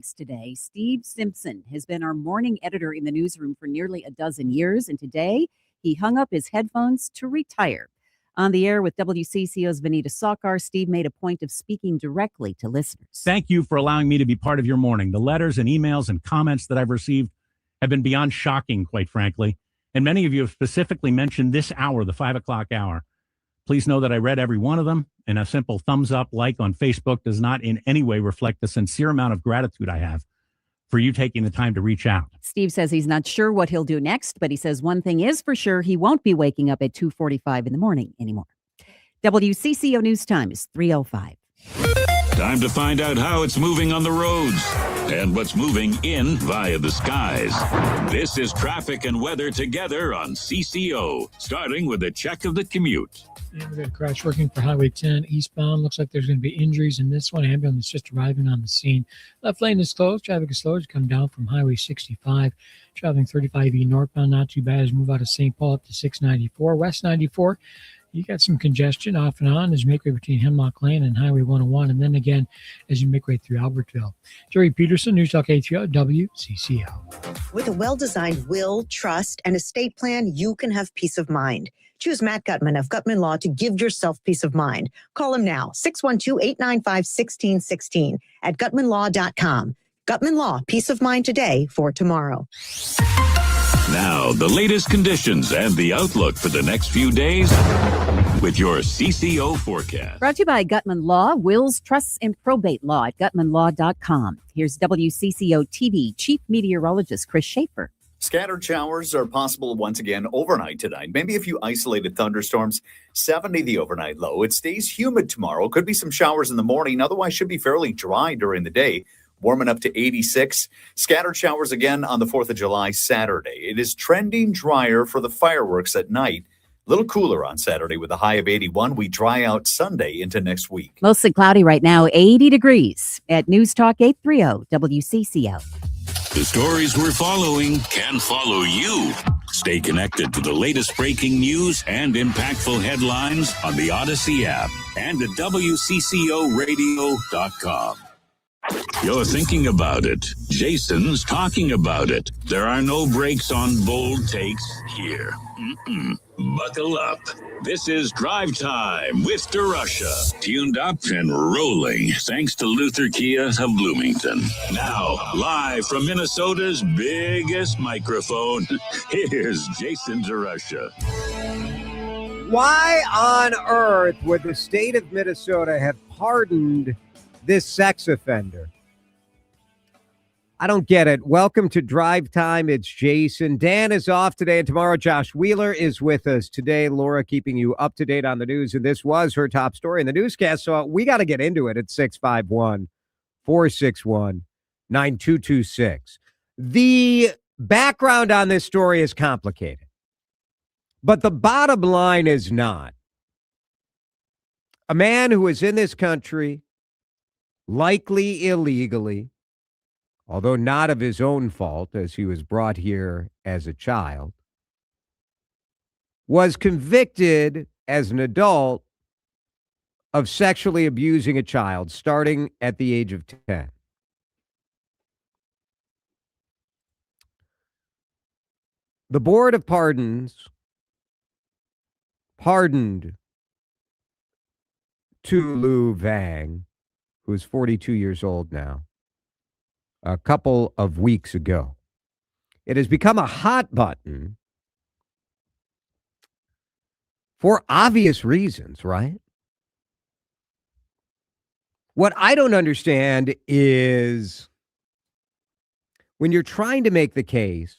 Today, Steve Simpson has been our morning editor in the newsroom for nearly a dozen years, and today he hung up his headphones to retire. On the air with WCCO's Vanita Sokar, Steve made a point of speaking directly to listeners. Thank you for allowing me to be part of your morning. The letters and emails and comments that I've received have been beyond shocking, quite frankly. And many of you have specifically mentioned this hour, the 5 o'clock hour. Please know that I read every one of them, and a simple thumbs up like on Facebook does not in any way reflect the sincere amount of gratitude I have for you taking the time to reach out. Steve says he's not sure what he'll do next, but he says one thing is for sure, he won't be waking up at 2:45 in the morning anymore. WCCO News Time is 3:05. Time to find out how it's moving on the roads and what's moving in via the skies. This is traffic and weather together on CCO, starting with a check of the commute. Yeah, we got a crash working for Highway 10 eastbound. Looks like there's going to be injuries in this one. Ambulance just arriving on the scene. Left lane is closed. Traffic is slow as you come down from Highway 65. Traveling 35E northbound, not too bad as you move out of St. Paul up to 694. West 94, you got some congestion off and on as you make way between Hemlock Lane and Highway 101, and then again as you make way through Albertville. Jerry Peterson, News Talk 830 WCCO. With a well-designed will, trust, and estate plan, you can have peace of mind. Choose Matt Gutman of Gutman Law to give yourself peace of mind. Call him now, 612-895-1616 at gutmanlaw.com. Gutman Law, peace of mind today for tomorrow. Now, the latest conditions and the outlook for the next few days with your CCO forecast. Brought to you by Gutman Law, wills, trusts, and probate law at gutmanlaw.com. Here's WCCO TV Chief Meteorologist Chris Schaefer. Scattered showers are possible once again overnight tonight. Maybe a few isolated thunderstorms. 70 the overnight low. It stays humid tomorrow. Could be some showers in the morning. Otherwise, should be fairly dry during the day. Warming up to 86. Scattered showers again on the 4th of July, Saturday. It is trending drier for the fireworks at night. A little cooler on Saturday with a high of 81. We dry out Sunday into next week. Mostly cloudy right now, 80 degrees at News Talk 830 WCCO. The stories we're following can follow you. Stay connected to the latest breaking news and impactful headlines on the Odyssey app and at WCCOradio.com. You're thinking about it. Jason's talking about it. There are no breaks on bold takes here. Buckle up. This is Drive Time with DeRusha. Tuned up and rolling thanks to Luther Kia of Bloomington. Now, live from Minnesota's biggest microphone, here's Jason DeRusha. Why on earth would the state of Minnesota have pardoned this sex offender? I don't get it. Welcome to Drive Time. It's Jason. Dan is off today, and tomorrow Josh Wheeler is with us. Today, Laura keeping you up to date on the news, and this was her top story in the newscast, so we got to get into it at 651-461-9226. The background on this story is complicated, but the bottom line is not. A man who is in this country, likely illegally, although not of his own fault, as he was brought here as a child, was convicted as an adult of sexually abusing a child starting at the age of 10. The Board of Pardons pardoned Tulu Vang, who is 42 years old now, a couple of weeks ago. It has become a hot button for obvious reasons, right? What I don't understand is when you're trying to make the case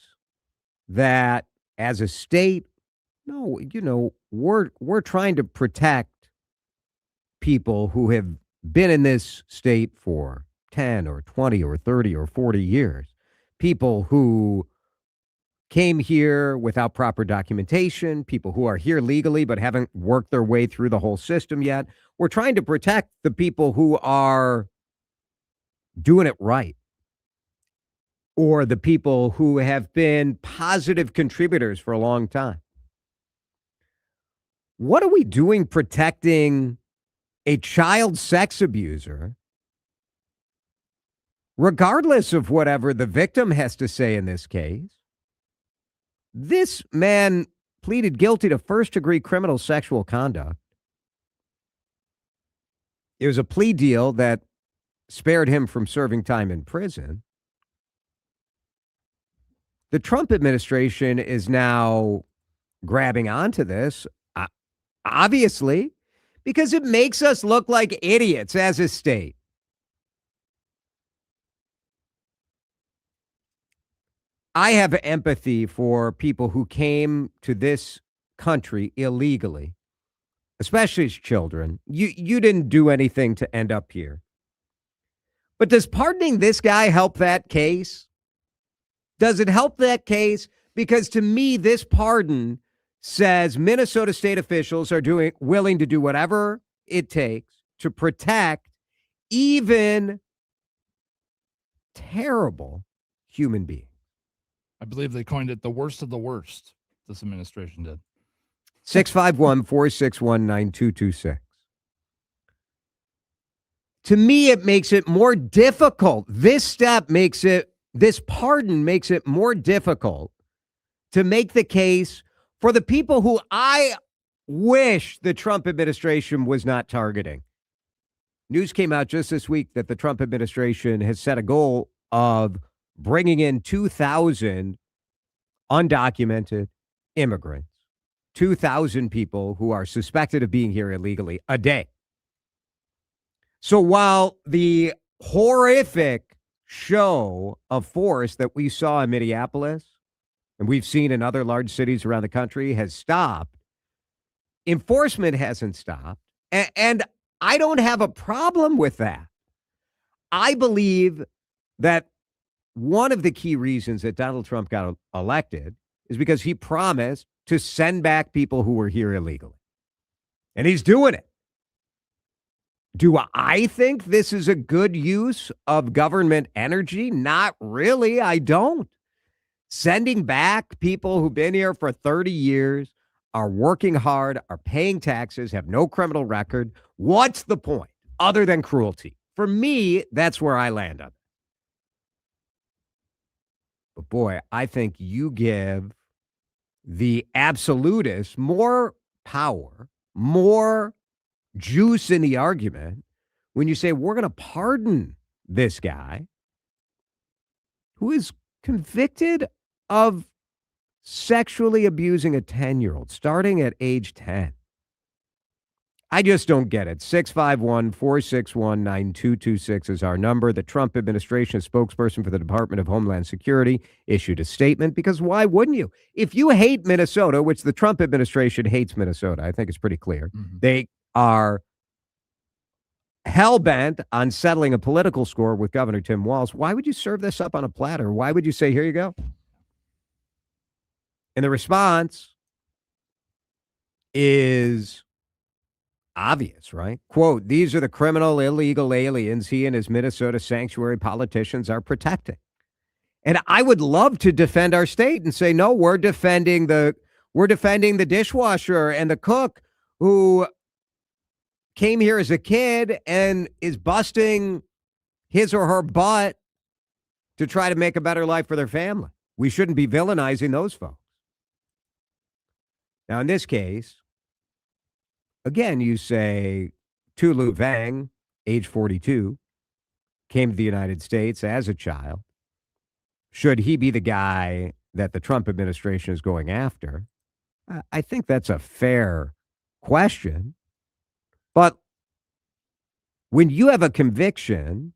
that as a state, no, we're trying to protect people who have been in this state for 10 or 20 or 30 or 40 years, people who came here without proper documentation, people who are here legally but haven't worked their way through the whole system yet. We're trying to protect the people who are doing it right, or the people who have been positive contributors for a long time. What are we doing protecting a child sex abuser regardless of whatever the victim has to say in this case, this man pleaded guilty to first-degree criminal sexual conduct. It was a plea deal that spared him from serving time in prison. The Trump administration is now grabbing onto this, obviously, because it makes us look like idiots as a state. I have empathy for people who came to this country illegally, especially as children. You didn't do anything to end up here. But does pardoning this guy help that case? Does it help that case? Because to me, this pardon says Minnesota state officials are willing to do whatever it takes to protect even terrible human beings. I believe they coined it the worst of the worst. This administration did. 651-461-9226. To me, it makes it more difficult. This pardon makes it more difficult to make the case for the people who I wish the Trump administration was not targeting. News came out just this week that the Trump administration has set a goal of bringing in 2,000 undocumented immigrants, 2,000 people who are suspected of being here illegally a day. So while the horrific show of force that we saw in Minneapolis and we've seen in other large cities around the country has stopped, enforcement hasn't stopped. And I don't have a problem with that. I believe that one of the key reasons that Donald Trump got elected is because he promised to send back people who were here illegally. And he's doing it. Do I think this is a good use of government energy? Not really. I don't. Sending back people who've been here for 30 years, are working hard, are paying taxes, have no criminal record. What's the point other than cruelty? For me, that's where I land on it. But boy, I think you give the absolutists more power, more juice in the argument when you say we're going to pardon this guy who is convicted of sexually abusing a 10-year-old starting at age 10. I just don't get it. 651-461-9226 is our number. The Trump administration spokesperson for the Department of Homeland Security issued a statement because why wouldn't you? If you hate Minnesota, which the Trump administration hates Minnesota, I think it's pretty clear. Mm-hmm. They are hell-bent on settling a political score with Governor Tim Walz. Why would you serve this up on a platter? Why would you say, here you go? And the response is obvious, right? Quote, these are the criminal, illegal aliens he and his Minnesota sanctuary politicians are protecting. And I would love to defend our state and say, no, we're defending the dishwasher and the cook who came here as a kid and is busting his or her butt to try to make a better life for their family. We shouldn't be villainizing those folks. Now, in this case, again, you say Tulu Vang, age 42, came to the United States as a child. Should he be the guy that the Trump administration is going after? I think that's a fair question. But when you have a conviction,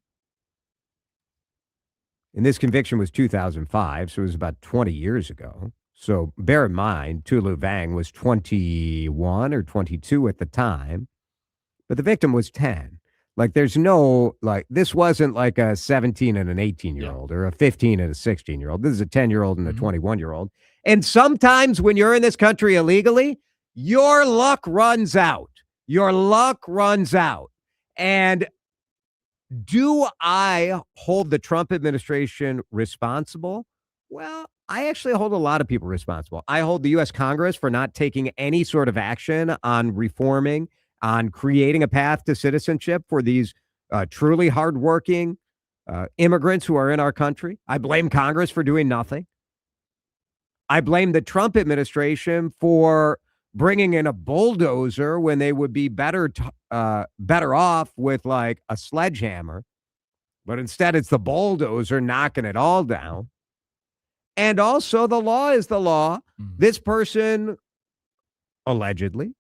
and this conviction was 2005, so it was about 20 years ago. So bear in mind, Tulu Vang was 21 or 22 at the time, but the victim was 10. Like there's no, like this wasn't like a 17 and an 18-year-old or a 15 and a 16-year-old. This is a 10-year-old and a 21-year-old. And sometimes when you're in this country illegally, your luck runs out. Your luck runs out. And do I hold the Trump administration responsible? Well, I actually hold a lot of people responsible. I hold the U.S. Congress for not taking any sort of action on reforming, on creating a path to citizenship for these truly hardworking, immigrants who are in our country. I blame Congress for doing nothing. I blame the Trump administration for bringing in a bulldozer when they would be better off with like a sledgehammer. But instead, it's the bulldozer knocking it all down. And also, the law is the law. This person allegedly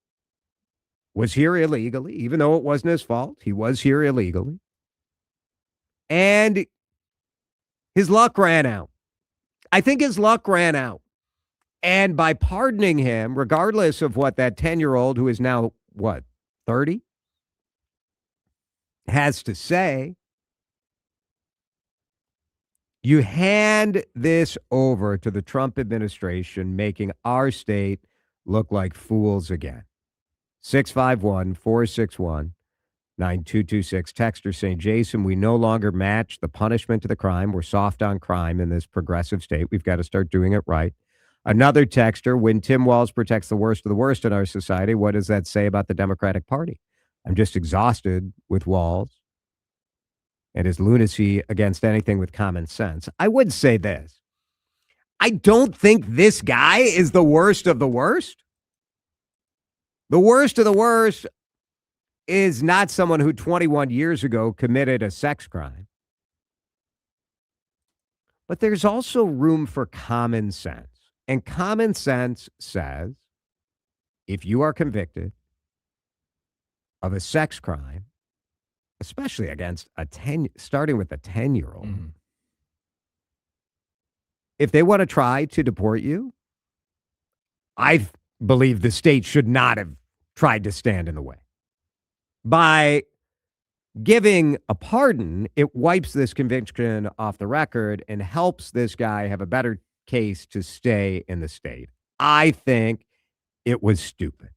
was here illegally, even though it wasn't his fault. He was here illegally. And his luck ran out. I think his luck ran out. And by pardoning him, regardless of what that 10-year-old who is now, 30, has to say, you hand this over to the Trump administration, making our state look like fools again. 651-461-9226. Texter saying, Jason, we no longer match the punishment to the crime. We're soft on crime in this progressive state. We've got to start doing it right. Another texter, when Tim Walz protects the worst of the worst in our society, what does that say about the Democratic Party? I'm just exhausted with Walz and his lunacy against anything with common sense. I would say this. I don't think this guy is the worst of the worst. The worst of the worst is not someone who 21 years ago committed a sex crime. But there's also room for common sense. And common sense says if you are convicted of a sex crime, especially against starting with a 10-year-old, if they want to try to deport you, I believe the state should not have tried to stand in the way. By giving a pardon, it wipes this conviction off the record and helps this guy have a better case to stay in the state. I think it was stupid.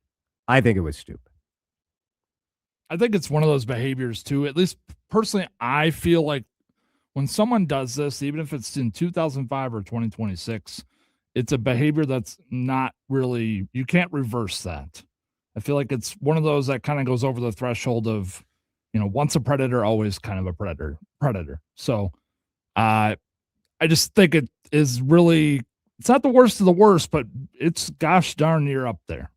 I think it's one of those behaviors too. At least personally, I feel like when someone does this, even if it's in 2005 or 2026, it's a behavior that's not really, you can't reverse that. I feel like it's one of those that kind of goes over the threshold of, once a predator, always kind of a predator. So I just think it is really, it's not the worst of the worst, but it's gosh darn near up there.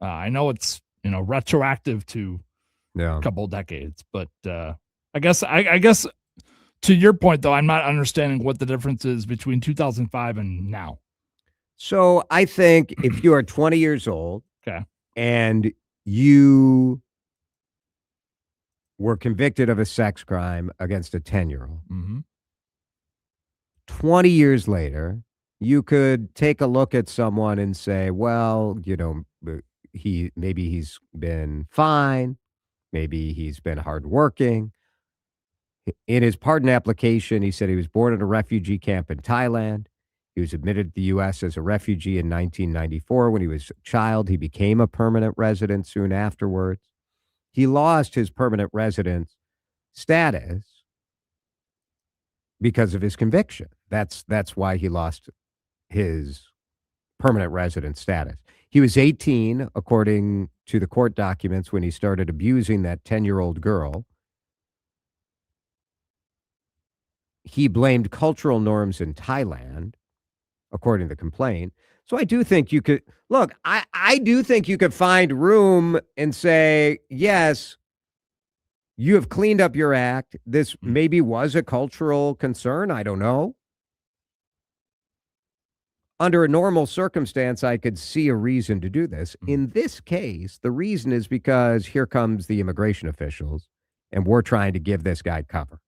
I know it's, retroactive to a couple of decades, but I guess to your point though, I'm not understanding what the difference is between 2005 and now. So I think if you are 20 years old, okay, and you were convicted of a sex crime against a 10-year-old, 20 years later, you could take a look at someone and say, well, maybe he's been fine. Maybe he's been hardworking. In his pardon application, he said he was born in a refugee camp in Thailand. He was admitted to the U.S. as a refugee in 1994. When he was a child, he became a permanent resident soon afterwards. He lost his permanent resident status because of his conviction. That's why he lost his permanent resident status. He was 18, according to the court documents, when he started abusing that 10-year-old girl. He blamed cultural norms in Thailand, according to the complaint. So I do think you could, look, I do think you could find room and say, yes, you have cleaned up your act. This maybe was a cultural concern. I don't know. Under a normal circumstance, I could see a reason to do this. In this case, the reason is because here comes the immigration officials, and we're trying to give this guy cover.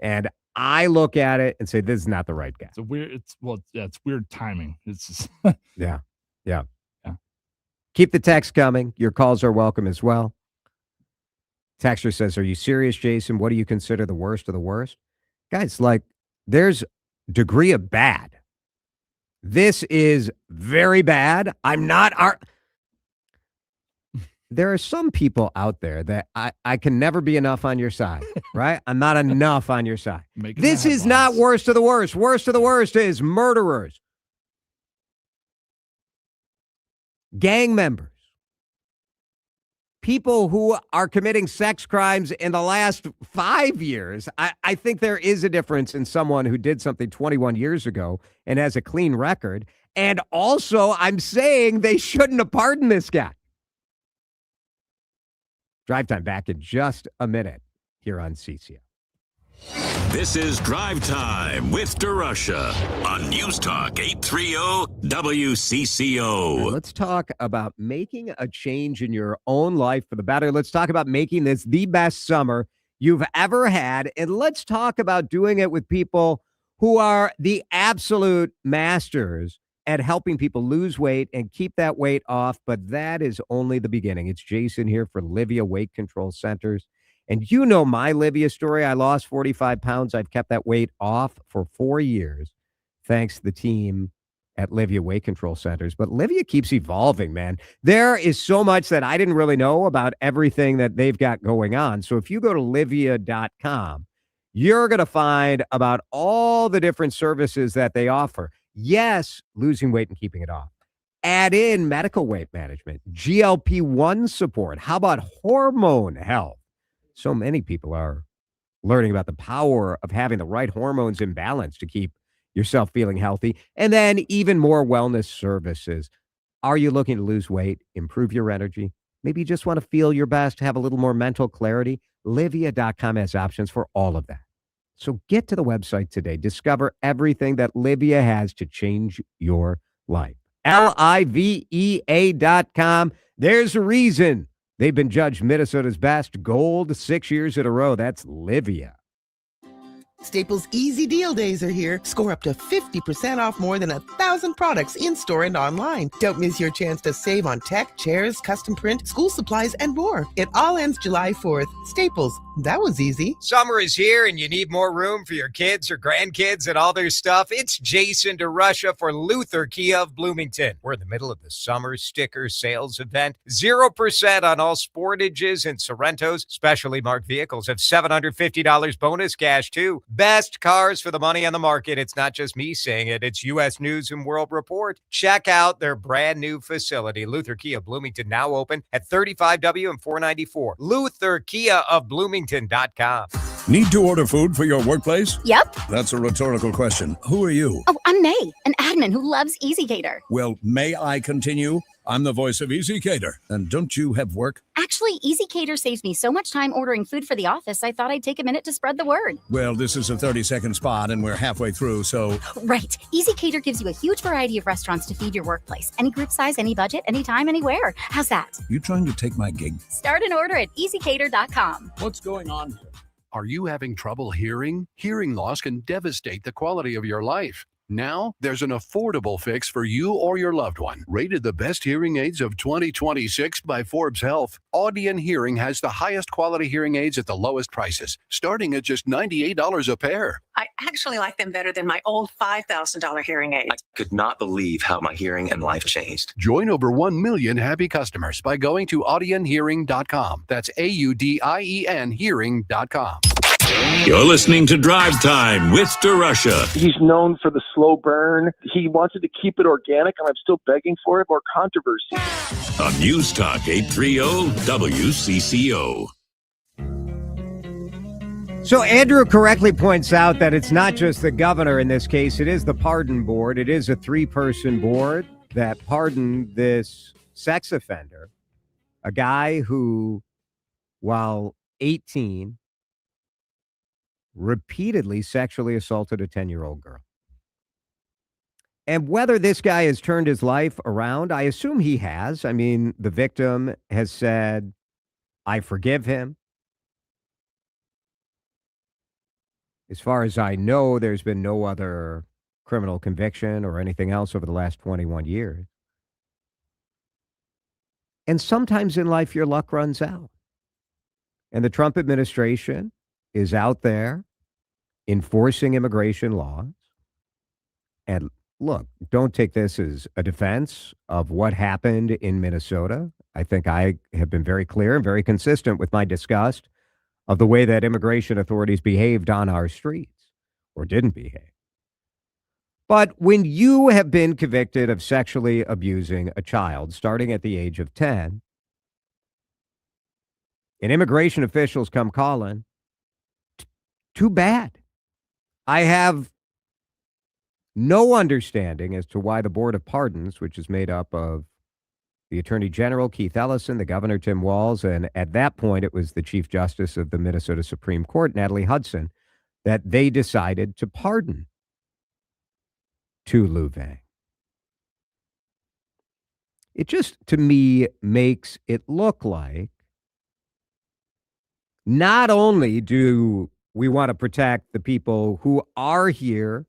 And I look at it and say, this is not the right guy. It's weird timing. It's just Yeah. Keep the text coming. Your calls are welcome as well. Texter says, are you serious, Jason? What do you consider the worst of the worst? Guys, there's degree of bad. This is very bad. There are some people out there that I can never be enough on your side, right? I'm not enough on your side. This is not worst of the worst. Worst of the worst is murderers, gang members, people who are committing sex crimes in the last 5 years. I think there is a difference in someone who did something 21 years ago and has a clean record. And also, I'm saying they shouldn't have pardoned this guy. Drive Time back in just a minute here on CCO. This is Drive Time with DeRusha on News Talk 830 WCCO. Let's talk about making a change in your own life for the better. Let's talk about making this the best summer you've ever had. And let's talk about doing it with people who are the absolute masters at helping people lose weight and keep that weight off. But that is only the beginning. It's Jason here for Livia Weight Control Centers. And you know my Livia story. I lost 45 pounds. I've kept that weight off for 4 years, thanks to the team at Livia Weight Control Centers. But Livia keeps evolving, man. There is so much that I didn't really know about everything that they've got going on. So if you go to livia.com, you're going to find about all the different services that they offer. Yes, losing weight and keeping it off. Add in medical weight management, GLP-1 support. How about hormone health? So many people are learning about the power of having the right hormones in balance to keep yourself feeling healthy. And then even more wellness services. Are you looking to lose weight, improve your energy? Maybe you just want to feel your best, have a little more mental clarity. Livia.com has options for all of that. So get to the website today. Discover everything that Livia has to change your life. LIVEA.com. There's a reason they've been judged Minnesota's best gold 6 years in a row. That's Livia. Staples Easy Deal Days are here. Score up to 50% off more than 1,000 products in-store and online. Don't miss your chance to save on tech, chairs, custom print, school supplies, and more. It all ends July 4th. Staples, that was easy. Summer is here and you need more room for your kids or grandkids and all their stuff. It's Jason DeRusha for Luther Kia of Bloomington. We're in the middle of the summer sticker sales event. 0% on all Sportages and Sorrentos. Specially marked vehicles have $750 bonus cash too. Best cars for the money on the market. It's not just me saying it. It's U.S. News and World Report. Check out their brand new facility. Luther Kia Bloomington now open at 35W and 494. Luther Kia of Bloomington.com. Need to order food for your workplace? Yep. That's a rhetorical question. Who are you? Oh, I'm May, an admin who loves EasyCater. Well, may I continue? I'm the voice of EasyCater. And don't you have work? Actually, EasyCater saves me so much time ordering food for the office, I thought I'd take a minute to spread the word. Well, this is a 30-second spot, and we're halfway through, so... Right. EasyCater gives you a huge variety of restaurants to feed your workplace. Any group size, any budget, anytime, anywhere. How's that? You trying to take my gig? Start an order at easycater.com. What's going on here? Are you having trouble hearing? Hearing loss can devastate the quality of your life. Now, there's an affordable fix for you or your loved one. Rated the best hearing aids of 2026 by Forbes Health, Audion Hearing has the highest quality hearing aids at the lowest prices, starting at just $98 a pair. I actually like them better than my old $5,000 hearing aids. I could not believe how my hearing and life changed. Join over 1 million happy customers by going to audionhearing.com. That's AUDIEN hearing.com. You're listening to Drive Time with DeRusha. He's known for the slow burn. He wanted to keep it organic, and I'm still begging for it. More controversy. On News Talk 830 WCCO. So Andrew correctly points out that it's not just the governor in this case. It is the pardon board. It is a 3-person board that pardoned this sex offender, a guy who, while 18, repeatedly sexually assaulted a 10-year-old girl. And whether this guy has turned his life around, I assume he has. I mean, the victim has said, I forgive him. As far as I know, there's been no other criminal conviction or anything else over the last 21 years. And sometimes in life, your luck runs out. And the Trump administration is out there enforcing immigration laws. And look, don't take this as a defense of what happened in Minnesota. I think I have been very clear and very consistent with my disgust of the way that immigration authorities behaved on our streets, or didn't behave. But when you have been convicted of sexually abusing a child starting at the age of 10, and immigration officials come calling, too bad. I have no understanding as to why the Board of Pardons, which is made up of the Attorney General, Keith Ellison, the Governor, Tim Walz, and at that point, it was the Chief Justice of the Minnesota Supreme Court, Natalie Hudson, that they decided to pardon Tu Lu Vang. It just, to me, makes it look like not only do we want to protect the people who are here,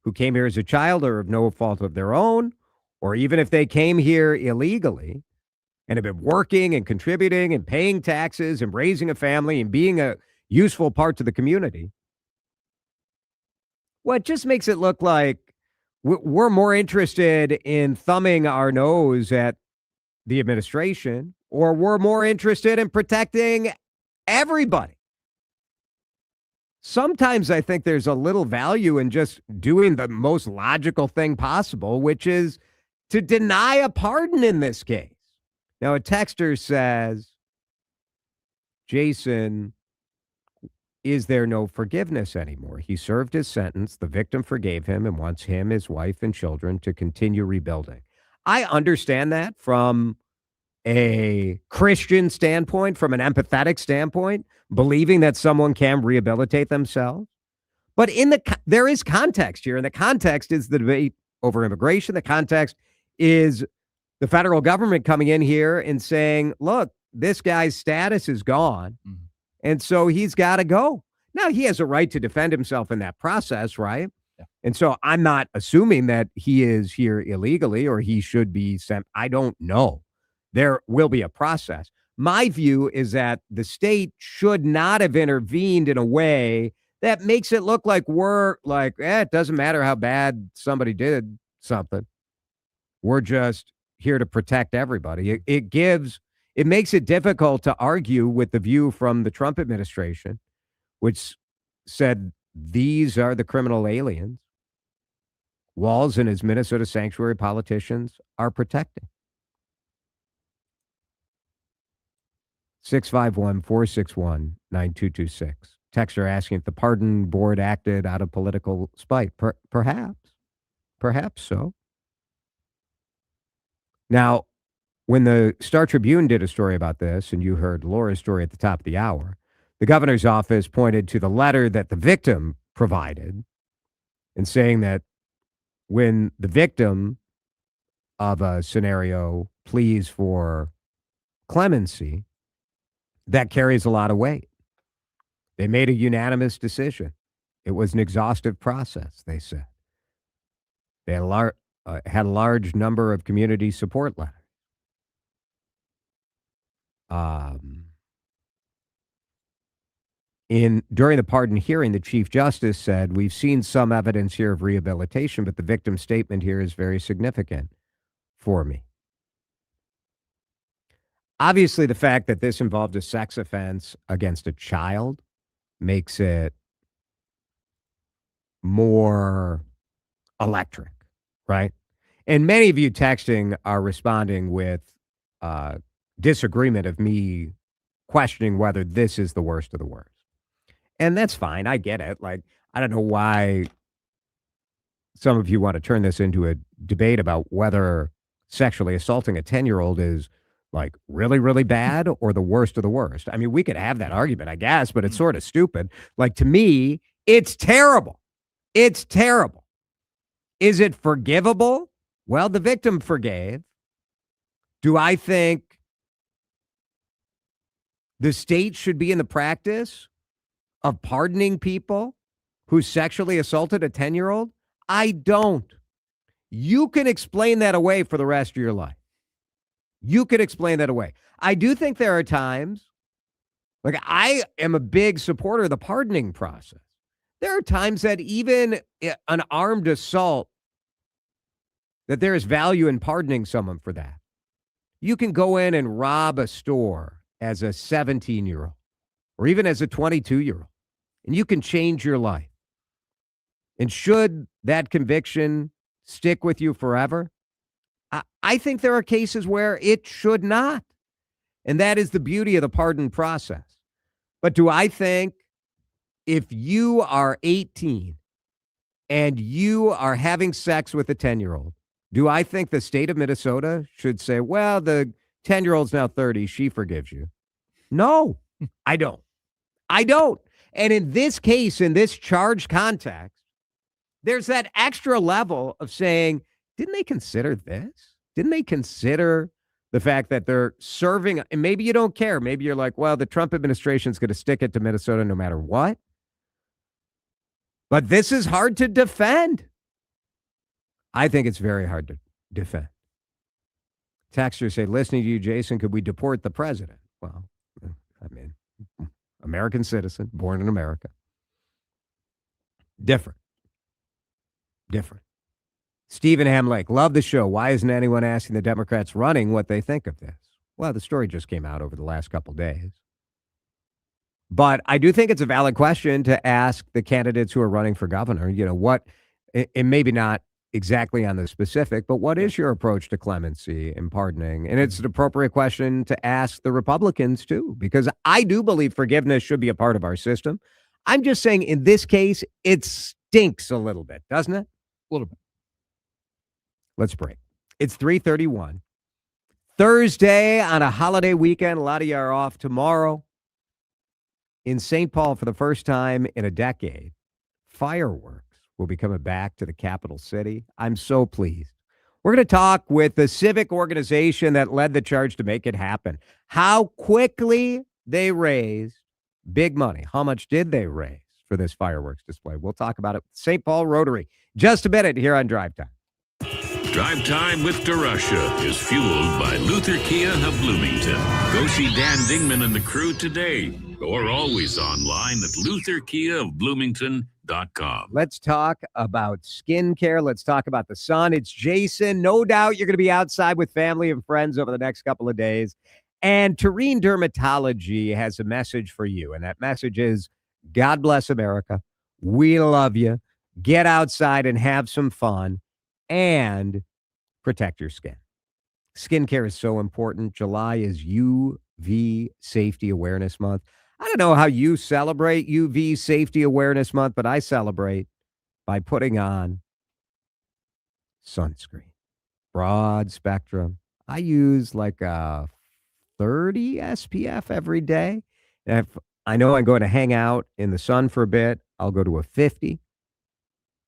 who came here as a child or of no fault of their own, or even if they came here illegally and have been working and contributing and paying taxes and raising a family and being a useful part to the community. Well, it just makes it look like we're more interested in thumbing our nose at the administration, or we're more interested in protecting everybody. Sometimes I think there's a little value in just doing the most logical thing possible, which is to deny a pardon in this case. Now, a texter says, Jason, is there no forgiveness anymore? He served his sentence. The victim forgave him and wants him, his wife, and children to continue rebuilding. I understand that from a Christian standpoint, from an empathetic standpoint, believing that someone can rehabilitate themselves. But there is context here, and the context is the debate over immigration. The context is the federal government coming in here and saying, look, this guy's status is gone, and so he's got to go. Now, he has a right to defend himself in that process, right? Yeah. And so I'm not assuming that he is here illegally or he should be sent. I don't know. There will be a process. My view is that the state should not have intervened in a way that makes it look like we're like, it doesn't matter how bad somebody did something. We're just here to protect everybody. It makes it difficult to argue with the view from the Trump administration, which said these are the criminal aliens Walz and his Minnesota sanctuary politicians are protecting. 651-461-9226. Texter asking if the pardon board acted out of political spite. Perhaps so. Now, when the Star Tribune did a story about this, and you heard Laura's story at the top of the hour, the governor's office pointed to the letter that the victim provided and saying that when the victim of a scenario pleads for clemency, that carries a lot of weight. They made a unanimous decision. It was an exhaustive process, they said. They had a large number of community support letters. During the pardon hearing, the Chief Justice said, we've seen some evidence here of rehabilitation, but the victim's statement here is very significant for me. Obviously, the fact that this involved a sex offense against a child makes it more electric, right? And many of you texting are responding with disagreement of me questioning whether this is the worst of the worst. And that's fine. I get it. Like, I don't know why some of you want to turn this into a debate about whether sexually assaulting a 10-year-old is like really, really bad or the worst of the worst. I mean, we could have that argument, I guess, but it's sort of stupid. Like, to me, it's terrible. It's terrible. Is it forgivable? Well, the victim forgave. Do I think the state should be in the practice of pardoning people who sexually assaulted a 10-year-old? I don't. You can explain that away for the rest of your life. You could explain that away. I do think there are times, like, I am a big supporter of the pardoning process. There are times that even an armed assault, that there is value in pardoning someone for that. You can go in and rob a store as a 17-year-old or even as a 22-year-old, and you can change your life. And should that conviction stick with you forever? I think there are cases where it should not. And that is the beauty of the pardon process. But do I think if you are 18 and you are having sex with a 10-year-old, do I think the state of Minnesota should say, well, the 10-year-old's now 30, she forgives you? No, I don't. I don't. And in this case, in this charged context, there's that extra level of saying, didn't they consider this? Didn't they consider the fact that they're serving? And maybe you don't care. Maybe you're like, well, the Trump administration is going to stick it to Minnesota no matter what. But this is hard to defend. I think it's very hard to defend. Texters say, listening to you, Jason, could we deport the president? Well, I mean, American citizen, born in America. Different. Stephen Hamlake, love the show. Why isn't anyone asking the Democrats running what they think of this? Well, the story just came out over the last couple of days. But I do think it's a valid question to ask the candidates who are running for governor, what, and maybe not exactly on the specific, but what is your approach to clemency and pardoning? And it's an appropriate question to ask the Republicans, too, because I do believe forgiveness should be a part of our system. I'm just saying in this case, it stinks a little bit, doesn't it? A little bit. Let's break. It's 3:31. Thursday on a holiday weekend. A lot of you are off tomorrow. In St. Paul, for the first time in a decade, fireworks will be coming back to the capital city. I'm so pleased. We're going to talk with the civic organization that led the charge to make it happen. How quickly they raised big money. How much did they raise for this fireworks display? We'll talk about it. St. Paul Rotary. Just a minute here on Drive Time. Drive Time with DeRusha is fueled by Luther Kia of Bloomington. Go see Dan Dingman and the crew today, or always online at lutherkiaofbloomington.com. Let's talk about skincare. Let's talk about the sun. It's Jason. No doubt you're going to be outside with family and friends over the next couple of days. And Terrene Dermatology has a message for you. And that message is, God bless America. We love you. Get outside and have some fun. And protect your skin. Skincare is so important. July is UV Safety Awareness Month. I don't know how you celebrate UV Safety Awareness Month, but I celebrate by putting on sunscreen. Broad spectrum. I use like a 30 SPF every day. And if I know I'm going to hang out in the sun for a bit, I'll go to a 50.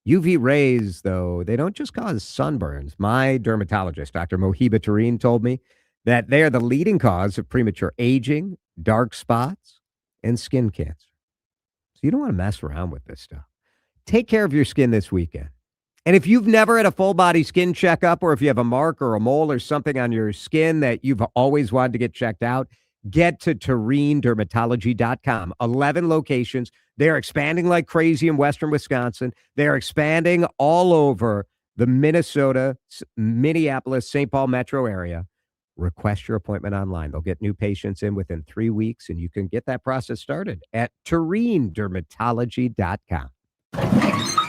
UV rays, though, they don't just cause sunburns. My dermatologist, Dr. Mohiba Tareen, told me that they are the leading cause of premature aging, dark spots, and skin cancer. So you don't want to mess around with this stuff. Take care of your skin this weekend. And if you've never had a full-body skin checkup, or if you have a mark or a mole or something on your skin that you've always wanted to get checked out, get to TerreneDermatology.com. 11 locations. They're expanding like crazy in western Wisconsin. They're expanding all over the Minnesota, Minneapolis, St. Paul metro area. Request your appointment online. They'll get new patients in within 3 weeks, and you can get that process started at TerreneDermatology.com.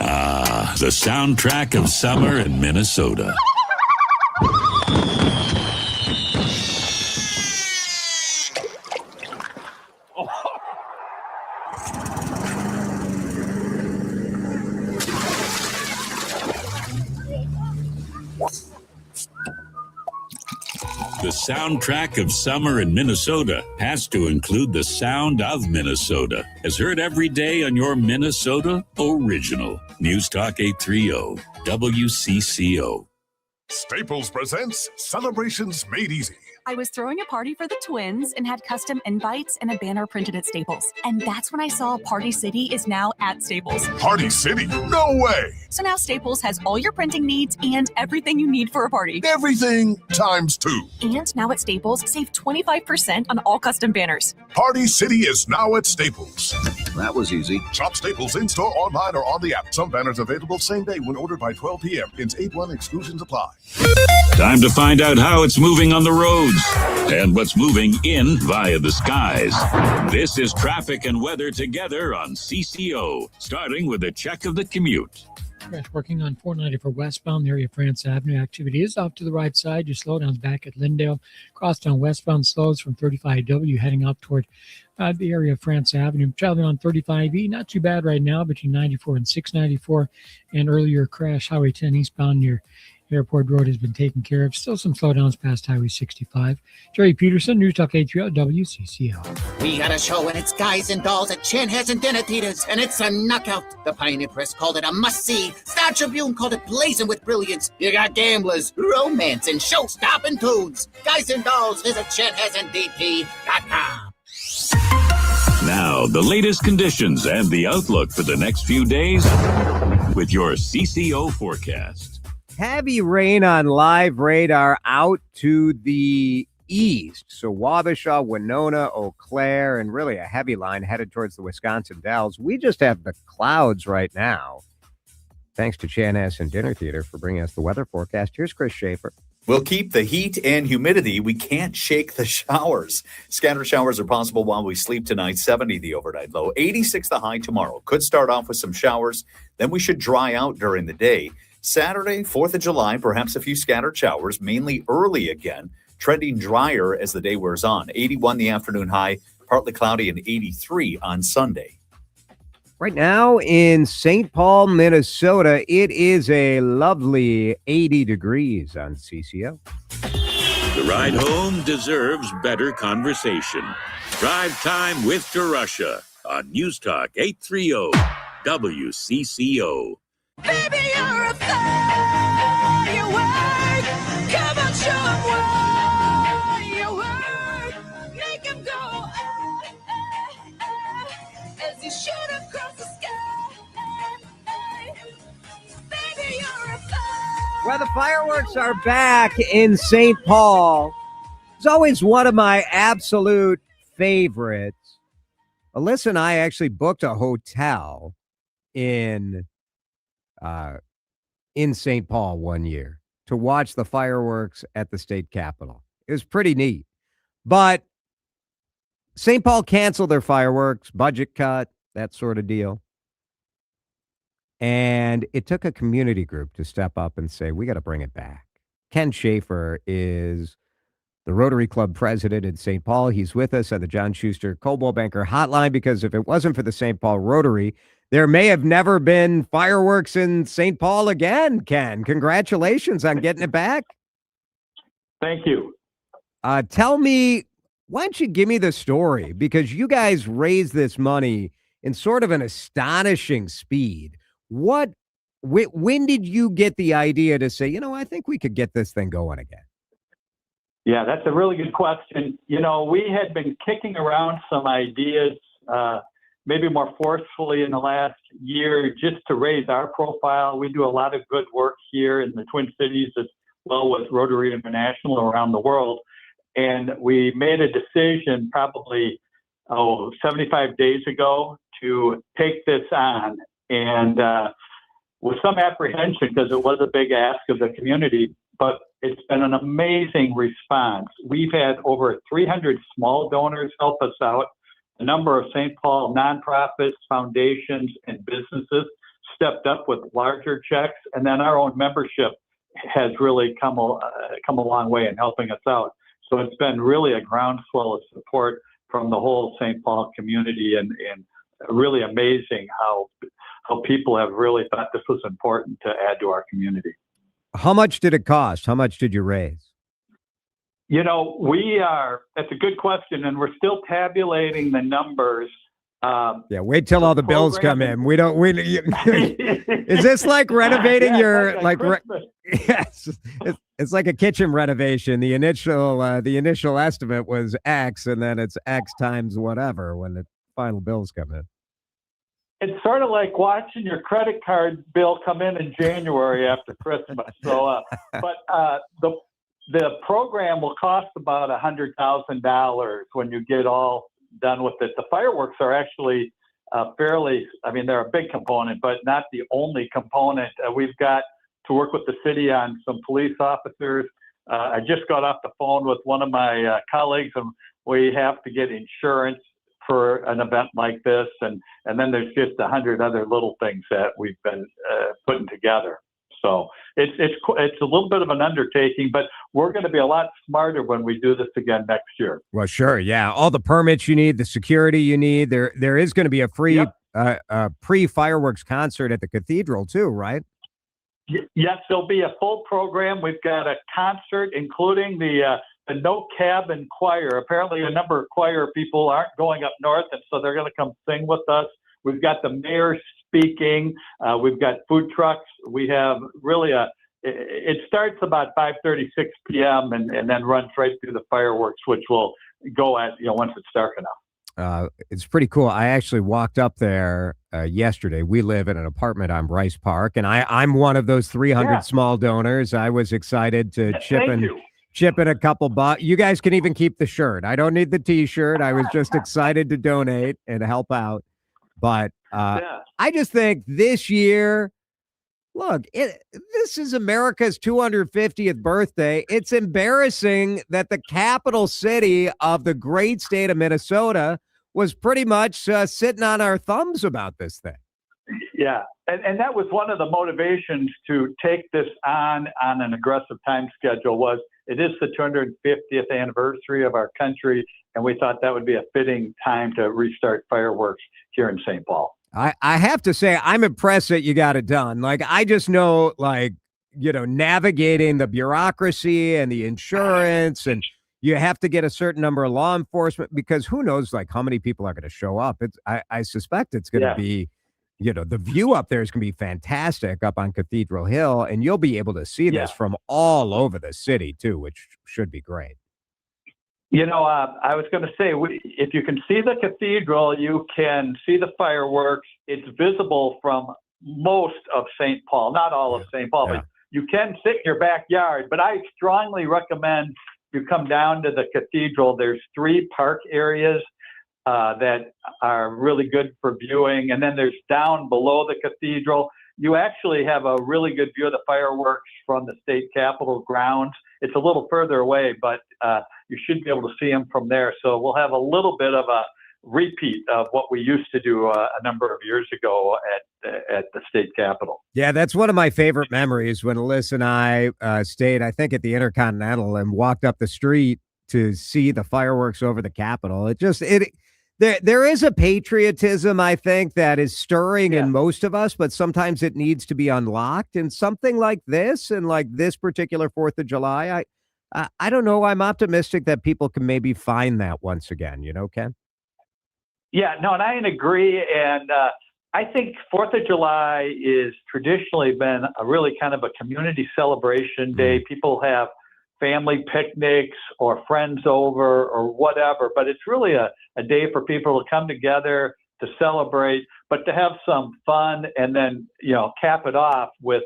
Ah, the soundtrack of summer in Minnesota. The soundtrack of summer in Minnesota has to include the sound of Minnesota, as heard every day on your Minnesota original. News Talk 830, WCCO. Staples presents Celebrations Made Easy. I was throwing a party for the twins and had custom invites and a banner printed at Staples. And that's when I saw Party City is now at Staples. Party City? No way! So now Staples has all your printing needs and everything you need for a party. Everything times 2. And now at Staples, save 25% on all custom banners. Party City is now at Staples. That was easy. Shop Staples in-store, online, or on the app. Some banners available same day when ordered by 12 p.m. Pins 8-1 exclusions apply. Time to find out how it's moving on the roads and what's moving in via the skies. This is traffic and weather together on CCO, starting with a check of the commute. Crash working on 494 westbound, the area of France Avenue. Activity is off to the right side. Your slowdowns back at Lindale. Crosstown westbound slows from 35W heading up toward the area of France Avenue. Traveling on 35E, not too bad right now between 94 and 694. And earlier crash, Highway 10 eastbound near Airport Road has been taken care of. Still some slowdowns past Highway 65. Jerry Peterson, News Talk 830 WCCO. We got a show and it's guys and dolls at Chin Has and Dinner Theaters, and it's a knockout. The Pioneer Press called it a must-see. Star Tribune called it blazing with brilliance. You got gamblers, romance, and show-stopping tunes. Guys and dolls, visit ChinHasandDP.com. Now, the latest conditions and the outlook for the next few days with your CCO forecast. Heavy rain on live radar out to the east. So Wabasha, Winona, Eau Claire, and really a heavy line headed towards the Wisconsin Dells. We just have the clouds right now. Thanks to Chanhassen and Dinner Theater for bringing us the weather forecast. Here's Chris Schaefer. We'll keep the heat and humidity. We can't shake the showers. Scattered showers are possible while we sleep tonight. 70 the overnight low. 86 the high tomorrow. Could start off with some showers. Then we should dry out during the day. Saturday, 4th of July, perhaps a few scattered showers, mainly early again, trending drier as the day wears on. 81 the afternoon high, partly cloudy, and 83 on Sunday. Right now in St. Paul, Minnesota, it is a lovely 80 degrees on CCO. The ride home deserves better conversation. Drive Time with DeRusha on News Talk 830 WCCO. Baby, you're a firework. Come on, show 'em why you work. Make 'em go, as you shoot across the sky. Baby, you're a firework. Well, the fireworks are back in St. Paul. It's always one of my absolute favorites. Alyssa and I actually booked a hotel in St. Paul one year to watch the fireworks at the state capitol. It was pretty neat. But St. Paul canceled their fireworks, budget cut, that sort of deal. And it took a community group to step up and say, we got to bring it back. Ken Schaefer is the Rotary Club president in St. Paul. He's with us on the John Schuster Coldwell Banker hotline because if it wasn't for the St. Paul Rotary, there may have never been fireworks in St. Paul again, Ken. Congratulations on getting it back. Thank you. Tell me, why don't you give me the story? Because you guys raised this money in sort of an astonishing speed. When did you get the idea to say, I think we could get this thing going again? Yeah, that's a really good question. We had been kicking around some ideas, maybe more forcefully in the last year, just to raise our profile. We do a lot of good work here in the Twin Cities as well with Rotary International around the world. And we made a decision probably 75 days ago to take this on. And with some apprehension, because it was a big ask of the community, but it's been an amazing response. We've had over 300 small donors help us out. A number of St. Paul nonprofits, foundations, and businesses stepped up with larger checks, and then our own membership has really come a long way in helping us out. So it's been really a groundswell of support from the whole St. Paul community, and really amazing how people have really thought this was important to add to our community. How much did it cost? How much did you raise? That's a good question, and we're still tabulating the numbers. Yeah, wait till all the bills come in. Is this like renovating yes, it's like a kitchen renovation. The initial estimate was X, and then it's X times whatever when the final bills come in. It's sort of like watching your credit card bill come in January after Christmas. So, the program will cost about $100,000 when you get all done with it. The fireworks are actually they're a big component, but not the only component. We've got to work with the city on some police officers. I just got off the phone with one of my colleagues, and we have to get insurance for an event like this, and then there's just 100 other little things that we've been putting together. So it's a little bit of an undertaking, but we're going to be a lot smarter when we do this again next year. Well, sure, yeah. All the permits you need, the security you need. There is going to be a free pre-fireworks concert at the cathedral too, right? Yes, there'll be a full program. We've got a concert, including the No Cabin Choir. Apparently, a number of choir people aren't going up north, and so they're going to come sing with us. We've got the mayor speaking. We've got food trucks. We have really it starts about 5:36 p.m. and then runs right through the fireworks, which will go at, once it's dark enough. It's pretty cool. I actually walked up there yesterday. We live in an apartment on Bryce Park, and I'm one of those 300 small donors. I was excited to chip in a couple bucks. You guys can even keep the shirt. I don't need the T-shirt. I was just excited to donate and help out. But I just think this year, look, this is America's 250th birthday. It's embarrassing that the capital city of the great state of Minnesota was pretty much sitting on our thumbs about this thing. Yeah, and that was one of the motivations to take this on an aggressive time schedule. Was it is the 250th anniversary of our country, and we thought that would be a fitting time to restart fireworks here in St. Paul. I have to say, I'm impressed that you got it done. Like, I just know, navigating the bureaucracy and the insurance, and you have to get a certain number of law enforcement, because who knows, how many people are going to show up. I suspect it's going to be, the view up there is going to be fantastic up on Cathedral Hill, and you'll be able to see this from all over the city too, which should be great. I was going to say, if you can see the cathedral, you can see the fireworks. It's visible from most of St. Paul, not all of St. Paul, but you can sit in your backyard. But I strongly recommend you come down to the cathedral. There's 3 park areas that are really good for viewing. And then there's down below the cathedral. You actually have a really good view of the fireworks from the state capitol grounds. It's a little further away, but you should be able to see them from there. So we'll have a little bit of a repeat of what we used to do a number of years ago at the state capitol. Yeah, that's one of my favorite memories, when Alyssa and I stayed, I think, at the Intercontinental and walked up the street to see the fireworks over the Capitol. There is a patriotism, I think, that is stirring in most of us, but sometimes it needs to be unlocked. And something like this, and like this particular 4th of July, I don't know. I'm optimistic that people can maybe find that once again, Ken? Yeah, no, and I agree. And I think 4th of July is traditionally been a really kind of a community celebration day. People have family picnics or friends over or whatever, but it's really a day for people to come together to celebrate, but to have some fun, and then, cap it off with,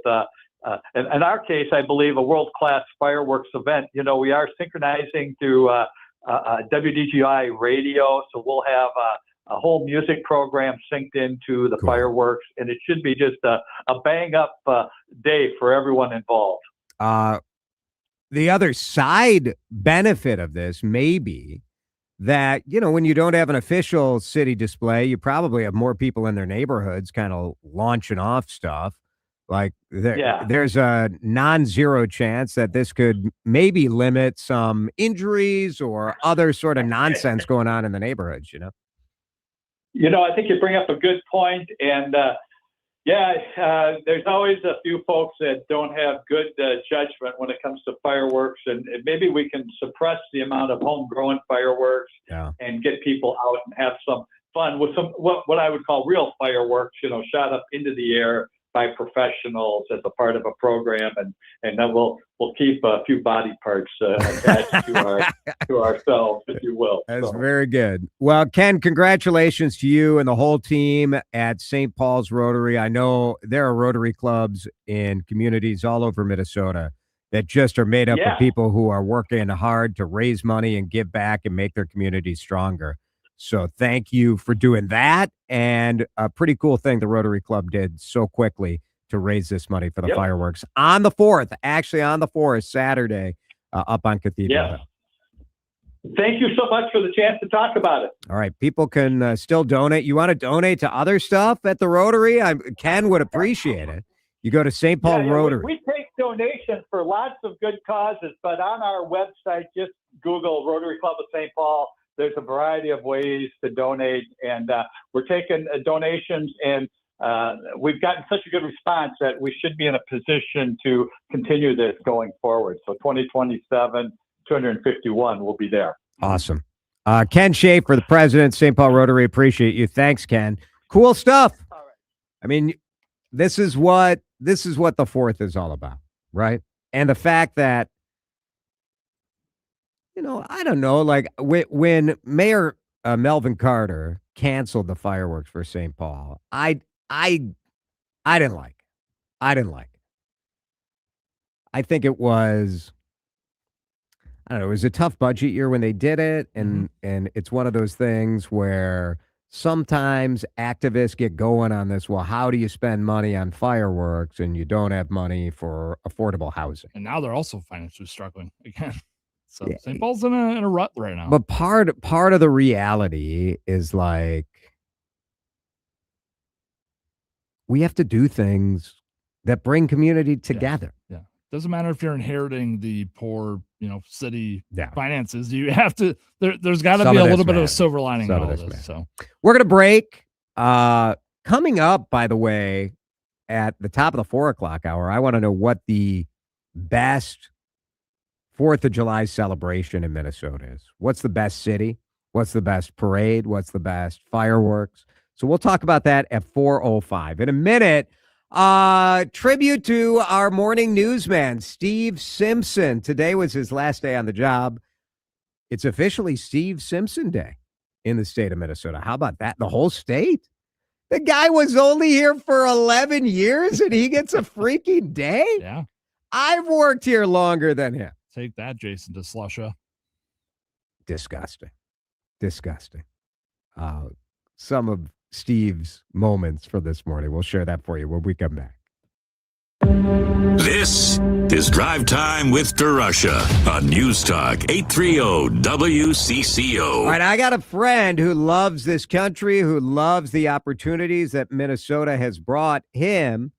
in our case, I believe, a world-class fireworks event. We are synchronizing through WDGI radio, so we'll have a whole music program synced into the fireworks, and it should be just a bang-up day for everyone involved. The other side benefit of this may be that, when you don't have an official city display, you probably have more people in their neighborhoods kind of launching off stuff. There's a non-zero chance that this could maybe limit some injuries or other sort of nonsense going on in the neighborhoods, I think you bring up a good point, and there's always a few folks that don't have good judgment when it comes to fireworks, and maybe we can suppress the amount of homegrown fireworks and get people out and have some fun with some what I would call real fireworks, shot up into the air by professionals as a part of a program, and then we'll keep a few body parts attached to ourselves, if you will. That's very good. Well, Ken, congratulations to you and the whole team at St. Paul's Rotary. I know there are Rotary clubs in communities all over Minnesota that just are made up of people who are working hard to raise money and give back and make their communities stronger. So thank you for doing that. And a pretty cool thing the Rotary Club did so quickly to raise this money for the fireworks on the 4th, Saturday, up on Cathedral Hill. Thank you so much for the chance to talk about it. All right. People can still donate. You want to donate to other stuff at the Rotary? Ken would appreciate it. You go to St. Paul Rotary. We take donations for lots of good causes, but on our website, just Google Rotary Club of St. Paul. There's a variety of ways to donate, and we're taking donations, and we've gotten such a good response that we should be in a position to continue this going forward. So 2027, 251 will be there. Awesome. Ken Schaefer, the president, St. Paul Rotary. Appreciate you. Thanks, Ken. Cool stuff. I mean, this is what the 4th is all about, right? And the fact that, I don't know, like when Mayor Melvin Carter canceled the fireworks for St. Paul, I didn't like it. I didn't like it. I think it was, I don't know, it was a tough budget year when they did it. And it's one of those things where sometimes activists get going on this. Well, how do you spend money on fireworks and you don't have money for affordable housing? And now they're also financially struggling again. So St. Paul's in a rut right now. But part of the reality is like, we have to do things that bring community together. Yeah. Doesn't matter if you're inheriting the poor, city finances. You have to. There's got to be a little bit of a silver lining in all this. So we're gonna break. Coming up, by the way, at the top of the 4 o'clock hour, I want to know what the best 4th of July celebration in Minnesota is. What's the best city? What's the best parade? What's the best fireworks? So we'll talk about that at 4:05 in a minute. Tribute to our morning newsman, Steve Simpson. Today was his last day on the job. It's officially Steve Simpson Day in the state of Minnesota. How about that? The whole state. The guy was only here for 11 years and he gets a freaking day. Yeah. I've worked here longer than him. Take that, Jason DeSlusha. Disgusting. Some of Steve's moments for this morning. We'll share that for you when we come back. This is Drive Time with DeRusha on News Talk 830 WCCO. All right, I got a friend who loves this country, who loves the opportunities that Minnesota has brought him.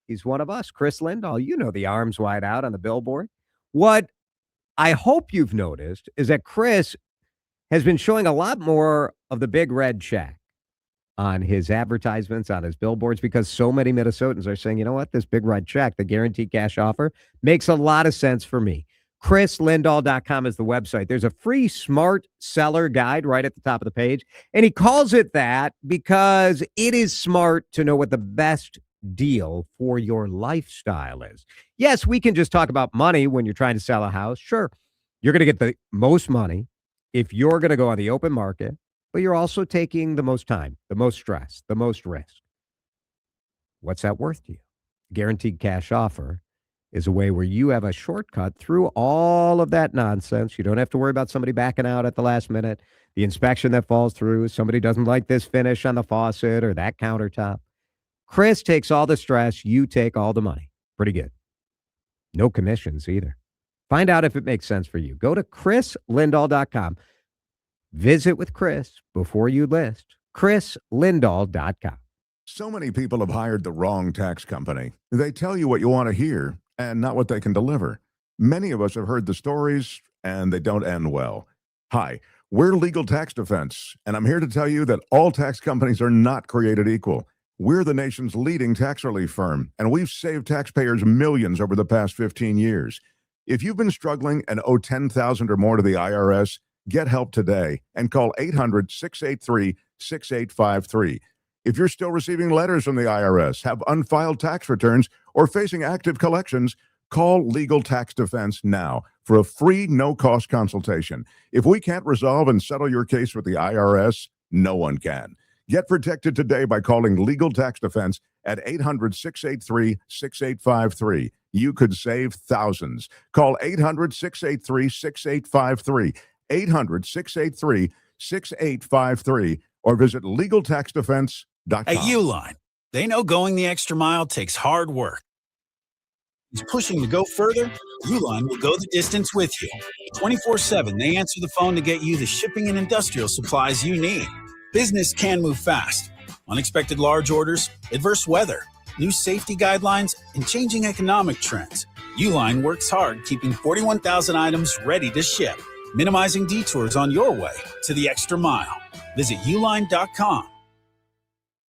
He's one of us, Chris Lindahl. You know, the arms wide out on the billboard. What I hope you've noticed is that Chris has been showing a lot more of the big red check on his advertisements, on his billboards, because so many Minnesotans are saying, you know what, this big red check, the guaranteed cash offer, makes a lot of sense for me. ChrisLindahl.com is the website. There's a free smart seller guide right at the top of the page. And he calls it that because it is smart to know what the best deal for your lifestyle is. Yes, we can just talk about money when you're trying to sell a house. Sure, you're going to get the most money if you're going to go on the open market, but you're also taking the most time, the most stress, the most risk. What's that worth to you? Guaranteed cash offer is a way where you have a shortcut through all of that nonsense. You don't have to worry about somebody backing out at the last minute, the inspection that falls through, somebody doesn't like this finish on the faucet or that countertop. Chris takes all the stress, you take all the money. Pretty good. No commissions either. Find out if it makes sense for you. Go to ChrisLindahl.com. Visit with Chris before you list. ChrisLindahl.com. So many people have hired the wrong tax company. They tell you what you want to hear and not what they can deliver. Many of us have heard the stories, and they don't end well. Hi, we're Legal Tax Defense, and I'm here to tell you that all tax companies are not created equal. We're the nation's leading tax relief firm, and we've saved taxpayers millions over the past 15 years. If you've been struggling and owe $10,000 or more to the IRS, get help today and call 800-683-6853. If you're still receiving letters from the IRS, have unfiled tax returns, or facing active collections, call Legal Tax Defense now for a free, no-cost consultation. If we can't resolve and settle your case with the IRS, no one can. Get protected today by calling Legal Tax Defense at 800-683-6853. You could save thousands. Call 800-683-6853. 800-683-6853 or visit LegalTaxDefense.com. At Uline, they know going the extra mile takes hard work. is pushing to go further, Uline will go the distance with you. 24/7, they answer the phone to get you the shipping and industrial supplies you need. Business can move fast. Unexpected large orders, adverse weather, new safety guidelines, and changing economic trends. Uline works hard keeping 41,000 items ready to ship, minimizing detours on your way to the extra mile. Visit uline.com.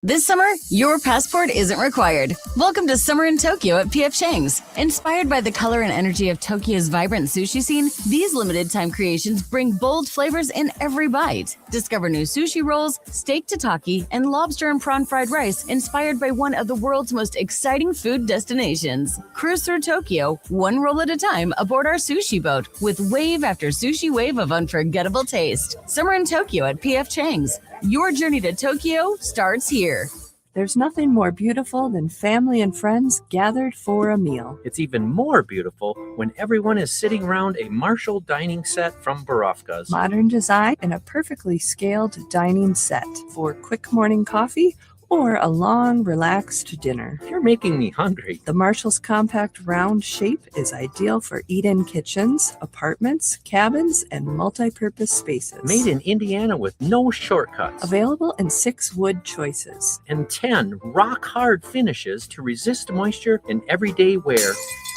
This summer, your passport isn't required. Welcome to Summer in Tokyo at P.F. Chang's. Inspired by the color and energy of Tokyo's vibrant sushi scene, these limited-time creations bring bold flavors in every bite. Discover new sushi rolls, steak tataki, and lobster and prawn fried rice inspired by one of the world's most exciting food destinations. Cruise through Tokyo, one roll at a time aboard our sushi boat with wave after sushi wave of unforgettable taste. Summer in Tokyo at P.F. Chang's. Your journey to Tokyo starts here. There's nothing more beautiful than family and friends gathered for a meal. It's even more beautiful when everyone is sitting around a Marshall dining set from Borofka's. Modern design and a perfectly scaled dining set for quick morning coffee or a long, relaxed dinner. You're making me hungry. The Marshall's compact round shape is ideal for eat-in kitchens, apartments, cabins, and multi-purpose spaces. Made in Indiana with no shortcuts. Available in 6 wood choices. And 10 rock-hard finishes to resist moisture in everyday wear.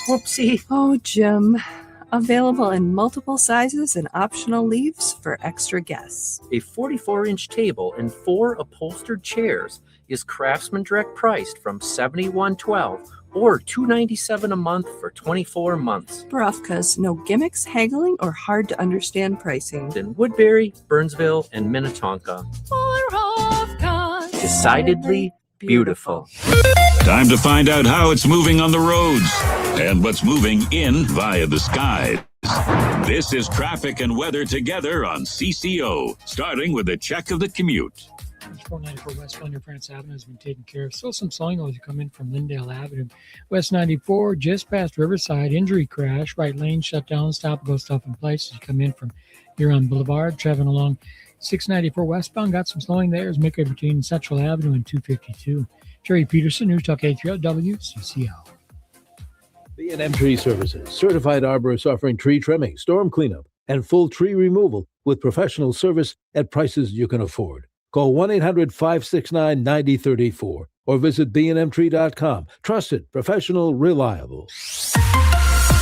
Whoopsie. Oh, Jim. Available in multiple sizes and optional leaves for extra guests. A 44-inch table and 4 upholstered chairs is Craftsman direct priced from $71.12 or $297 a month for 24 months. Borofka's, no gimmicks, haggling, or hard to understand pricing. In Woodbury, Burnsville, and Minnetonka. Borofka's. Decidedly beautiful. Time to find out how it's moving on the roads and what's moving in via the skies. This is traffic and weather together on CCO, starting with a check of the commute. 494 westbound near France Avenue has been taken care of. Still some slowing as you come in from Lyndale Avenue. West 94, just past Riverside, injury crash. Right lane shut down. Stop, go stuff in place as you come in from Huron Boulevard. Traveling along 694 westbound. Got some slowing there as make it between Central Avenue and 252. Jerry Peterson, News Talk 830 WCCO. B&M Tree Services, certified arborists offering tree trimming, storm cleanup, and full tree removal with professional service at prices you can afford. Call 1-800-569-9034 or visit bnmtree.com. Trusted, professional, reliable.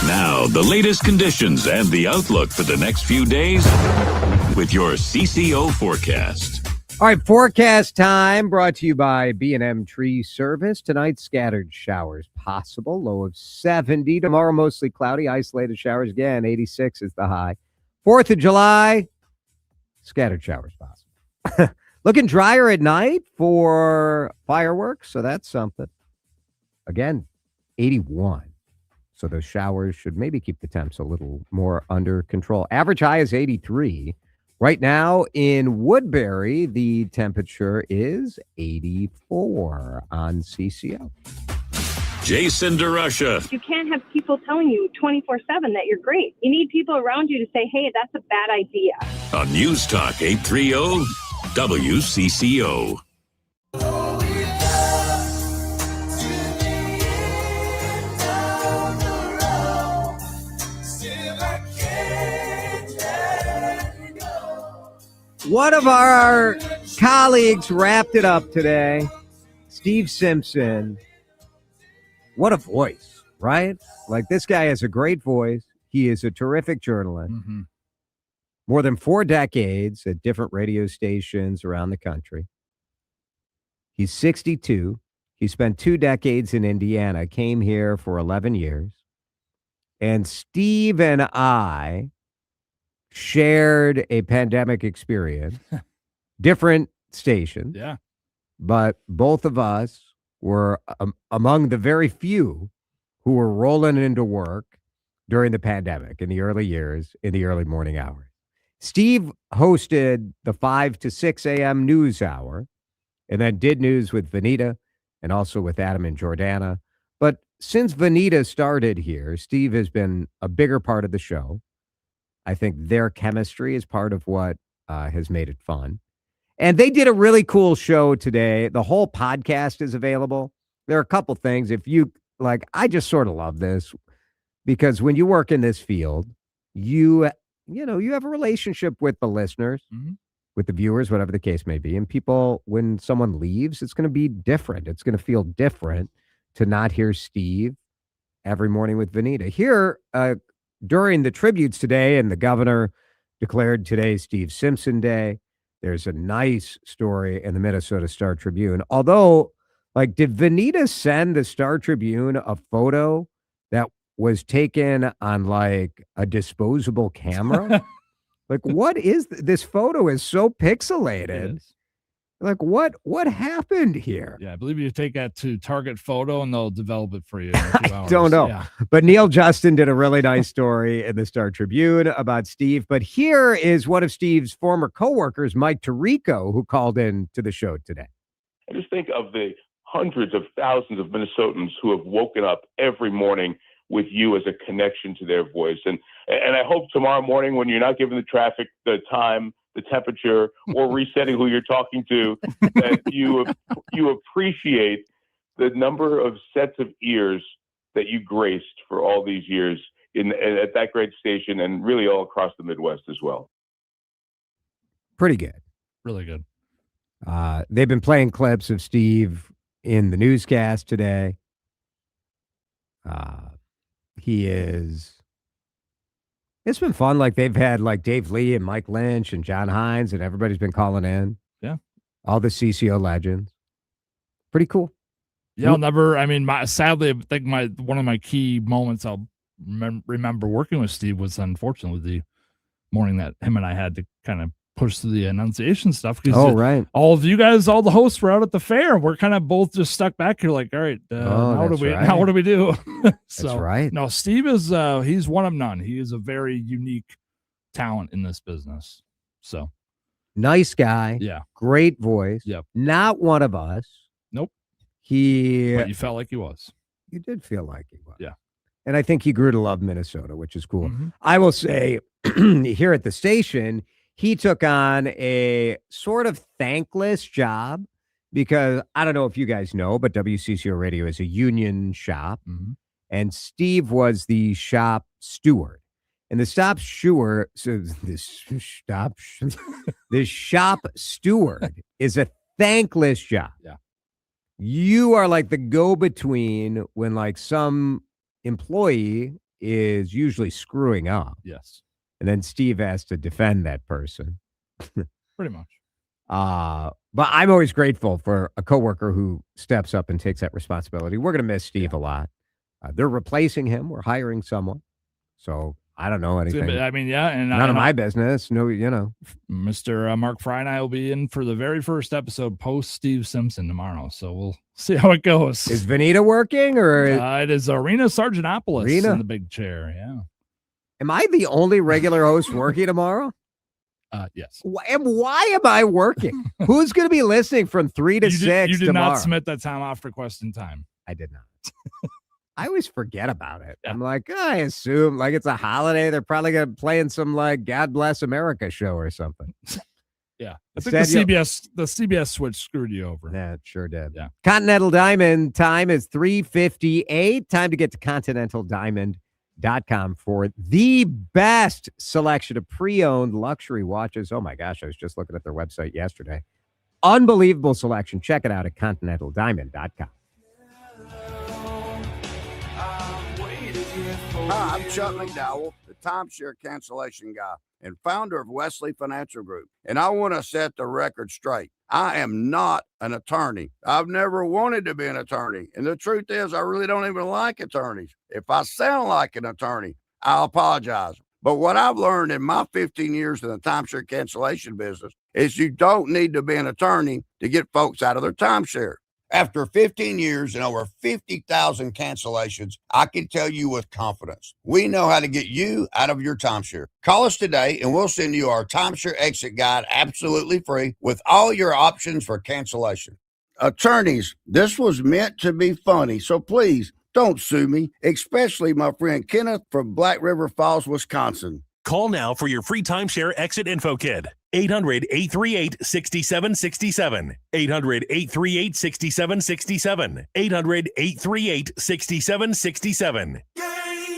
Now, the latest conditions and the outlook for the next few days with your CCO forecast. All right, forecast time brought to you by B&M Tree Service. Tonight, scattered showers possible, low of 70. Tomorrow, mostly cloudy, isolated showers again, 86 is the high. 4th of July, scattered showers possible. Looking drier at night for fireworks, so that's something. Again, 81. So those showers should maybe keep the temps a little more under control. Average high is 83. Right now in Woodbury, the temperature is 84 on CCO. Jason DeRusha. You can't have people telling you 24/7 that you're great. You need people around you to say, hey, that's a bad idea. On News Talk 830 WCCO. One of our colleagues wrapped it up today. Steve Simpson. What a voice, right? Like, this guy has a great voice. He is a terrific journalist. Mm-hmm. More than 4 decades at different radio stations around the country. He's 62. He spent 2 decades in Indiana, came here for 11 years. And Steve and I shared a pandemic experience, different stations. Yeah. But both of us were among the very few who were rolling into work during the pandemic in the early years, in the early morning hours. Steve hosted the 5 to 6 a.m. news hour and then did news with Vanita and also with Adam and Jordana. But since Vanita started here, Steve has been a bigger part of the show. I think their chemistry is part of what has made it fun. And they did a really cool show today. The whole podcast is available. There are a couple things. If you like, I just sort of love this because when you work in this field, you have a relationship with the listeners, with the viewers, whatever the case may be. And people, when someone leaves, it's going to be different. It's going to feel different to not hear Steve every morning with Vanita. Here, during the tributes today, and the governor declared today Steve Simpson Day, there's a nice story in the Minnesota Star Tribune. Although, like, did Vanita send the Star Tribune a photo that was taken on, like, a disposable camera? Like, what is this photo is so pixelated. Like, what happened here? Yeah, I believe you take that to Target Photo and they'll develop it for you in a few hours. Don't know. Yeah. But Neil Justin did a really nice story in the Star Tribune about Steve. But here is one of Steve's former coworkers, Mike Tirico, who called in to the show today. I just think of the hundreds of thousands of Minnesotans who have woken up every morning with you as a connection to their voice. And I hope tomorrow morning, when you're not giving the traffic the time, the temperature, or resetting who you're talking to, that you appreciate the number of sets of ears that you graced for all these years at that great station, and really all across the Midwest as well. Pretty good. Really good. They've been playing clips of Steve in the newscast today. It's been fun. Like, they've had like Dave Lee and Mike Lynch and John Hines, and everybody's been calling in. Yeah. All the CCO legends. Pretty cool. Yeah, sadly, I think one of my key moments I'll remember working with Steve was, unfortunately, the morning that him and I had to kind of push through the enunciation stuff. Right. All of you guys, all the hosts were out at the fair. We're kind of both just stuck back here like, all right, now what do we do? That's right. No, Steve is, he's one of none. He is a very unique talent in this business. So nice guy. Yeah. Great voice. Yep. Not one of us. Nope. But you felt like he was. You did feel like he was. Yeah. And I think he grew to love Minnesota, which is cool. I will say here at the station, he took on a sort of thankless job because I don't know if you guys know, but WCCO Radio is a union shop, and Steve was the shop steward. And the shop steward, the shop steward is a thankless job. Yeah. You are like the go-between when like some employee is usually screwing up. Yes. And then Steve has to defend that person. Pretty much. But I'm always grateful for a coworker who steps up and takes that responsibility. We're going to miss Steve a lot. They're replacing him. We're hiring someone. So I don't know anything. And none of my business. No, Mr. Mark Fry and I will be in for the very first episode post Steve Simpson tomorrow. So we'll see how it goes. Is Vanita working or? It is Arena Sargentopoulos in the big chair. Yeah. Am I the only regular host working tomorrow? Yes. Why am I working? Who's going to be listening from 3 to 6 You did tomorrow? not submit that time off request in time. I did not. I always forget about it. I'm like, I assume like it's a holiday. They're probably going to play in some like God Bless America show or something. Yeah. I think the CBS switch screwed you over. Yeah, it sure did. Yeah. Continental Diamond time is 3:58. Time to get to continentaldiamond.com for the best selection of pre-owned luxury watches. Oh my gosh, I was just looking at their website yesterday. Unbelievable selection. Check it out at continentaldiamond.com. Hi, I'm Chuck McDowell, the timeshare cancellation guy and founder of Wesley Financial Group. And I want to set the record straight. I am not an attorney. I've never wanted to be an attorney. And the truth is, I really don't even like attorneys. If I sound like an attorney, I'll apologize. But what I've learned in my 15 years in the timeshare cancellation business is you don't need to be an attorney to get folks out of their timeshare. After 15 years and over 50,000 cancellations, I can tell you with confidence, we know how to get you out of your timeshare. Call us today and we'll send you our timeshare exit guide absolutely free with all your options for cancellation. Attorneys, this was meant to be funny, so please don't sue me, especially my friend Kenneth from Black River Falls, Wisconsin. Call now for your free timeshare exit info kit. 800-838-6767. 800-838-6767. 800-838-6767.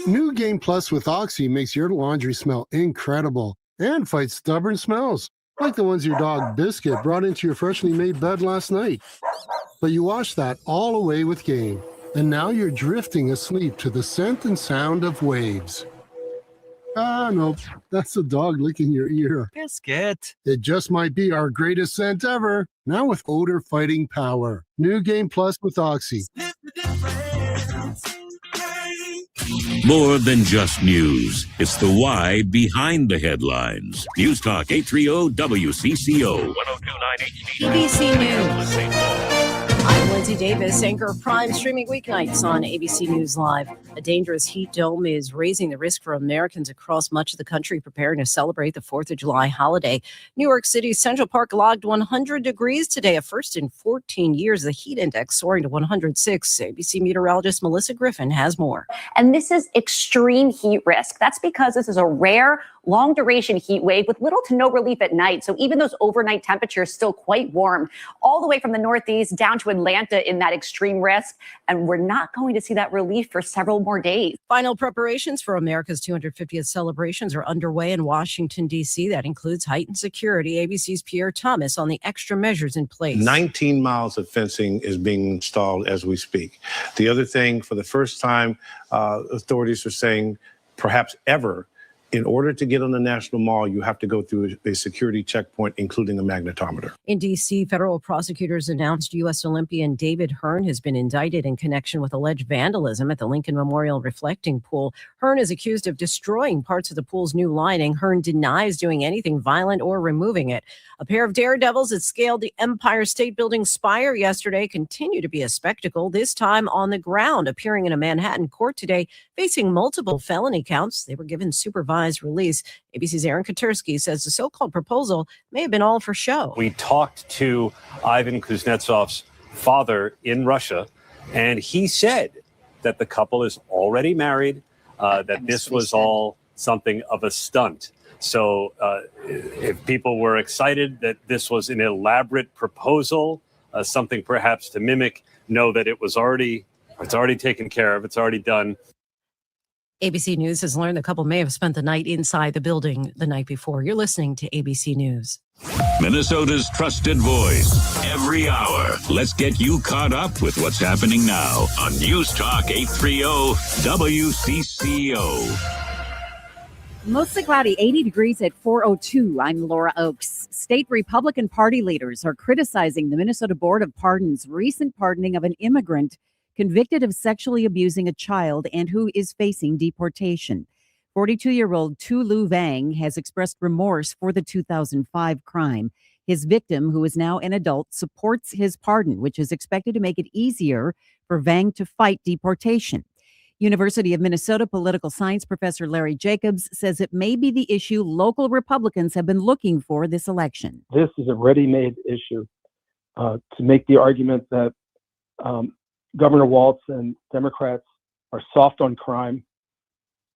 New Game Plus with Oxy makes your laundry smell incredible and fights stubborn smells, like the ones your dog Biscuit brought into your freshly made bed last night. But you washed that all away with Game, and now you're drifting asleep to the scent and sound of waves. Nope, that's the dog licking your ear. Biscuit. It just might be our greatest scent ever, now with odor-fighting power. New Game Plus with Oxy. More than just news. It's the why behind the headlines. News Talk 830 WCCO. 1029 ABC News. I'm Lindsay Davis, anchor of Prime, streaming weeknights on ABC News Live. A dangerous heat dome is raising the risk for Americans across much of the country preparing to celebrate the 4th of July holiday. New York City's Central Park logged 100 degrees today, a first in 14 years. The heat index soaring to 106. ABC meteorologist Melissa Griffin has more. And this is extreme heat risk. That's because this is a rare, long-duration heat wave with little to no relief at night. So even those overnight temperatures still quite warm, all the way from the Northeast down to Atlanta in that extreme risk. And we're not going to see that relief for several more days. Final preparations for America's 250th celebrations are underway in Washington, D.C. That includes heightened security. ABC's Pierre Thomas on the extra measures in place. 19 miles of fencing is being installed as we speak. The other thing, for the first time, authorities are saying, perhaps ever, in order to get on the National Mall, you have to go through a security checkpoint, including a magnetometer. In D.C., federal prosecutors announced U.S. Olympian David Hearn has been indicted in connection with alleged vandalism at the Lincoln Memorial Reflecting Pool. Hearn is accused of destroying parts of the pool's new lining. Hearn denies doing anything violent or removing it. A pair of daredevils that scaled the Empire State Building spire yesterday continue to be a spectacle, this time on the ground, appearing in a Manhattan court today, facing multiple felony counts. They were given supervised release. ABC's Aaron Katersky says the so-called proposal may have been all for show. We talked to Ivan Kuznetsov's father in Russia, and he said that the couple is already married, that this was all something of a stunt. So if people were excited that this was an elaborate proposal, something perhaps to mimic, know that it's already taken care of. It's already done. ABC News has learned the couple may have spent the night inside the building the night before. You're listening to ABC News. Minnesota's trusted voice. Every hour. Let's get you caught up with what's happening now on News Talk 830 WCCO. Mostly cloudy, 80 degrees at 4:02. I'm Laura Oakes. State Republican Party leaders are criticizing the Minnesota Board of Pardons' recent pardoning of an immigrant convicted of sexually abusing a child and who is facing deportation. 42-year-old Tu Lu Vang has expressed remorse for the 2005 crime. His victim, who is now an adult, supports his pardon, which is expected to make it easier for Vang to fight deportation. University of Minnesota political science professor Larry Jacobs says it may be the issue local Republicans have been looking for this election. This is a ready-made issue to make the argument that Governor Walz and Democrats are soft on crime.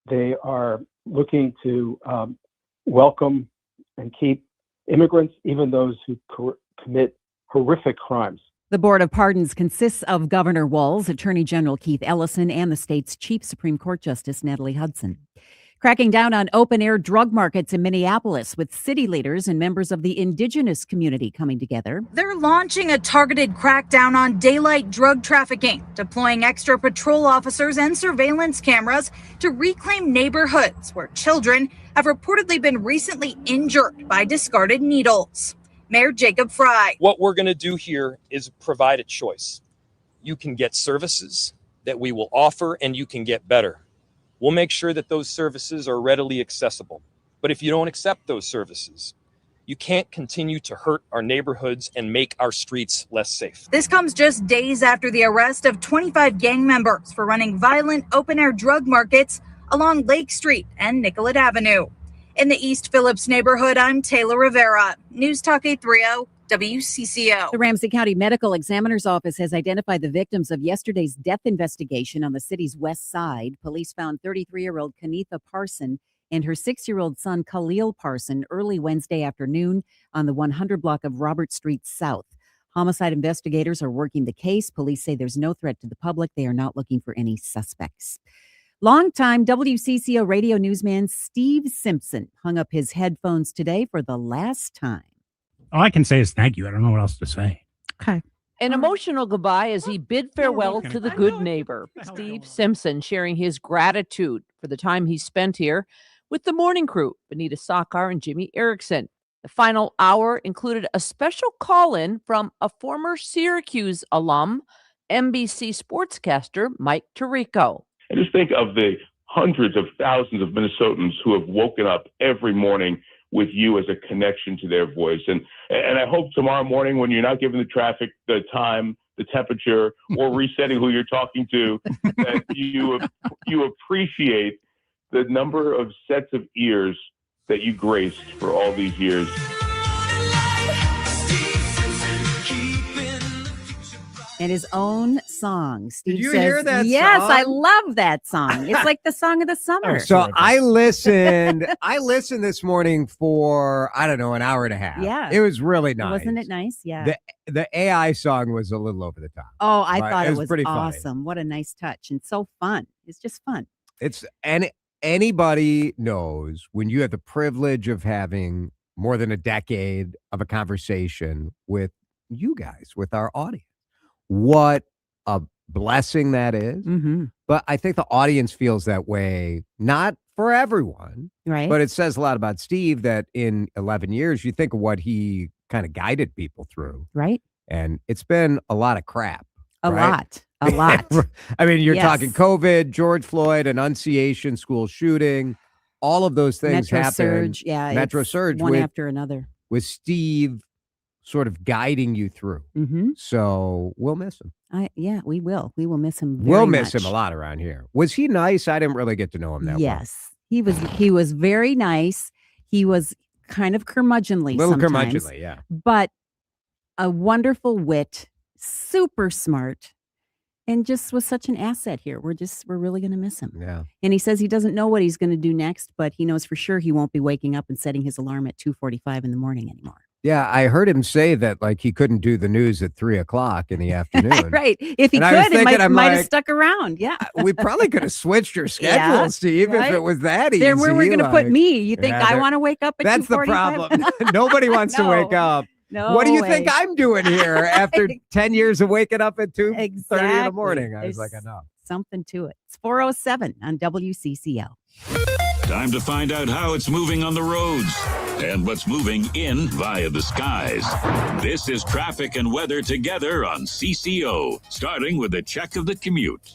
They are looking to welcome and keep immigrants, even those who commit horrific crimes. The Board of Pardons consists of Governor Walz, Attorney General Keith Ellison, and the state's Chief Supreme Court Justice Natalie Hudson. Cracking down on open-air drug markets in Minneapolis with city leaders and members of the indigenous community coming together. They're launching a targeted crackdown on daylight drug trafficking, deploying extra patrol officers and surveillance cameras to reclaim neighborhoods where children have reportedly been recently injured by discarded needles. Mayor Jacob Fry. What we're going to do here is provide a choice. You can get services that we will offer, and you can get better. We'll make sure that those services are readily accessible. But if you don't accept those services, you can't continue to hurt our neighborhoods and make our streets less safe. This comes just days after the arrest of 25 gang members for running violent open-air drug markets along Lake Street and Nicollet Avenue. In the East Phillips neighborhood, I'm Taylor Rivera. News Talk 830 WCCO. The Ramsey County Medical Examiner's Office has identified the victims of yesterday's death investigation on the city's west side. Police found 33-year-old Kenetha Parson and her 6-year-old son, Khalil Parson, early Wednesday afternoon on the 100 block of Robert Street South. Homicide investigators are working the case. Police say there's no threat to the public. They are not looking for any suspects. Longtime WCCO radio newsman Steve Simpson hung up his headphones today for the last time. All I can say is thank you. I don't know what else to say. Okay. An emotional goodbye as he bid farewell to the good neighbor. Steve Simpson sharing his gratitude for the time he spent here with the morning crew, Benita Sakar and Jimmy Erickson. The final hour included a special call-in from a former Syracuse alum, NBC sportscaster Mike Tirico. And just think of the hundreds of thousands of Minnesotans who have woken up every morning with you as a connection to their voice. And I hope tomorrow morning, when you're not giving the traffic the time, the temperature, or resetting who you're talking to, that you appreciate the number of sets of ears that you graced for all these years. And his own song. Steve Did you says, hear that yes, song? I love that song. It's like the song of the summer. So I listened this morning for, I don't know, an hour and a half. Yeah. It was really nice. Wasn't it nice? Yeah. The AI song was a little over the top. Oh, I But thought it was pretty funny. awesome. What a nice touch and so fun. It's just fun. And anybody knows when you have the privilege of having more than a decade of a conversation with you guys, with our audience, what a blessing that is. Mm-hmm. But I think the audience feels that way, not for everyone, right? But it says a lot about Steve that in 11 years, you think of what he kind of guided people through. Right. And it's been a lot of crap. A right? lot. I mean, you're Yes. talking COVID, George Floyd, Annunciation, school shooting, all of those things Metro happened. Surge. Yeah. Metro it's Surge one with, after another. with Steve sort of guiding you through. Mm-hmm. So we'll miss him. We will. We will miss him. We'll very miss much. him a lot around here. Was he nice? I didn't really get to know him that well. Yes, he was very nice. He was kind of curmudgeonly, Little sometimes, curmudgeonly, yeah. but a wonderful wit, super smart, and just was such an asset here. We're really going to miss him. Yeah. And he says he doesn't know what he's going to do next, but he knows for sure he won't be waking up and setting his alarm at 2:45 in the morning anymore. Yeah, I heard him say that like he couldn't do the news at 3:00 in the afternoon. Right. If he And I was could, it thinking, I'm might have like, stuck around. Yeah. We probably could have switched your schedule, Yeah, Steve, right? if it was that easy. Then where we're going to put like- me? You think Yeah, I there- want to wake up at That's the 2:45? problem. Nobody wants to wake up. No What do you way. think I'm doing here after 10 years of waking up at 2:30 in the Exactly. morning? I was There's like, enough. Something to it. It's 4:07 on WCCO. Time to find out how it's moving on the roads and what's moving in via the skies. This is traffic and weather together on CCO, starting with a check of the commute.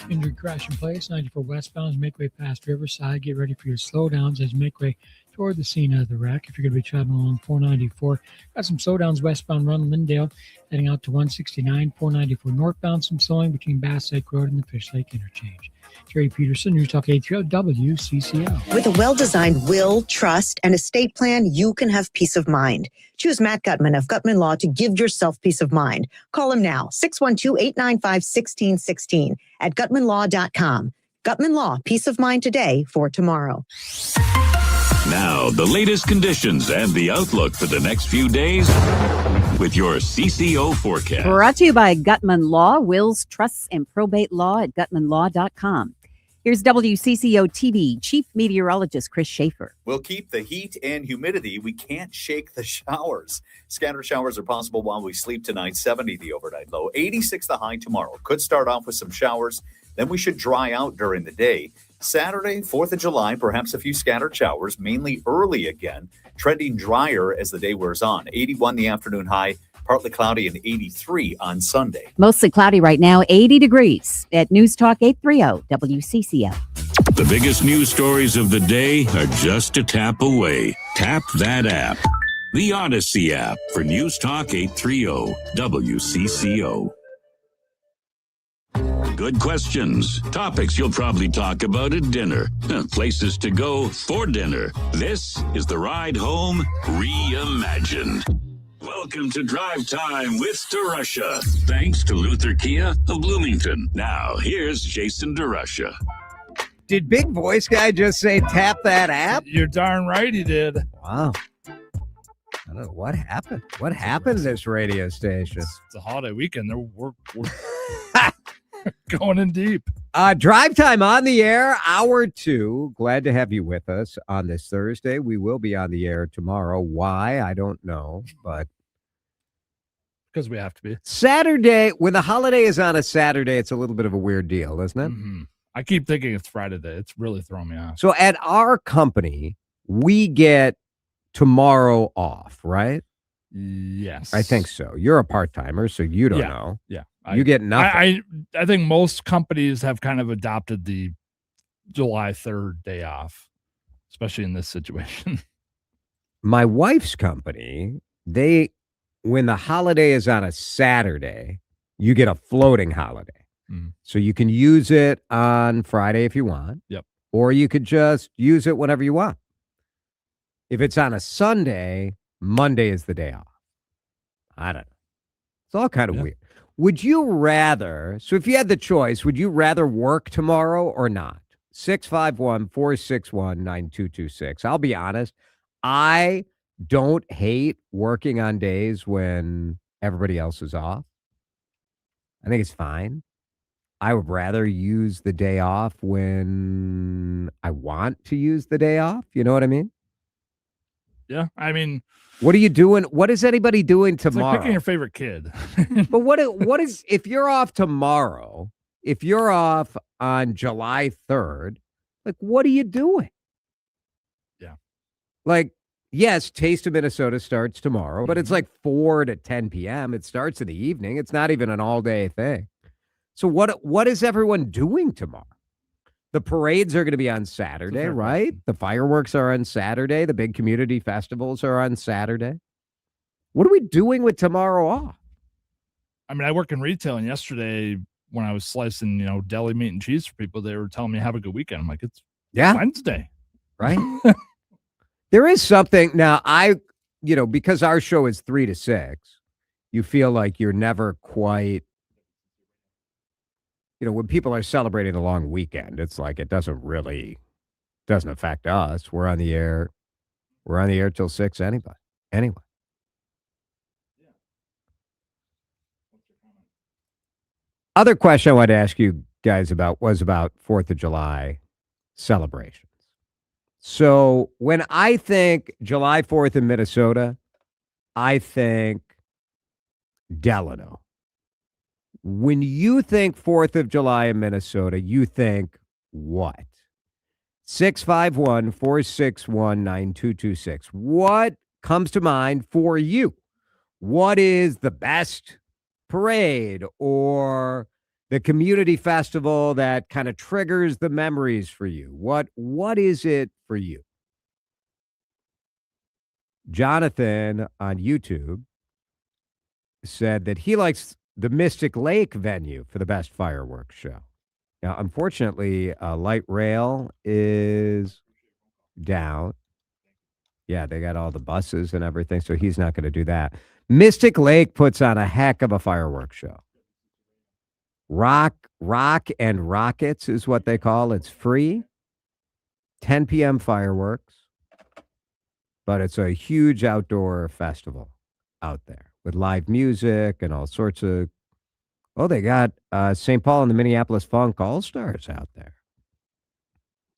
Injury crash in place, 94 westbound, make way past Riverside. Get ready for your slowdowns as you make way toward the scene of the wreck. If you're going to be traveling along 494, got some slowdowns westbound run Lindale, heading out to 169, 494 northbound, some slowing between Bass Lake Road and the Fish Lake Interchange. Jerry Peterson, News Talk 830 WCCO. With a well-designed will, trust, and estate plan, you can have peace of mind. Choose Matt Gutman of Gutman Law to give yourself peace of mind. Call him now, 612-895-1616 at gutmanlaw.com. Gutman Law, peace of mind today for tomorrow. Now, the latest conditions and the outlook for the next few days with your CCO forecast. Brought to you by Gutman Law, wills, trusts, and probate law at gutmanlaw.com. Here's WCCO TV Chief Meteorologist Chris Schaefer. We'll keep the heat and humidity. We can't shake the showers. Scattered showers are possible while we sleep tonight. 70 the overnight low, 86 the high tomorrow. Could start off with some showers. Then we should dry out during the day. Saturday, 4th of July, perhaps a few scattered showers, mainly early again, trending drier as the day wears on. 81 the afternoon high, partly cloudy, and 83 on Sunday. Mostly cloudy right now, 80 degrees at News Talk 830 WCCO. The biggest news stories of the day are just a tap away. Tap that app. The Odyssey app for News Talk 830 WCCO. Good questions. Topics you'll probably talk about at dinner. Places to go for dinner. This is the Ride Home Reimagined. Welcome to Drive Time with DeRusha. Thanks to Luther Kia of Bloomington. Now, here's Jason DeRusha. Did Big Voice Guy just say tap that app? You're darn right he did. Wow. I don't know what happened. What happened to this radio station? It's a holiday weekend. We're going in deep. Drive Time on the air, hour 2. Glad to have you with us on this Thursday. We will be on the air tomorrow. Why? I don't know, but because we have to be. Saturday, when the holiday is on a Saturday, it's a little bit of a weird deal, isn't it? Mm-hmm. I keep thinking it's Friday day. It's really throwing me off. So at our company, we get tomorrow off, right? Yes. I think so. You're a part-timer, so you don't know. Yeah. You get nothing. I think most companies have kind of adopted the July 3rd day off, especially in this situation. My wife's company, when the holiday is on a Saturday, you get a floating holiday. So you can use it on Friday if you want. Yep. Or you could just use it whenever you want. If it's on a Sunday, Monday is the day off. I don't know. It's all kind of weird. Would you rather, so if you had the choice, would you rather work tomorrow or not? 651-461-9226. I'll be honest. I don't hate working on days when everybody else is off. I think it's fine. I would rather use the day off when I want to use the day off. You know what I mean? Yeah. I mean, what are you doing? What is anybody doing tomorrow? It's like picking your favorite kid. But what is, if you're off tomorrow, if you're off on July 3rd, like, what are you doing? Yeah. Like, yes, Taste of Minnesota starts tomorrow, but it's like 4 to 10 p.m. It starts in the evening. It's not even an all-day thing. So what is everyone doing tomorrow? The parades are going to be on Saturday, right? The fireworks are on Saturday. The big community festivals are on Saturday. What are we doing with tomorrow off? I mean, I work in retail, and yesterday when I was slicing, deli meat and cheese for people, they were telling me have a good weekend. I'm like, it's Wednesday. Right? There is something now. Because our show is 3 to 6, you feel like you're never quite. When people are celebrating the long weekend, it's like it doesn't affect us. We're on the air. We're on the air till 6 anyway. Other question I wanted to ask you guys was about 4th of July celebrations. So when I think July 4th in Minnesota, I think Delano. When you think 4th of July in Minnesota, you think what? 651-461-9226. What comes to mind for you? What is the best parade or the community festival that kind of triggers the memories for you? What is it for you? Jonathan on YouTube said that he likes the Mystic Lake venue for the best fireworks show. Now, unfortunately, light rail is down. Yeah, they got all the buses and everything, so he's not going to do that. Mystic Lake puts on a heck of a fireworks show. Rock and Rockets is what they call it. It's free. 10 p.m. fireworks. But it's a huge outdoor festival out there with live music and all sorts of. Oh, they got St. Paul and the Minneapolis Funk All-Stars out there.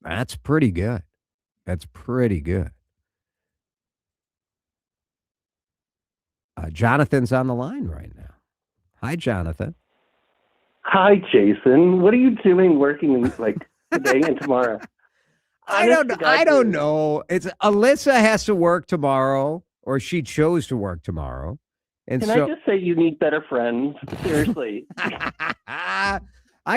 That's pretty good. Jonathan's on the line right now. Hi, Jonathan. Hi, Jason. What are you doing working today and tomorrow? I don't know. It's Alyssa has to work tomorrow, or she chose to work tomorrow. And Can I just say you need better friends? Seriously. I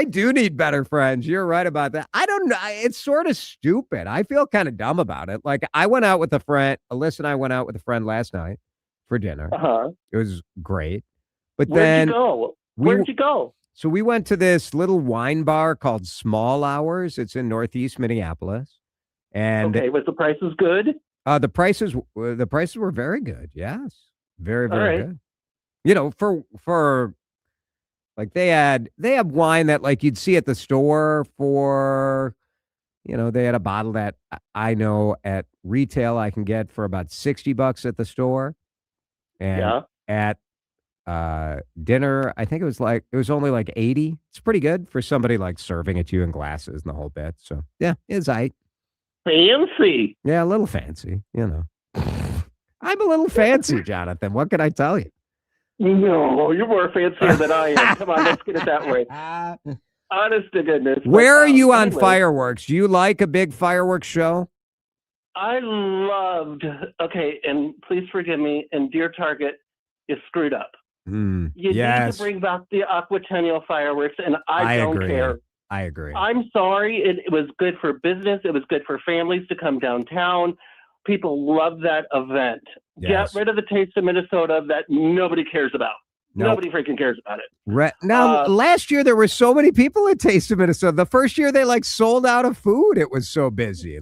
do need better friends. You're right about that. I don't know. It's sort of stupid. I feel kind of dumb about it. Like, I went out with a friend. Alyssa and I went out with a friend last night for dinner. Uh-huh. It was great. But Where'd you go? Where'd you go? So we went to this little wine bar called Small Hours. It's in Northeast Minneapolis. And okay, was the prices good? The prices were very good. Yes. Very, very good. For like they had wine that like you'd see at the store for They had a bottle that I know at retail I can get for about $60 at the store. And at dinner, I think it was only like 80. It's pretty good for somebody like serving it to you in glasses and the whole bit. So yeah, it's fancy. Yeah, a little fancy, I'm a little fancy, Jonathan. What can I tell you? No, you're more fancier than I am. Come on, let's get it that way. Honest to goodness. Where are you on fireworks? Do you like a big fireworks show? I loved, and please forgive me, and Deer Target is screwed up. You need to bring back the Aquatennial fireworks, and I don't agree. care. I agree. I'm sorry. It was good for business. It was good for families to come downtown. People love that event. Yes. Get rid of the Taste of Minnesota that nobody cares about. Nope. Nobody freaking cares about it. Now, last year there were so many people at Taste of Minnesota. The first year they sold out of food. It was so busy.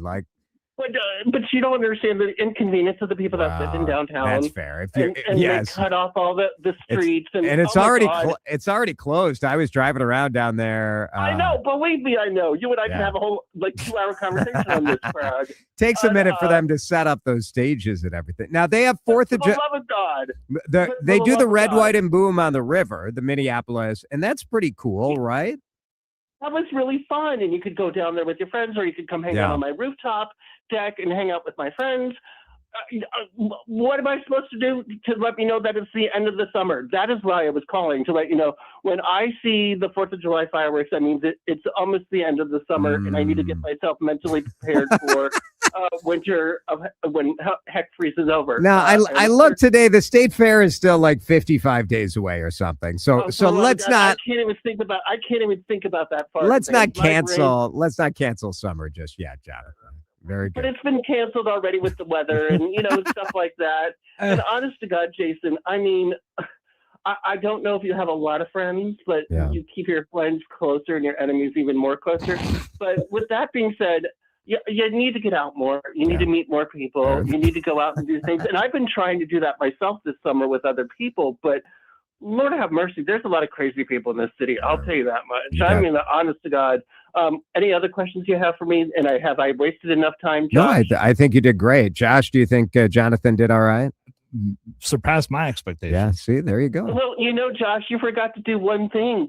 But you don't understand the inconvenience of the people that live in downtown. That's fair. And they cut off all the streets. And it's oh my already God. it's already closed. I was driving around down there. I know, believe me, I know. You and I can have a whole 2-hour conversation on this crowd. Takes a minute for them to set up those stages and everything. Now they have 4th of For the love of God. They do love the of red, God. white, and boom on the river, the Minneapolis, and that's pretty cool, right? That was really fun, and you could go down there with your friends, or you could come hang out on my rooftop deck and hang out with my friends. What am I supposed to do to let me know that it's the end of the summer? That is why I was calling, to let you know. When I see the 4th of July fireworks, that means it's almost the end of the summer, and I need to get myself mentally prepared for winter when heck freezes over. Now, I looked today. The state fair is still 55 days away or something. So let's not. I can't even think about that far. Let's not cancel. Let's not cancel summer just yet, Jonathan. Very good. But it's been canceled already with the weather and stuff like that. And honest to God, Jason, I mean, I don't know if you have a lot of friends, but you keep your friends closer and your enemies even more closer. But with that being said, you need to get out more. You need to meet more people. You need to go out and do things. And I've been trying to do that myself this summer with other people, but Lord have mercy, there's a lot of crazy people in this city. I'll tell you that much. I mean, honest to God. Any other questions you have for me? And have I wasted enough time, Josh? No, I think you did great. Josh, do you think Jonathan did all right? Surpassed my expectations. Yeah, see, there you go. Well, Josh, you forgot to do one thing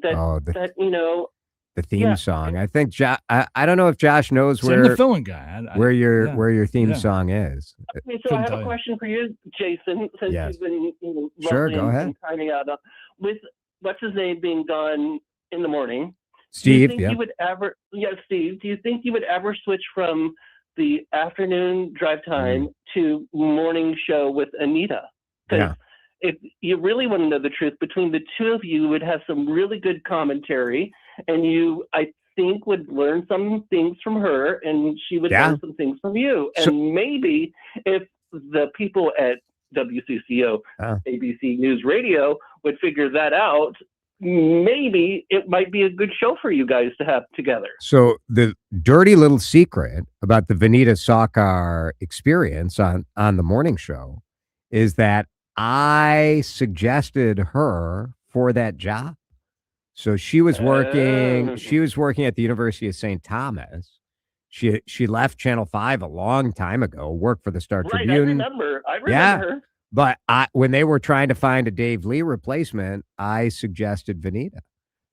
the theme song. I think I don't know if Josh knows Same where the filling guy. where your theme song is. Okay, so I have a question for you, Jason, since you've been sure, go ahead. And finding out with what's his name being gone in the morning. Steve, do you think you would ever? Yeah, Steve. Do you think you would ever switch from the afternoon drive time to morning show with Anita? Yeah. If you really want to know the truth, between the two of you would have some really good commentary, and I think, would learn some things from her, and she would learn some things from you. And maybe if the people at WCCO, ABC News Radio, would figure that out, maybe it might be a good show for you guys to have together. So the dirty little secret about the Vanita Sawkar experience on the morning show is that I suggested her for that job. So she was working at the University of St. Thomas. She left Channel 5 a long time ago, worked for the Star Tribune. I remember her. But when they were trying to find a Dave Lee replacement, I suggested Vanita.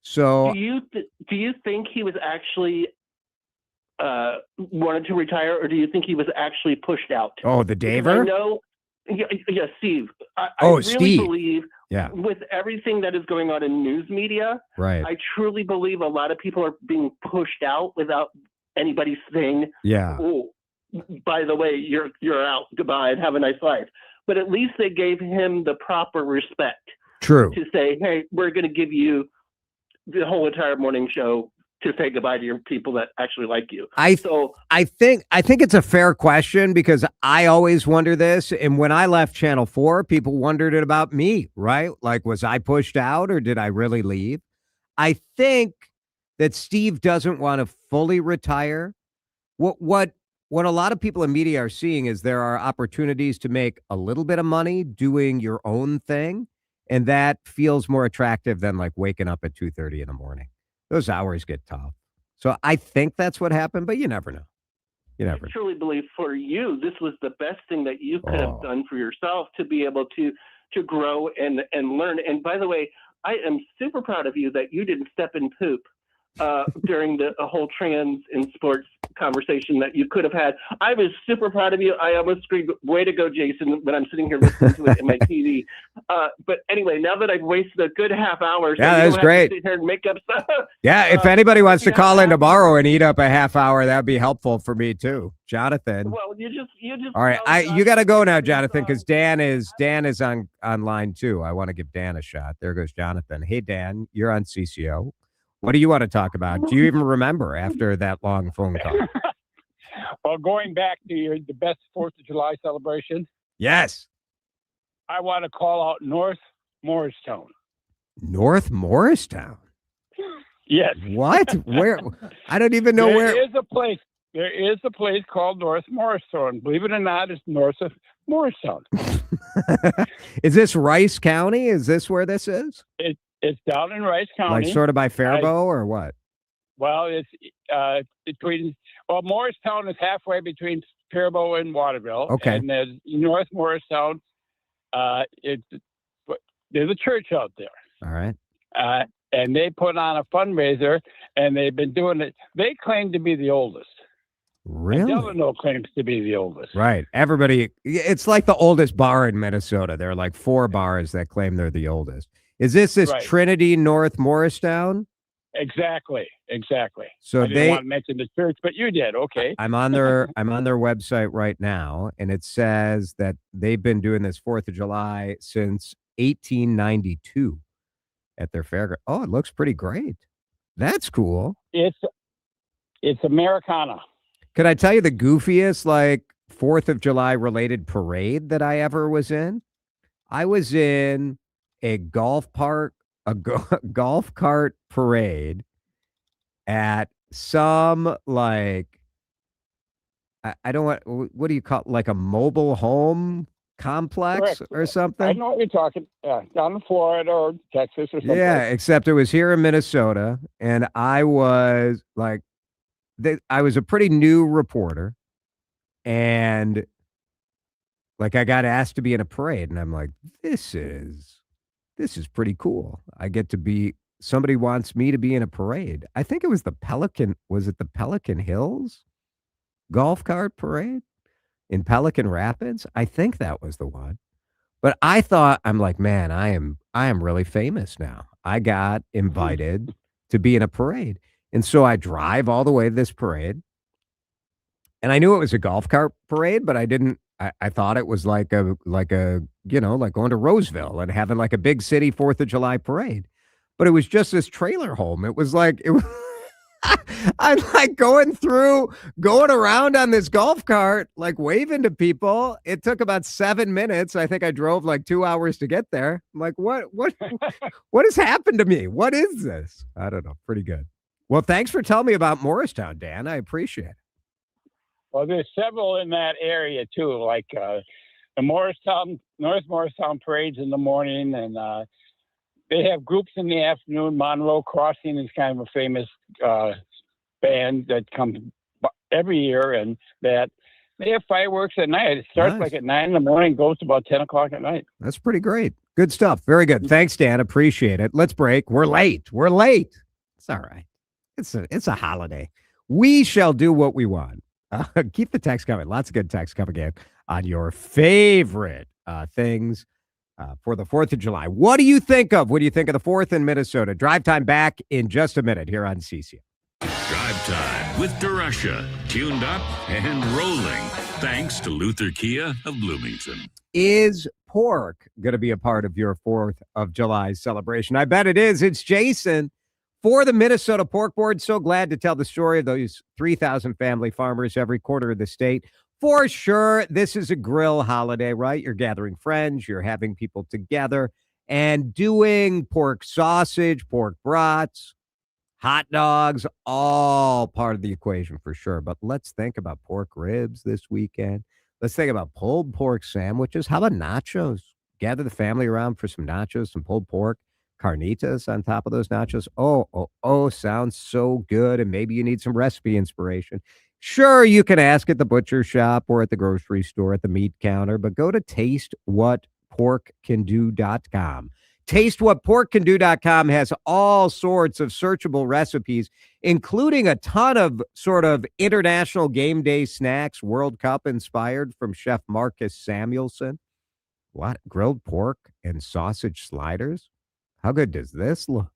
So do you think he was actually wanted to retire, or do you think he was actually pushed out? Oh, the Daver? I know. Yeah, Steve. I Steve. believe with everything that is going on in news media, right? I truly believe a lot of people are being pushed out without anybody saying, "Oh, by the way, you're out. Goodbye and have a nice life." But at least they gave him the proper respect. True. To say, hey, we're going to give you the whole entire morning show to say goodbye to your people that actually like you. I think it's a fair question, because I always wonder this. And when I left Channel 4, people wondered it about me, right? Like, was I pushed out, or did I really leave? I think that Steve doesn't want to fully retire. What a lot of people in media are seeing is there are opportunities to make a little bit of money doing your own thing. And that feels more attractive than waking up at 2:30 in the morning. Those hours get tough. So I think that's what happened, but you never know. You never I know. truly believe for you, this was the best thing that you could have done for yourself to be able to grow and learn. And by the way, I am super proud of you that you didn't step in poop during the whole trans in sports conversation that you could have had. I was super proud of you. I almost screamed, "Way to go, Jason," when I'm sitting here listening to it in my TV. But anyway, now that I've wasted a good half hour, so Yeah, that was great. sit here and make up stuff. Yeah, if anybody wants to call in tomorrow and eat up a half hour, that'd be helpful for me too. Jonathan. Well, you just. All right, you got to go now, Jonathan, because Dan is online too. I want to give Dan a shot. There goes Jonathan. Hey, Dan, you're on CCO. What do you want to talk about? Do you even remember after that long phone call? Well, going back to the best 4th of July celebration. Yes. I want to call out North Morristown. North Morristown? Yes. What? Where? I don't even know where. There is a place called North Morristown. Believe it or not, it's north of Morristown. Is this Rice County? Is this where this is? It's down in Rice County. Like sort of by Faribault or what? Well, it's Morristown is halfway between Faribault and Waterville. Okay. And there's North Morristown. There's a church out there. All right. And they put on a fundraiser, and they've been doing it. They claim to be the oldest. Really? Delano claims to be the oldest. Right. Everybody, it's like the oldest bar in Minnesota. There are like 4 bars that claim they're the oldest. Is this Right. Trinity North Morristown? Exactly. So I didn't want to mention the church, but you did. Okay. I'm on their website right now, and it says that they've been doing this 4th of July since 1892 at their fairground. Oh, it looks pretty great. That's cool. It's Americana. Could I tell you the goofiest 4th of July related parade that I ever was in? I was in a golf cart parade at some I don't want, what do you call it, like a mobile home complex Correct. or something? I know what you're talking. Down in Florida or Texas or something. Yeah, except it was here in Minnesota, and I was I was a pretty new reporter, and I got asked to be in a parade, and I'm like, this is pretty cool. I get to be, somebody wants me to be in a parade. I think it was the Pelican Hills golf cart parade in Pelican Rapids? I think that was the one. But I thought, I'm like, man, I am really famous now. I got invited to be in a parade. And so I drive all the way to this parade. And I knew it was a golf cart parade, but I didn't, I thought it was like going to Roseville and having like a big city 4th of July parade. But it was just this trailer home. It was I'm like going around on this golf cart, like waving to people. It took about 7 minutes. I think I drove like 2 hours to get there. I'm like, what has happened to me? What is this? I don't know. Pretty good. Well, thanks for telling me about Morristown, Dan. I appreciate it. Well, there's several in that area too, like the North Morristown parades in the morning, and they have groups in the afternoon. Monroe Crossing is kind of a famous band that comes every year, and that they have fireworks at night. It starts like at 9 in the morning, goes to about 10 o'clock at night. That's pretty great. Good stuff. Very good. Thanks, Dan. Appreciate it. Let's break. We're late. It's all right. It's a holiday. We shall do what we want. Keep the text coming. Lots of good text coming in on your favorite things for the 4th of July. What do you think of? What do you think of the 4th in Minnesota? Drive time back in just a minute here on CCO. Drive time with DeRusha. Tuned up and rolling. Thanks to Luther Kia of Bloomington. Is pork going to be a part of your 4th of July celebration? I bet it is. It's Jason for the Minnesota Pork Board. So glad to tell the story of those 3,000 family farmers every quarter of the state. For sure, this is a grill holiday, right? You're gathering friends, you're having people together and doing pork sausage, pork brats, hot dogs, all part of the equation for sure. But let's think about pork ribs this weekend. Let's think about pulled pork sandwiches. How about nachos? Gather the family around for some nachos, some pulled pork, carnitas on top of those nachos. Oh, sounds so good. And maybe you need some recipe inspiration. Sure, you can ask at the butcher shop or at the grocery store at the meat counter, but go to tastewhatporkcando.com. Tastewhatporkcando.com has all sorts of searchable recipes, including a ton of sort of international game day snacks, World Cup inspired from Chef Marcus Samuelson. What? Grilled pork and sausage sliders? How good does this look?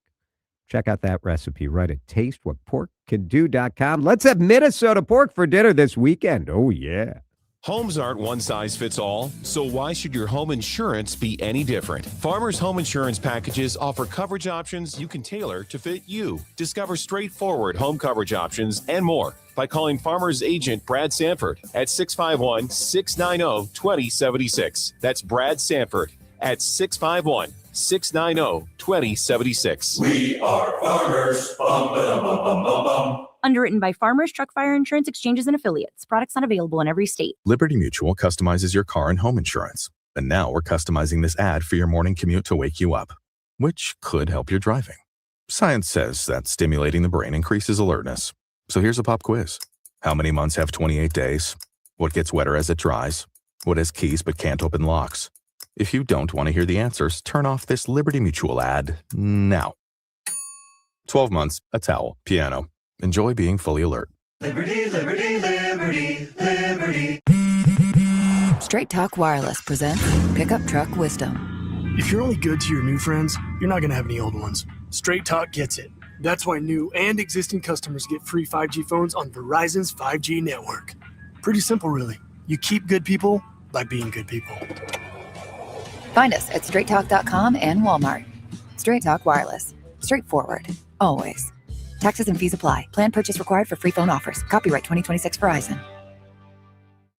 Check out that recipe right at tastewhatporkcando.com. Let's have Minnesota pork for dinner this weekend. Oh, yeah. Homes aren't one size fits all, so why should your home insurance be any different? Farmers Home Insurance Packages offer coverage options you can tailor to fit you. Discover straightforward home coverage options and more by calling Farmers Agent Brad Sanford at 651-690-2076. That's Brad Sanford at 651-690-2076. We are farmers. Bum, ba-dum, bum, bum, bum, bum. Underwritten by Farmers Truck Fire Insurance Exchanges and Affiliates. Products not available in every state. Liberty Mutual customizes your car and home insurance. And now we're customizing this ad for your morning commute to wake you up, which could help your driving. Science says that stimulating the brain increases alertness. So here's a pop quiz. How many months have 28 days? What gets wetter as it dries? What has keys but can't open locks? If you don't want to hear the answers, turn off this Liberty Mutual ad now. 12 months, a towel, piano. Enjoy being fully alert. Liberty, liberty, liberty, liberty. Straight Talk Wireless presents Pickup Truck Wisdom. If you're only good to your new friends, you're not going to have any old ones. Straight Talk gets it. That's why new and existing customers get free 5G phones on Verizon's 5G network. Pretty simple, really. You keep good people by being good people. Find us at straighttalk.com and Walmart. Straight Talk Wireless. Straightforward. Always. Taxes and fees apply. Plan purchase required for free phone offers. Copyright 2026 Verizon.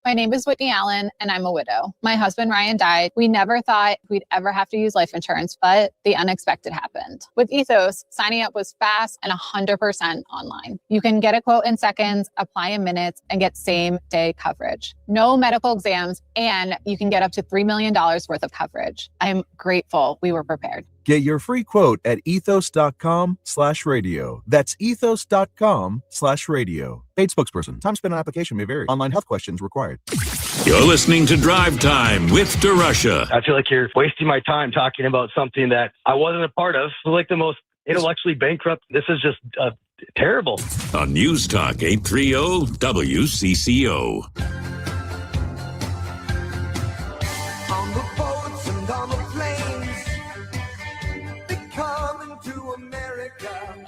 My name is Whitney Allen, and I'm a widow. My husband, Ryan, died. We never thought we'd ever have to use life insurance, but the unexpected happened. With Ethos, signing up was fast and 100% online. You can get a quote in seconds, apply in minutes, and get same-day coverage. No medical exams, and you can get up to $3 million worth of coverage. I'm grateful we were prepared. Get your free quote at ethos.com/radio. That's ethos.com/radio. Paid spokesperson. Time spent on application may vary. Online health questions required. You're listening to Drive Time with DeRusha. I feel like you're wasting my time talking about something that I wasn't a part of. Like the most intellectually bankrupt. This is just terrible. On News Talk 830 WCCO. On the boats and on the planes, they come into America,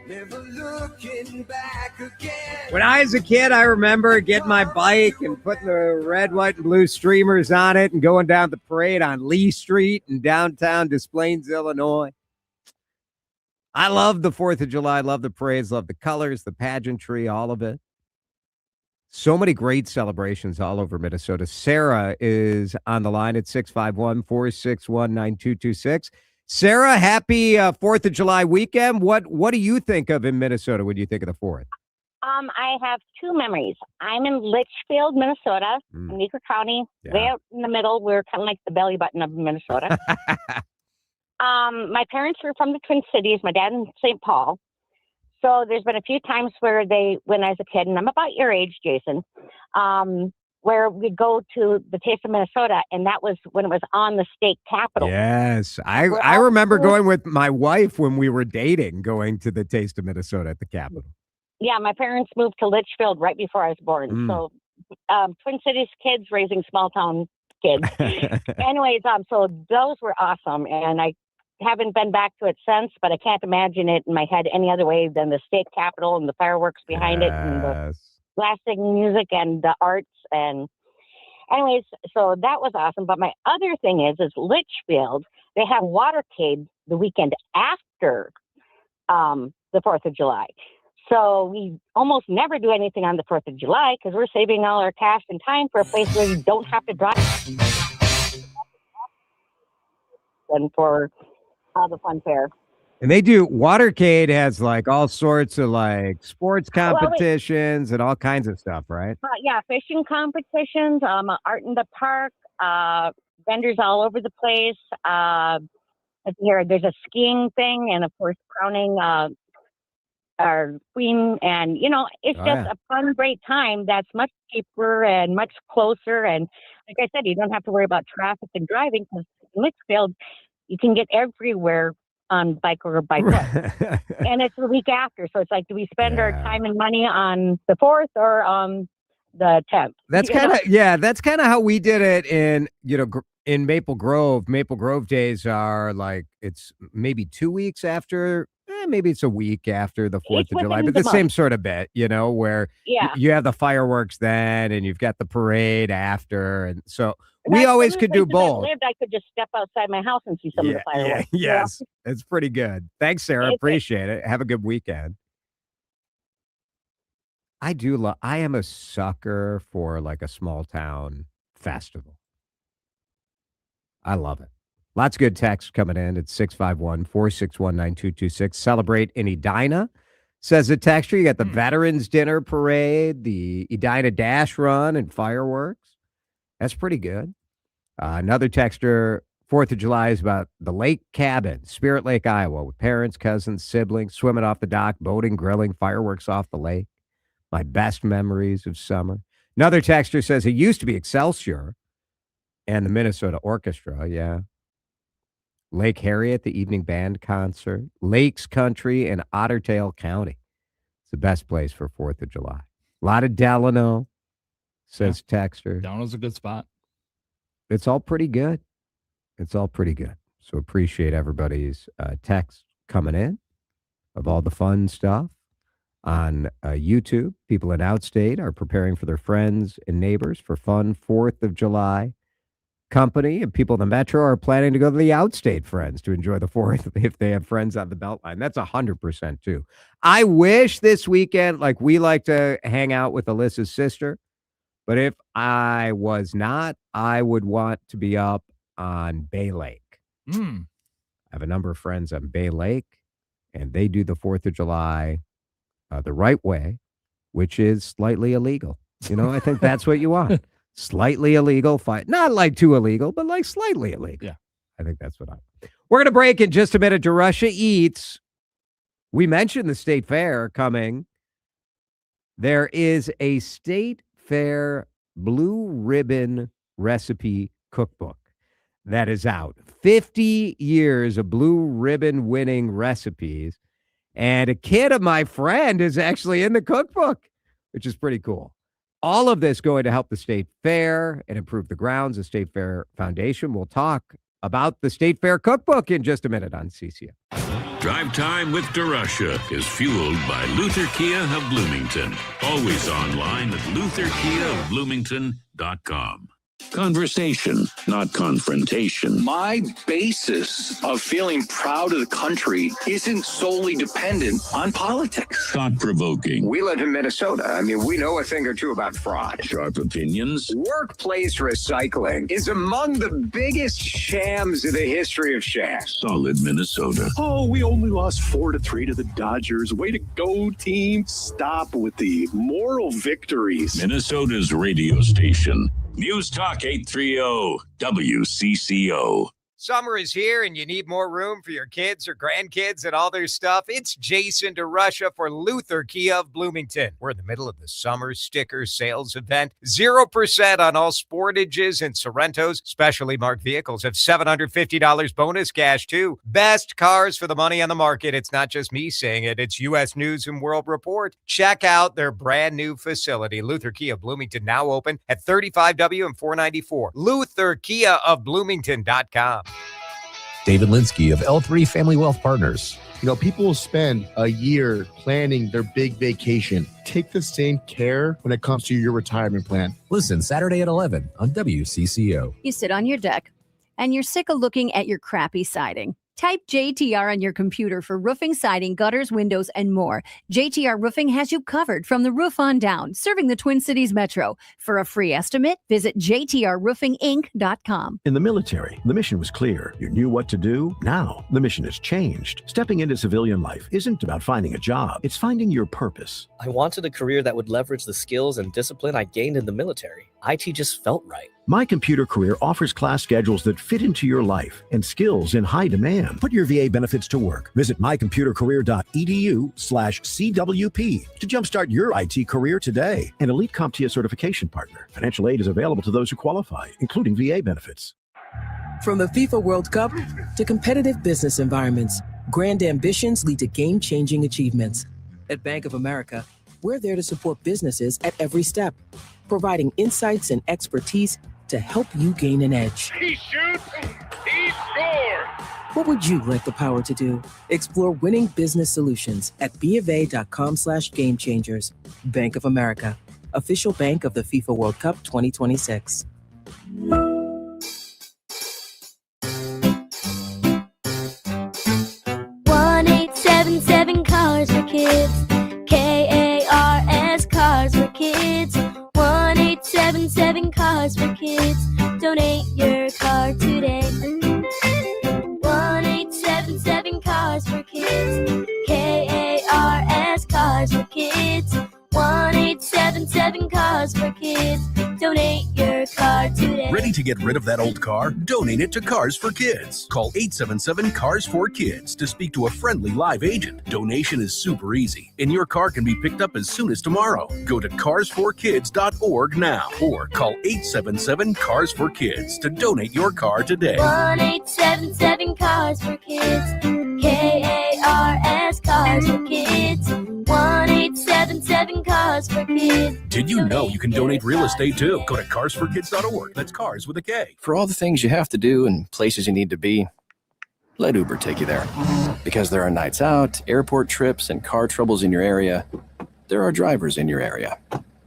never looking back again. When I was a kid, I remember getting my bike and putting the red, white, and blue streamers on it and going down the parade on Lee Street in downtown Des Plaines, Illinois. I love the 4th of July, love the parades, love the colors, the pageantry, all of it. So many great celebrations all over Minnesota. Sarah is on the line at 651-461-9226. Sarah, happy 4th of July weekend. What do you think of in Minnesota when you think of the 4th? I have two memories. I'm in Litchfield, Minnesota, in Meeker County, way out in the middle. We're kind of like the belly button of Minnesota. My parents were from the Twin Cities, my dad in St. Paul. So there's been a few times where when I was a kid, and I'm about your age, Jason, where we'd go to the Taste of Minnesota, and that was when it was on the state capitol. Yes. I remember going with my wife when we were dating, going to the Taste of Minnesota at the Capitol. Yeah, my parents moved to Litchfield right before I was born. So Twin Cities kids raising small town kids. Anyways, so those were awesome, and I haven't been back to it since, but I can't imagine it in my head any other way than the state capitol and the fireworks behind it and the blasting music and the arts. And anyways, so that was awesome. But my other thing is Litchfield, they have watercade the weekend after the 4th of July. So we almost never do anything on the 4th of July because we're saving all our cash and time for a place where you don't have to drive. And for the fun fair. And they do, Watercade has like all sorts of like sports competitions and all kinds of stuff, right? Yeah, fishing competitions, art in the park, vendors all over the place. let's see here, there's a skiing thing, and of course crowning our queen, and it's just a fun, great time that's much cheaper and much closer. And like I said, you don't have to worry about traffic and driving, because in Litchfield you can get everywhere on bike or by foot. And it's the week after, so it's like, do we spend our time and money on the 4th or on the 10th? That's kind of how we did it in Maple Grove. Maple Grove days are like, it's maybe 2 weeks after, maybe it's a week after the 4th of July, but the same sort of bit, where you have the fireworks then and you've got the parade after. And so we always could do both. I could just step outside my house and see some of the fireworks. Yes, it's pretty good. Thanks, Sarah. Appreciate it. Have a good weekend. I am a sucker for like a small town festival. I love it. Lots of good texts coming in at 651-461-9226. Celebrate in Edina, says the texter. You got the Veterans Dinner Parade, the Edina Dash Run, and fireworks. That's pretty good. Another texter, 4th of July is about the lake cabin, Spirit Lake, Iowa, with parents, cousins, siblings, swimming off the dock, boating, grilling, fireworks off the lake. My best memories of summer. Another texter says it used to be Excelsior and the Minnesota Orchestra, Lake Harriet, the evening band concert, Lakes Country, and Ottertail County. It's the best place for 4th of July. A lot of Delano, says texter. Delano's a good spot. It's all pretty good. So appreciate everybody's text coming in of all the fun stuff. On YouTube, people in Outstate are preparing for their friends and neighbors for fun 4th of July company, and people in the Metro are planning to go to the Outstate friends to enjoy the 4th if they have friends on the Beltline. That's 100% too. I wish this weekend, like we like to hang out with Alyssa's sister, but if I was not, I would want to be up on Bay Lake. I have a number of friends on Bay Lake, and they do the 4th of July the right way, which is slightly illegal. I think that's what you want. Slightly illegal fight. Not like too illegal, but like slightly illegal. Yeah. I think that's what we're going to break in just a minute. DeRusha Eats. We mentioned the State Fair coming. There is a State Fair Blue Ribbon recipe cookbook that is out. 50 years of Blue Ribbon winning recipes. And a kid of my friend is actually in the cookbook, which is pretty cool. All of this going to help the State Fair and improve the grounds. The State Fair Foundation. We'll talk about the State Fair Cookbook in just a minute on CCO. Drive Time with DeRusha is fueled by Luther Kia of Bloomington. Always online at lutherkiaofbloomington.com. Conversation, not confrontation. My basis of feeling proud of the country isn't solely dependent on politics. Thought-provoking. We live in Minnesota. I mean, we know a thing or two about fraud. Sharp opinions. Workplace recycling is among the biggest shams in the history of shams. Solid Minnesota. Oh, we only lost 4-3 to the Dodgers. Way to go, team. Stop with the moral victories. Minnesota's radio station. News Talk 830 WCCO. Summer is here and you need more room for your kids or grandkids and all their stuff. It's Jason DeRusha for Luther Kia of Bloomington. We're in the middle of the summer sticker sales event. 0% on all Sportages and Sorrentos. Specially marked vehicles have $750 bonus cash too. Best cars for the money on the market. It's not just me saying it. It's U.S. News and World Report. Check out their brand new facility. Luther Kia of Bloomington now open at 35W and 494. LutherKiaofBloomington.com. David Linsky of L3 Family Wealth Partners. People will spend a year planning their big vacation. Take the same care when it comes to your retirement plan. Listen Saturday at 11 on WCCO. You sit on your deck and you're sick of looking at your crappy siding. Type JTR on your computer for roofing, siding, gutters, windows, and more. JTR Roofing has you covered from the roof on down, serving the Twin Cities Metro. For a free estimate, visit jtrroofinginc.com. In the military, the mission was clear. You knew what to do. Now, the mission has changed. Stepping into civilian life isn't about finding a job. It's finding your purpose. I wanted a career that would leverage the skills and discipline I gained in the military. IT just felt right. My Computer Career offers class schedules that fit into your life and skills in high demand. Put your VA benefits to work. Visit mycomputercareer.edu/CWP to jumpstart your IT career today. An elite CompTIA certification partner. Financial aid is available to those who qualify, including VA benefits. From the FIFA World Cup to competitive business environments, grand ambitions lead to game-changing achievements. At Bank of America, we're there to support businesses at every step, providing insights and expertise to help you gain an edge. He shoots, he scores! What would you like the power to do? Explore winning business solutions at BofA.com/gamechangers. Bank of America, official bank of the FIFA World Cup 2026. 1-877 Cars for Kids. KARS Cars for Kids. 1-877 Cars for Kids. Donate your car today. 1-877 Cars for Kids. KARS Cars for Kids. 1-877 Cars for Kids. Donate your car today. Ready to get rid of that old car? Donate it to Cars for Kids. Call 877 Cars for Kids to speak to a friendly live agent. Donation is super easy, and your car can be picked up as soon as tomorrow. Go to carsforkids.org now or call 877 Cars for Kids to donate your car today. 1-877 Cars for Kids. KARS Cars for Kids. 1-877 Cars for Kids. Did you know you can donate real estate too? Go to carsforkids.org. That's cars with a K. For all the things you have to do and places you need to be, let Uber take you there. Because there are nights out, airport trips, and car troubles in your area, there are drivers in your area.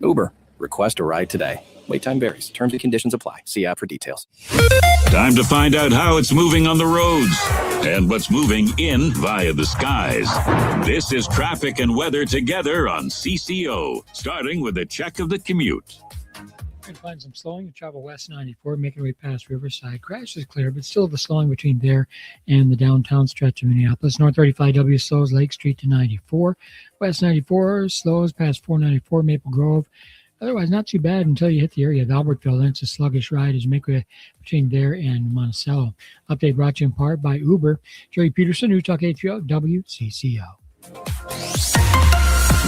Uber. Request a ride today. Wait time varies. Terms and conditions apply. See app for details. Time to find out how it's moving on the roads and what's moving in via the skies. This is traffic and weather together on CCO, starting with a check of the commute. We're going to find some slowing. You travel west 94, making your way past Riverside. Crash is clear, but still the slowing between there and the downtown stretch of Minneapolis. North 35W slows Lake Street to 94. West 94 slows past 494 Maple Grove. Otherwise, not too bad until you hit the area of Albertville. Then it's a sluggish ride as you make way between there and Monticello. Update brought to you in part by Uber. Jerry Peterson, News Talk 830 WCCO.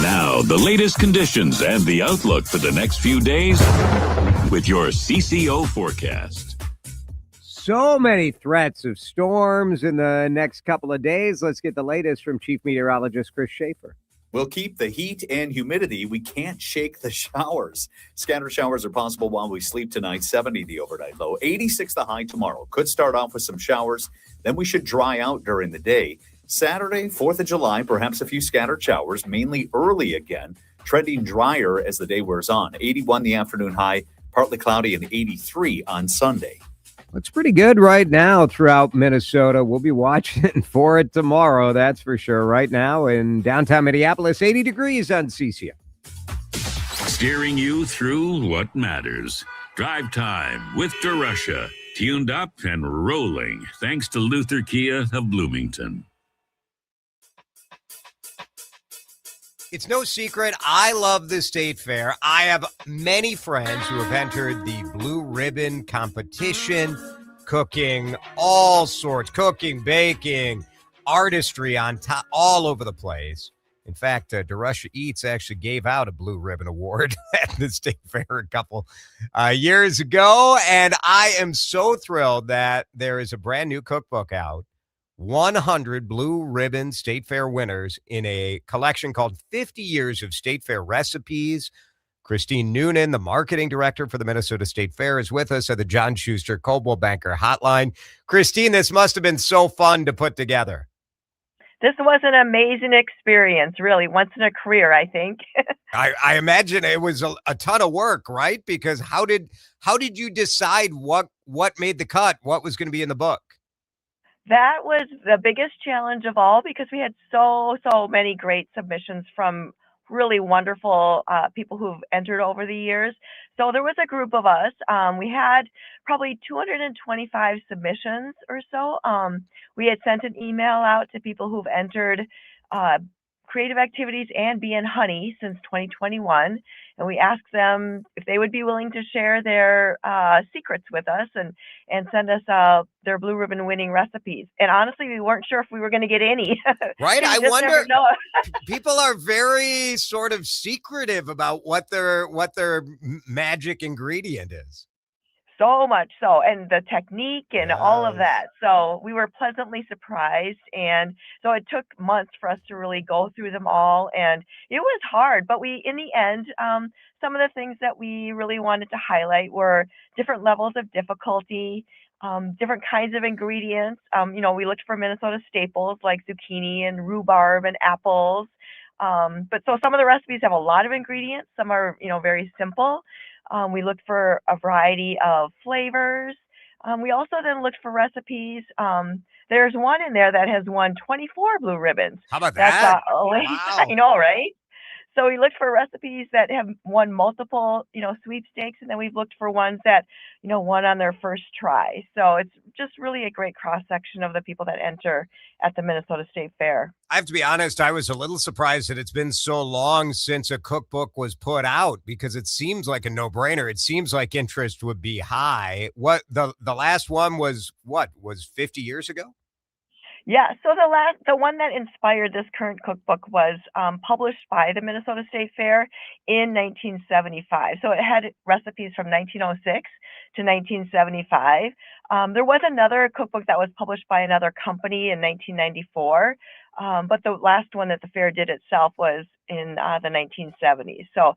Now, the latest conditions and the outlook for the next few days with your CCO forecast. So many threats of storms in the next couple of days. Let's get the latest from Chief Meteorologist Chris Schaefer. We'll keep the heat and humidity. We can't shake the showers. Scattered showers are possible while we sleep tonight. 70 the overnight low. 86 the high tomorrow. Could start off with some showers. Then we should dry out during the day. Saturday, 4th of July, perhaps a few scattered showers, mainly early again. Trending drier as the day wears on. 81 the afternoon high. Partly cloudy and 83 on Sunday. It's pretty good right now throughout Minnesota. We'll be watching for it tomorrow, that's for sure. Right now in downtown Minneapolis, 80 degrees on CCO. Steering you through what matters. Drive Time with DeRusha. Tuned up and rolling thanks to Luther Kia of Bloomington. It's no secret, I love the state fair. I have many friends who have entered the Blue Ribbon competition, cooking all sorts, cooking, baking, artistry on top, all over the place. In fact, DeRusha Eats actually gave out a Blue Ribbon Award at the state fair a couple years ago, and I am so thrilled that there is a brand new cookbook out. 100 Blue Ribbon State Fair winners in a collection called 50 Years of State Fair Recipes. Christine Noonan, the marketing director for the Minnesota State Fair, is with us at the John Schuster Coldwell Banker Hotline. Christine, this must have been so fun to put together. This was an amazing experience, really, once in a career, I think. I imagine it was a ton of work, right? Because how did you decide what made the cut, what was going to be in the book? That was the biggest challenge of all because we had so many great submissions from really wonderful people who've entered over the years. So there was a group of us. We had probably 225 submissions or so. We had sent an email out to people who've entered creative activities and be in honey since 2021. And we asked them if they would be willing to share their secrets with us and send us their blue ribbon winning recipes. And honestly, we weren't sure if we were going to get any. Right? I Just wonder. never know. People are very sort of secretive about what their magic ingredient is. So much so, and the technique and all of Yes. that. So we were pleasantly surprised. And so it took months for us to really go through them all. And it was hard, but in the end, some of the things that we really wanted to highlight were different levels of difficulty, different kinds of ingredients. We looked for Minnesota staples like zucchini and rhubarb and apples. But so some of the recipes have a lot of ingredients. Some are, very simple. We looked for a variety of flavors. We also then looked for recipes. There's one in there that has won 24 blue ribbons. How about That's that? wow. I know, right? So we looked for recipes that have won multiple, sweepstakes, and then we've looked for ones that, won on their first try. So it's just really a great cross section of the people that enter at the Minnesota State Fair. I have to be honest, I was a little surprised that it's been so long since a cookbook was put out because it seems like a no-brainer. It seems like interest would be high. What the last one was 50 years ago? Yeah, so the one that inspired this current cookbook was published by the Minnesota State Fair in 1975. So it had recipes from 1906 to 1975. There was another cookbook that was published by another company in 1994, but the last one that the fair did itself was in the 1970s. So,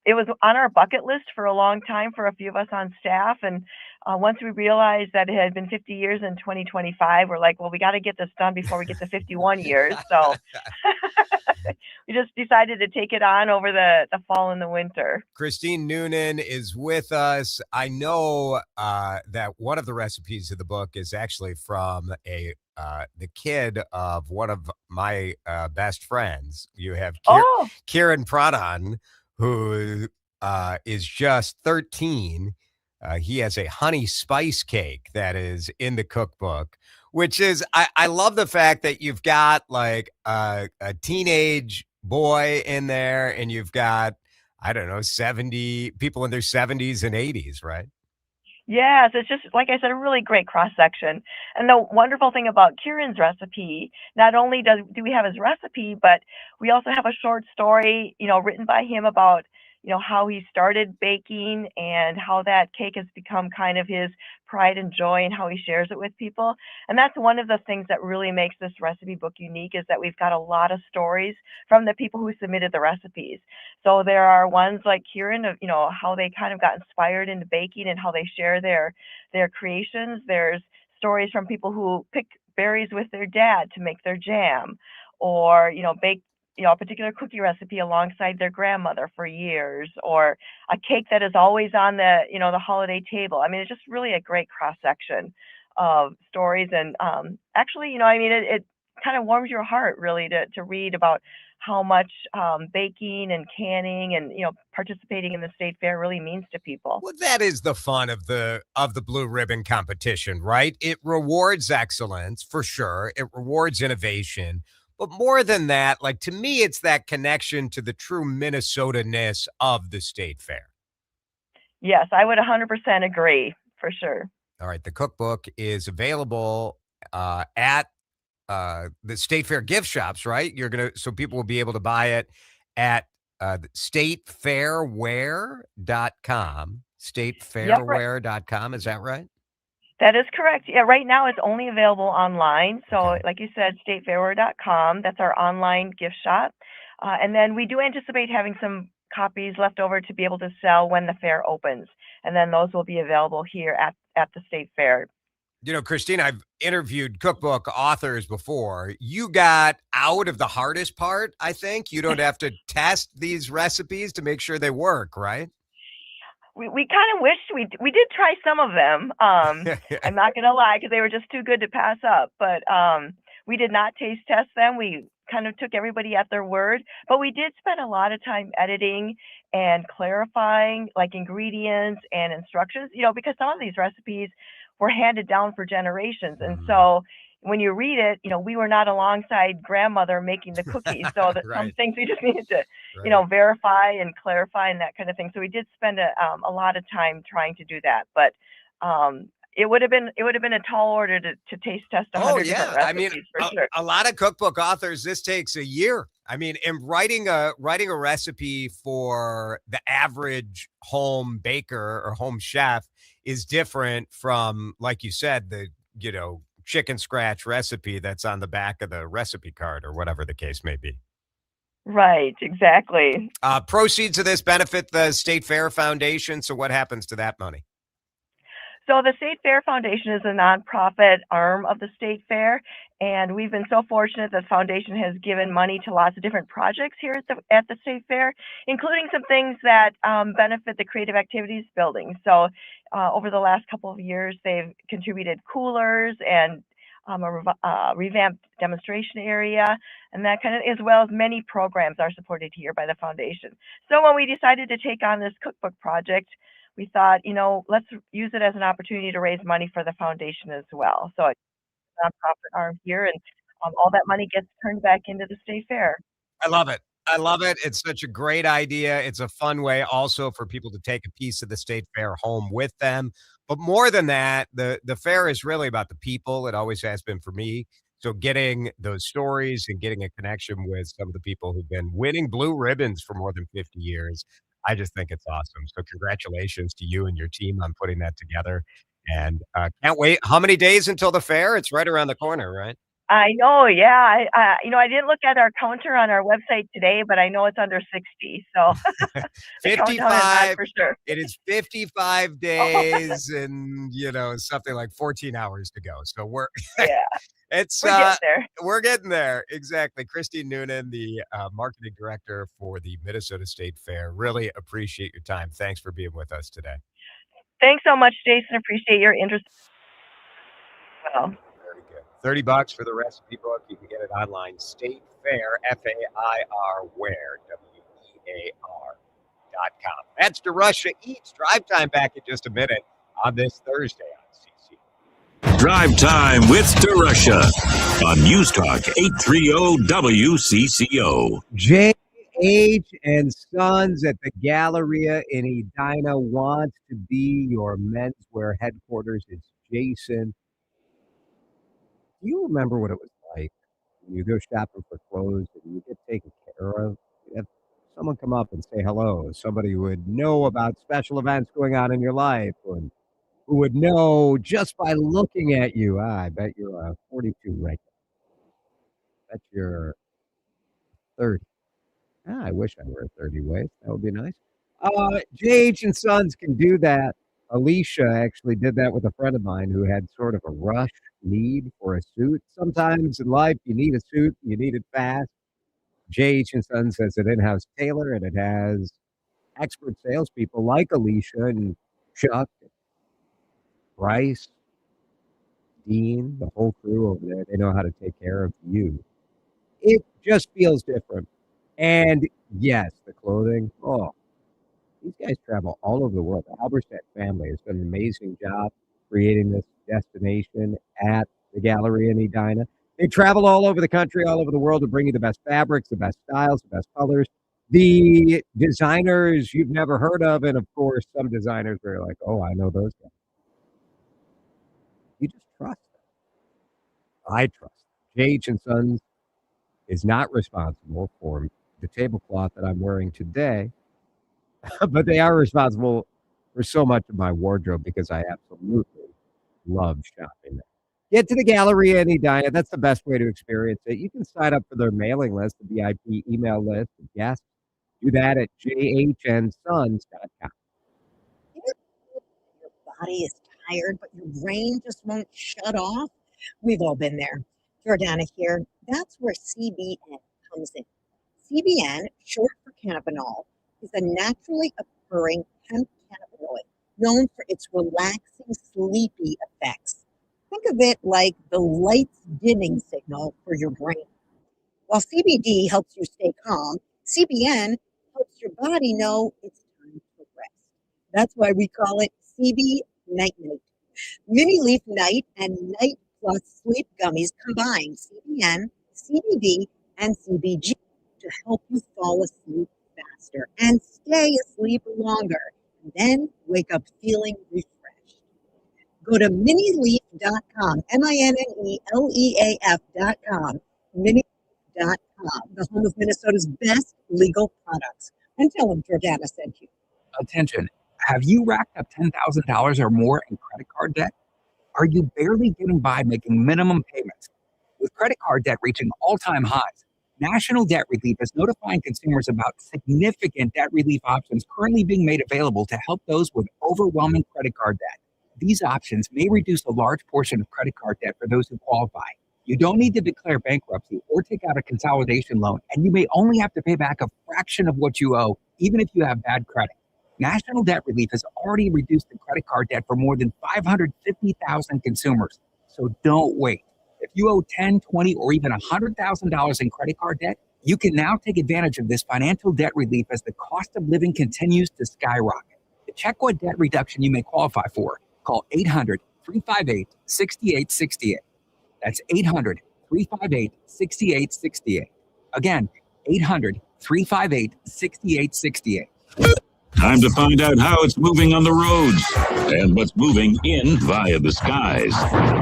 it was on our bucket list for a long time for a few of us on staff. And once we realized that it had been 50 years in 2025, we're like, well, we got to get this done before we get to 51 years. So we just decided to take it on over the fall and the winter. Christine Noonan is with us. I know that one of the recipes of the book is actually from the kid of one of my best friends. You have Kieran Pradhan, who is just 13. He has a honey spice cake that is in the cookbook, which is, I love the fact that you've got like a teenage boy in there and you've got, 70 people in their 70s and 80s, right? Yes, it's just, like I said, a really great cross-section. And the wonderful thing about Kieran's recipe, not only do we have his recipe, but we also have a short story, written by him about, how he started baking and how that cake has become kind of his pride and joy and how he shares it with people. And that's one of the things that really makes this recipe book unique is that we've got a lot of stories from the people who submitted the recipes. So there are ones like Kieran of, how they kind of got inspired into baking and how they share their creations. There's stories from people who pick berries with their dad to make their jam or, bake a particular cookie recipe alongside their grandmother for years, or a cake that is always on the, the holiday table. I mean, it's just really a great cross section of stories. And actually, it kind of warms your heart really to read about how much baking and canning and, participating in the state fair really means to people. Well, that is the fun of the blue ribbon competition, right? It rewards excellence for sure. It rewards innovation. But more than that, like to me, it's that connection to the true Minnesota-ness of the state fair. Yes, I would 100% agree, for sure. All right. The cookbook is available at the state fair gift shops, right? So people will be able to buy it at statefairwear.com. Statefairwear.com. Is that right? That is correct. Yeah, right now it's only available online. So like you said, statefairwear.com, that's our online gift shop. And then we do anticipate having some copies left over to be able to sell when the fair opens. And then those will be available here at the state fair. Christine, I've interviewed cookbook authors before. You got out of the hardest part, I think. You don't have to test these recipes to make sure they work, right? We kind of wished we did try some of them. I'm not going to lie because they were just too good to pass up. But we did not taste test them. We kind of took everybody at their word. But we did spend a lot of time editing and clarifying like ingredients and instructions, because some of these recipes were handed down for generations. And so, when you read it, we were not alongside grandmother making the cookies. So that some Right. things we just needed to, Right. verify and clarify and that kind of thing. So we did spend a lot of time trying to do that. But it would have been a tall order to taste test 100 different I mean, recipes for sure. a lot of cookbook authors, this takes a year. I mean, and writing a recipe for the average home baker or home chef is different from, like you said, the chicken scratch recipe that's on the back of the recipe card or whatever the case may be. Right, exactly. Proceeds of this benefit the State Fair Foundation. So what happens to that money? So the State Fair Foundation is a nonprofit arm of the State Fair, and we've been so fortunate that the foundation has given money to lots of different projects here at the State Fair, including some things that benefit the creative activities building. So over the last couple of years, they've contributed coolers and a revamped demonstration area, and that kind of, as well as many programs are supported here by the foundation. So when we decided to take on this cookbook project, we thought, let's use it as an opportunity to raise money for the foundation as well. So it's a nonprofit arm here, and all that money gets turned back into the State Fair. I love it. I love it. It's such a great idea. It's a fun way also for people to take a piece of the State Fair home with them. But more than that, the fair is really about the people. It always has been for me. So getting those stories and getting a connection with some of the people who've been winning blue ribbons for more than 50 years, I just think it's awesome. So congratulations to you and your team on putting that together. And can't wait. How many days until the fair? It's right around the corner, right? I know, yeah. I didn't look at our counter on our website today, but I know it's under 60. So the countdown is on 55 for sure. It is 55 days and something like 14 hours to go. So we're it's We're getting there. We're getting there. Exactly. Christine Noonan, the marketing director for the Minnesota State Fair. Really appreciate your time. Thanks for being with us today. Thanks so much, Jason. Appreciate your interest. Well, $30 for the recipe book. You can get it online. State Fair, FAIR, where, WEAR.com. That's DeRusha Eats. Drive Time back in just a minute on this Thursday on CC. Drive Time with DeRusha on News Talk 830 WCCO. J.H. and Sons at the Galleria in Edina wants to be your menswear headquarters. It's Jason. Do you remember what it was like when you go shopping for clothes and you get taken care of? You have someone come up and say hello. Somebody who would know about special events going on in your life, and who would know just by looking at you. I bet you're 42 right now. Bet you're 30. I wish I were 30 waist. That would be nice. J.H. and Sons can do that. Alicia actually did that with a friend of mine who had sort of a rush need for a suit. Sometimes in life, you need a suit, you need it fast. J.H. and Sons has an in-house tailor, and it has expert salespeople like Alicia and Chuck, Bryce, Dean, the whole crew over there. They know how to take care of you. It just feels different. And yes, the clothing. Oh, these guys travel all over the world. The Halberstadt family has done an amazing job creating this destination at the Galleria in Edina. They travel all over the country, all over the world to bring you the best fabrics, the best styles, the best colors, the designers you've never heard of, and of course, some designers where you're like, oh, I know those guys. You just trust them. I trust them. J.H. and Sons is not responsible for the tablecloth that I'm wearing today, but they are responsible for so much of my wardrobe because I absolutely love shopping there. Get to the Galleria in Edina. That's the best way to experience it. You can sign up for their mailing list, the VIP email list of guests. Do that at jhnSons.com. Your body is tired, but your brain just won't shut off. We've all been there. Jordana here. That's where CBN comes in. CBN, short for cannabinol, is a naturally occurring hemp cannabinoid known for its relaxing, sleepy effects. Think of it like the lights dimming signal for your brain. While CBD helps you stay calm, CBN helps your body know it's time to rest. That's why we call it CB Night Night. Mini Leaf Night and Night plus sleep gummies combine CBN, CBD, and CBG to help you fall asleep faster and stay asleep longer, and then wake up feeling refreshed. Go to minileaf.com, MINNELEAF.com, minileaf.com, the home of Minnesota's best legal products. And tell them Jordana sent you. Attention. Have you racked up $10,000 or more in credit card debt? Are you barely getting by making minimum payments? With credit card debt reaching all-time highs, National Debt Relief is notifying consumers about significant debt relief options currently being made available to help those with overwhelming credit card debt. These options may reduce a large portion of credit card debt for those who qualify. You don't need to declare bankruptcy or take out a consolidation loan, and you may only have to pay back a fraction of what you owe, even if you have bad credit. National Debt Relief has already reduced the credit card debt for more than 550,000 consumers. So don't wait. If you owe $10,000, $20,000, or even $100,000 in credit card debt, you can now take advantage of this financial debt relief as the cost of living continues to skyrocket. To check what debt reduction you may qualify for, call 800-358-6868. That's 800-358-6868. Again, 800-358-6868. Time to find out how it's moving on the roads and what's moving in via the skies.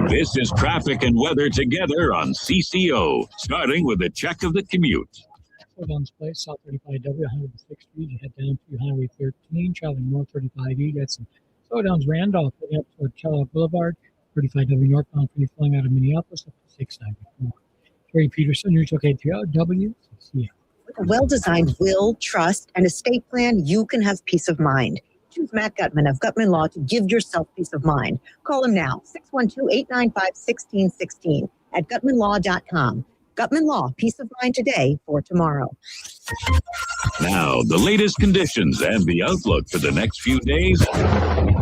This is traffic and weather together on CCO, starting with a check of the commute. Slowdowns place, South 35W, 106th Street. You head down through Highway 13, traveling north 35E. Got some slowdowns. Randolph, heading up toward Kellogg Boulevard. 35W northbound for you flying out of Minneapolis up to 694. Terry Peterson, Neutral K3LW, CCO. With a well-designed will, trust, and estate plan, you can have peace of mind. Choose Matt Gutman of Gutman Law to give yourself peace of mind. Call him now, 612-895-1616 at gutmanlaw.com. Gutman Law, peace of mind today for tomorrow. Now, the latest conditions and the outlook for the next few days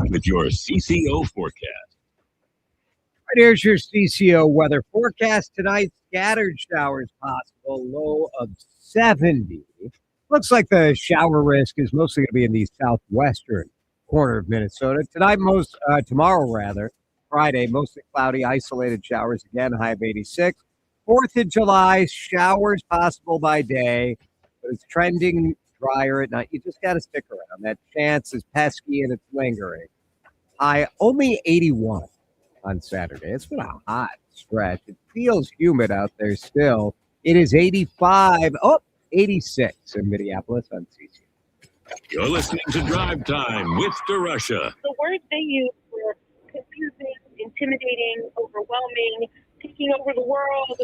with your CCO forecast. Right, here's your CCO weather forecast tonight. Scattered showers possible, low of 70. Looks like the shower risk is mostly going to be in the southwestern corner of Minnesota. Tomorrow, Friday, mostly cloudy, isolated showers again, high of 86. 4th of July, showers possible by day, but it's trending drier at night. You just got to stick around. That chance is pesky and it's lingering. High only 81 on Saturday. It's been a hot stretch. It feels humid out there still. It is 85. 86 in Minneapolis on CC. You're listening to Drive Time with DeRusha. The words they use were confusing, intimidating, overwhelming, taking over the world.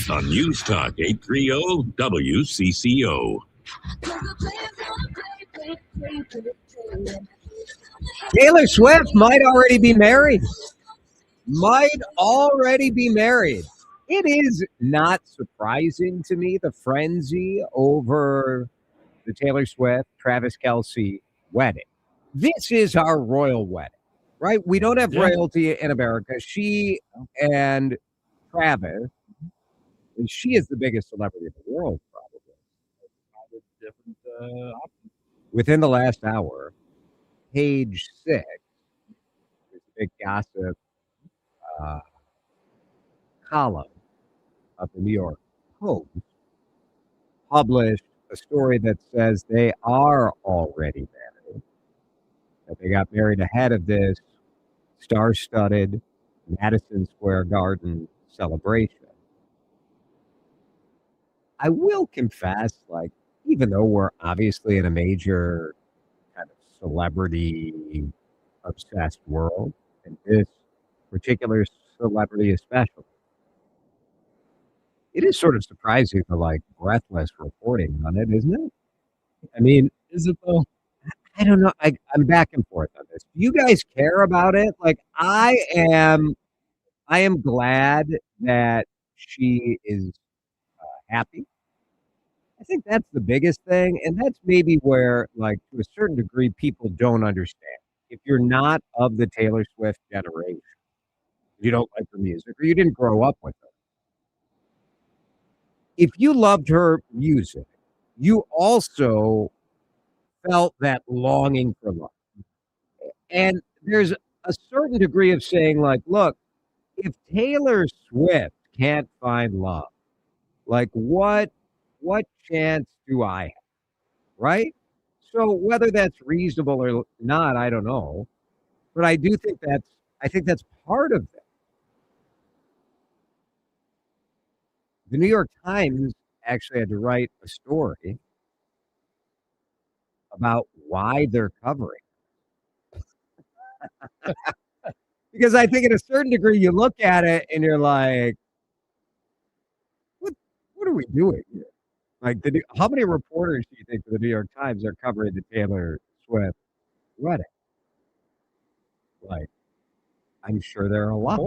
On News Talk 830 WCCO. Taylor Swift might already be married. It is not surprising to me, the frenzy over the Taylor Swift, Travis Kelce wedding. This is our royal wedding, right? We don't have royalty in America. She and Travis, and she is the biggest celebrity in the world, probably. Within the last hour, page 6, there's a big gossip column of the New York Post published a story that says they are already married, that they got married ahead of this star-studded Madison Square Garden celebration. I will confess, even though we're obviously in a major kind of celebrity-obsessed world, and this particular celebrity especially, it is sort of surprising the breathless reporting on it, isn't it? I mean, is it though? I don't know. I'm back and forth on this. Do you guys care about it? I am glad that she is happy. I think that's the biggest thing, and that's maybe where, to a certain degree, people don't understand. If you're not of the Taylor Swift generation, you don't like her music, or you didn't grow up with her. If you loved her music, you also felt that longing for love. And there's a certain degree of saying, look, if Taylor Swift can't find love, like what chance do I have? Right? So whether that's reasonable or not, I don't know. But I do think that's part of it. The New York Times actually had to write a story about why they're covering. Because I think at a certain degree you look at it and you're like, what are we doing here? Like, how many reporters do you think for the New York Times are covering the Taylor Swift wedding? Like, I'm sure there are a lot.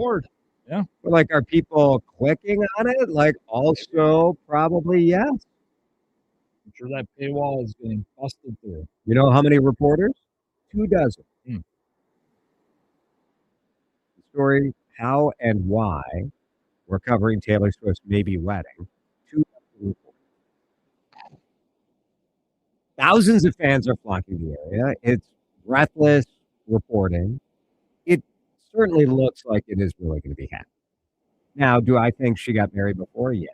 Yeah. But like, are people clicking on it? Like, also probably yes. I'm sure that paywall is getting busted through. You know how many reporters? 24. The story, how and why we're covering Taylor Swift's maybe wedding. 2 reporters. Thousands of fans are flocking to the area. It's breathless reporting. It certainly looks like it is really going to be happening. Now, do I think she got married before? Yeah.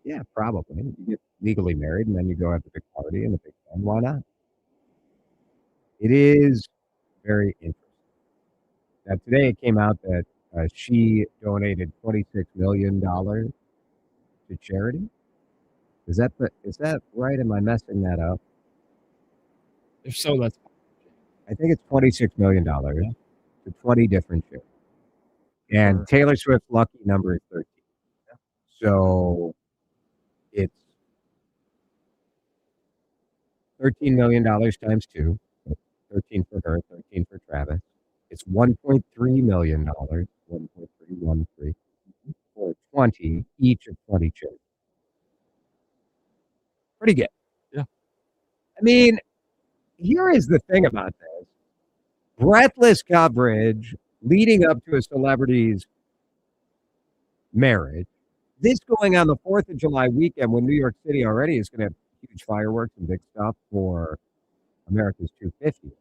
Yeah, probably. You get legally married and then you go have a big party and a big fun. Why not? It is very interesting. Now, today it came out that she donated $26 million to charity. Is that right? Am I messing that up? If so, that's. I think it's $26 million to 20 different charities. And Taylor Swift's lucky number is 13. So it's $13 million times 2. 13 for her, 13 for Travis. It's $1.3 million. 1.313 for 20, each of 20 charities. Pretty good. Yeah. I mean, here is the thing about this. Breathless coverage leading up to a celebrity's marriage. This going on the 4th of July weekend when New York City already is going to have huge fireworks and big stuff for America's 250th.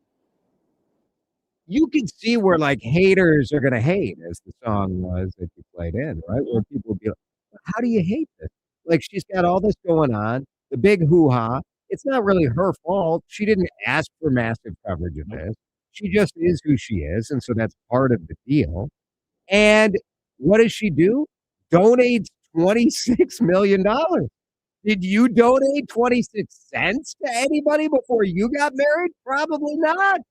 You can see where like haters are going to hate, as the song was that you played in, right? Where people will be like, how do you hate this? Like, she's got all this going on, the big hoo-ha. It's not really her fault. She didn't ask for massive coverage of this. She just is who she is, and so that's part of the deal. And what does she do? Donates $26 million. Did you donate 26 cents to anybody before you got married? Probably not.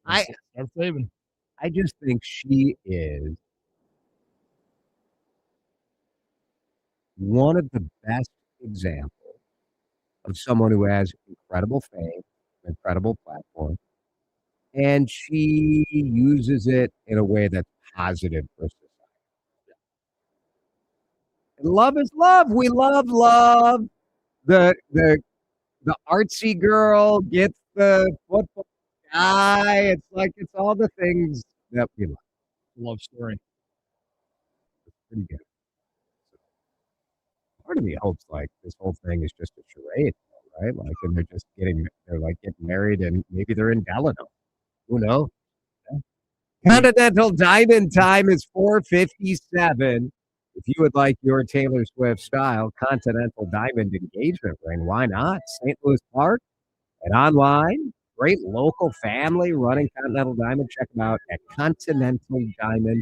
Start saving. I just think she is one of the best examples of someone who has incredible fame, incredible platform, and she uses it in a way that's positive for society. And love is love. We love love. The artsy girl gets the football guy. It's like it's all the things that we love. Love story. It's pretty good. Part of me hopes like this whole thing is just a charade, right? Like, and they're getting married, and maybe they're in Delano. Who knows? Yeah. Continental Diamond time is 4:57. If you would like your Taylor Swift style Continental Diamond engagement ring, why not? St. Louis Park and online. Great local family running Continental Diamond. Check them out at continentaldiamond.com.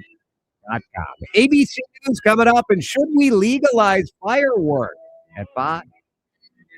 ABC News coming up, and should we legalize fireworks at 5?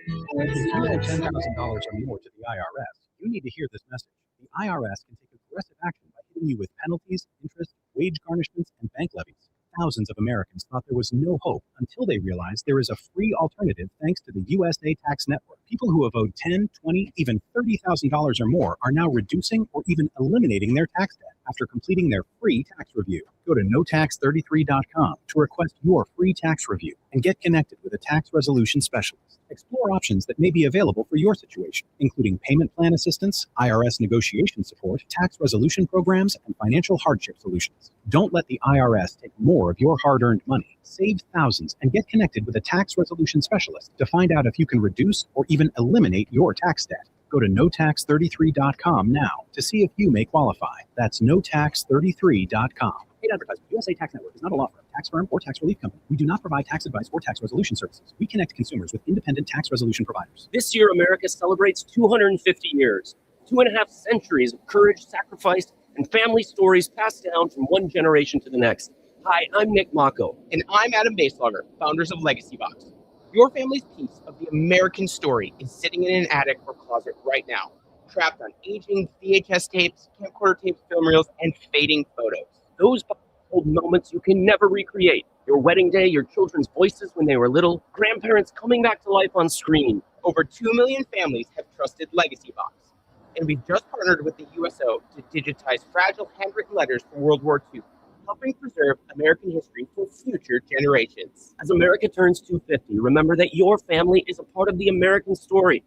If you owe $10,000 or more to the IRS, you need to hear this message. The IRS can take aggressive action by hitting you with penalties, interest, wage garnishments, and bank levies. Thousands of Americans thought there was no hope until they realized there is a free alternative thanks to the USA Tax Network. People who have owed $10,000, $20,000, even $30,000 or more are now reducing or even eliminating their tax debt after completing their free tax review. Go to notax33.com to request your free tax review and get connected with a tax resolution specialist. Explore options that may be available for your situation, including payment plan assistance, IRS negotiation support, tax resolution programs, and financial hardship solutions. Don't let the IRS take more of your hard-earned money. Save thousands and get connected with a tax resolution specialist to find out if you can reduce or even eliminate your tax debt. Go to notax33.com now to see if you may qualify. That's notax33.com. Paid advertisement. USA Tax Network is not a law firm, tax firm, or tax relief company. We do not provide tax advice or tax resolution services. We connect consumers with independent tax resolution providers. This year, America celebrates 250 years, 2.5 centuries of courage, sacrifice, and family stories passed down from one generation to the next. Hi, I'm Nick Mako. And I'm Adam Baselogger, founders of Legacy Box. Your family's piece of the American story is sitting in an attic or closet right now, trapped on aging VHS tapes, camcorder tapes, film reels, and fading photos. Those hold moments you can never recreate. Your wedding day, your children's voices when they were little, grandparents coming back to life on screen. Over 2 million families have trusted Legacy Box. And we've just partnered with the USO to digitize fragile handwritten letters from World War II, helping preserve American history for future generations. As America turns 250, remember that your family is a part of the American story.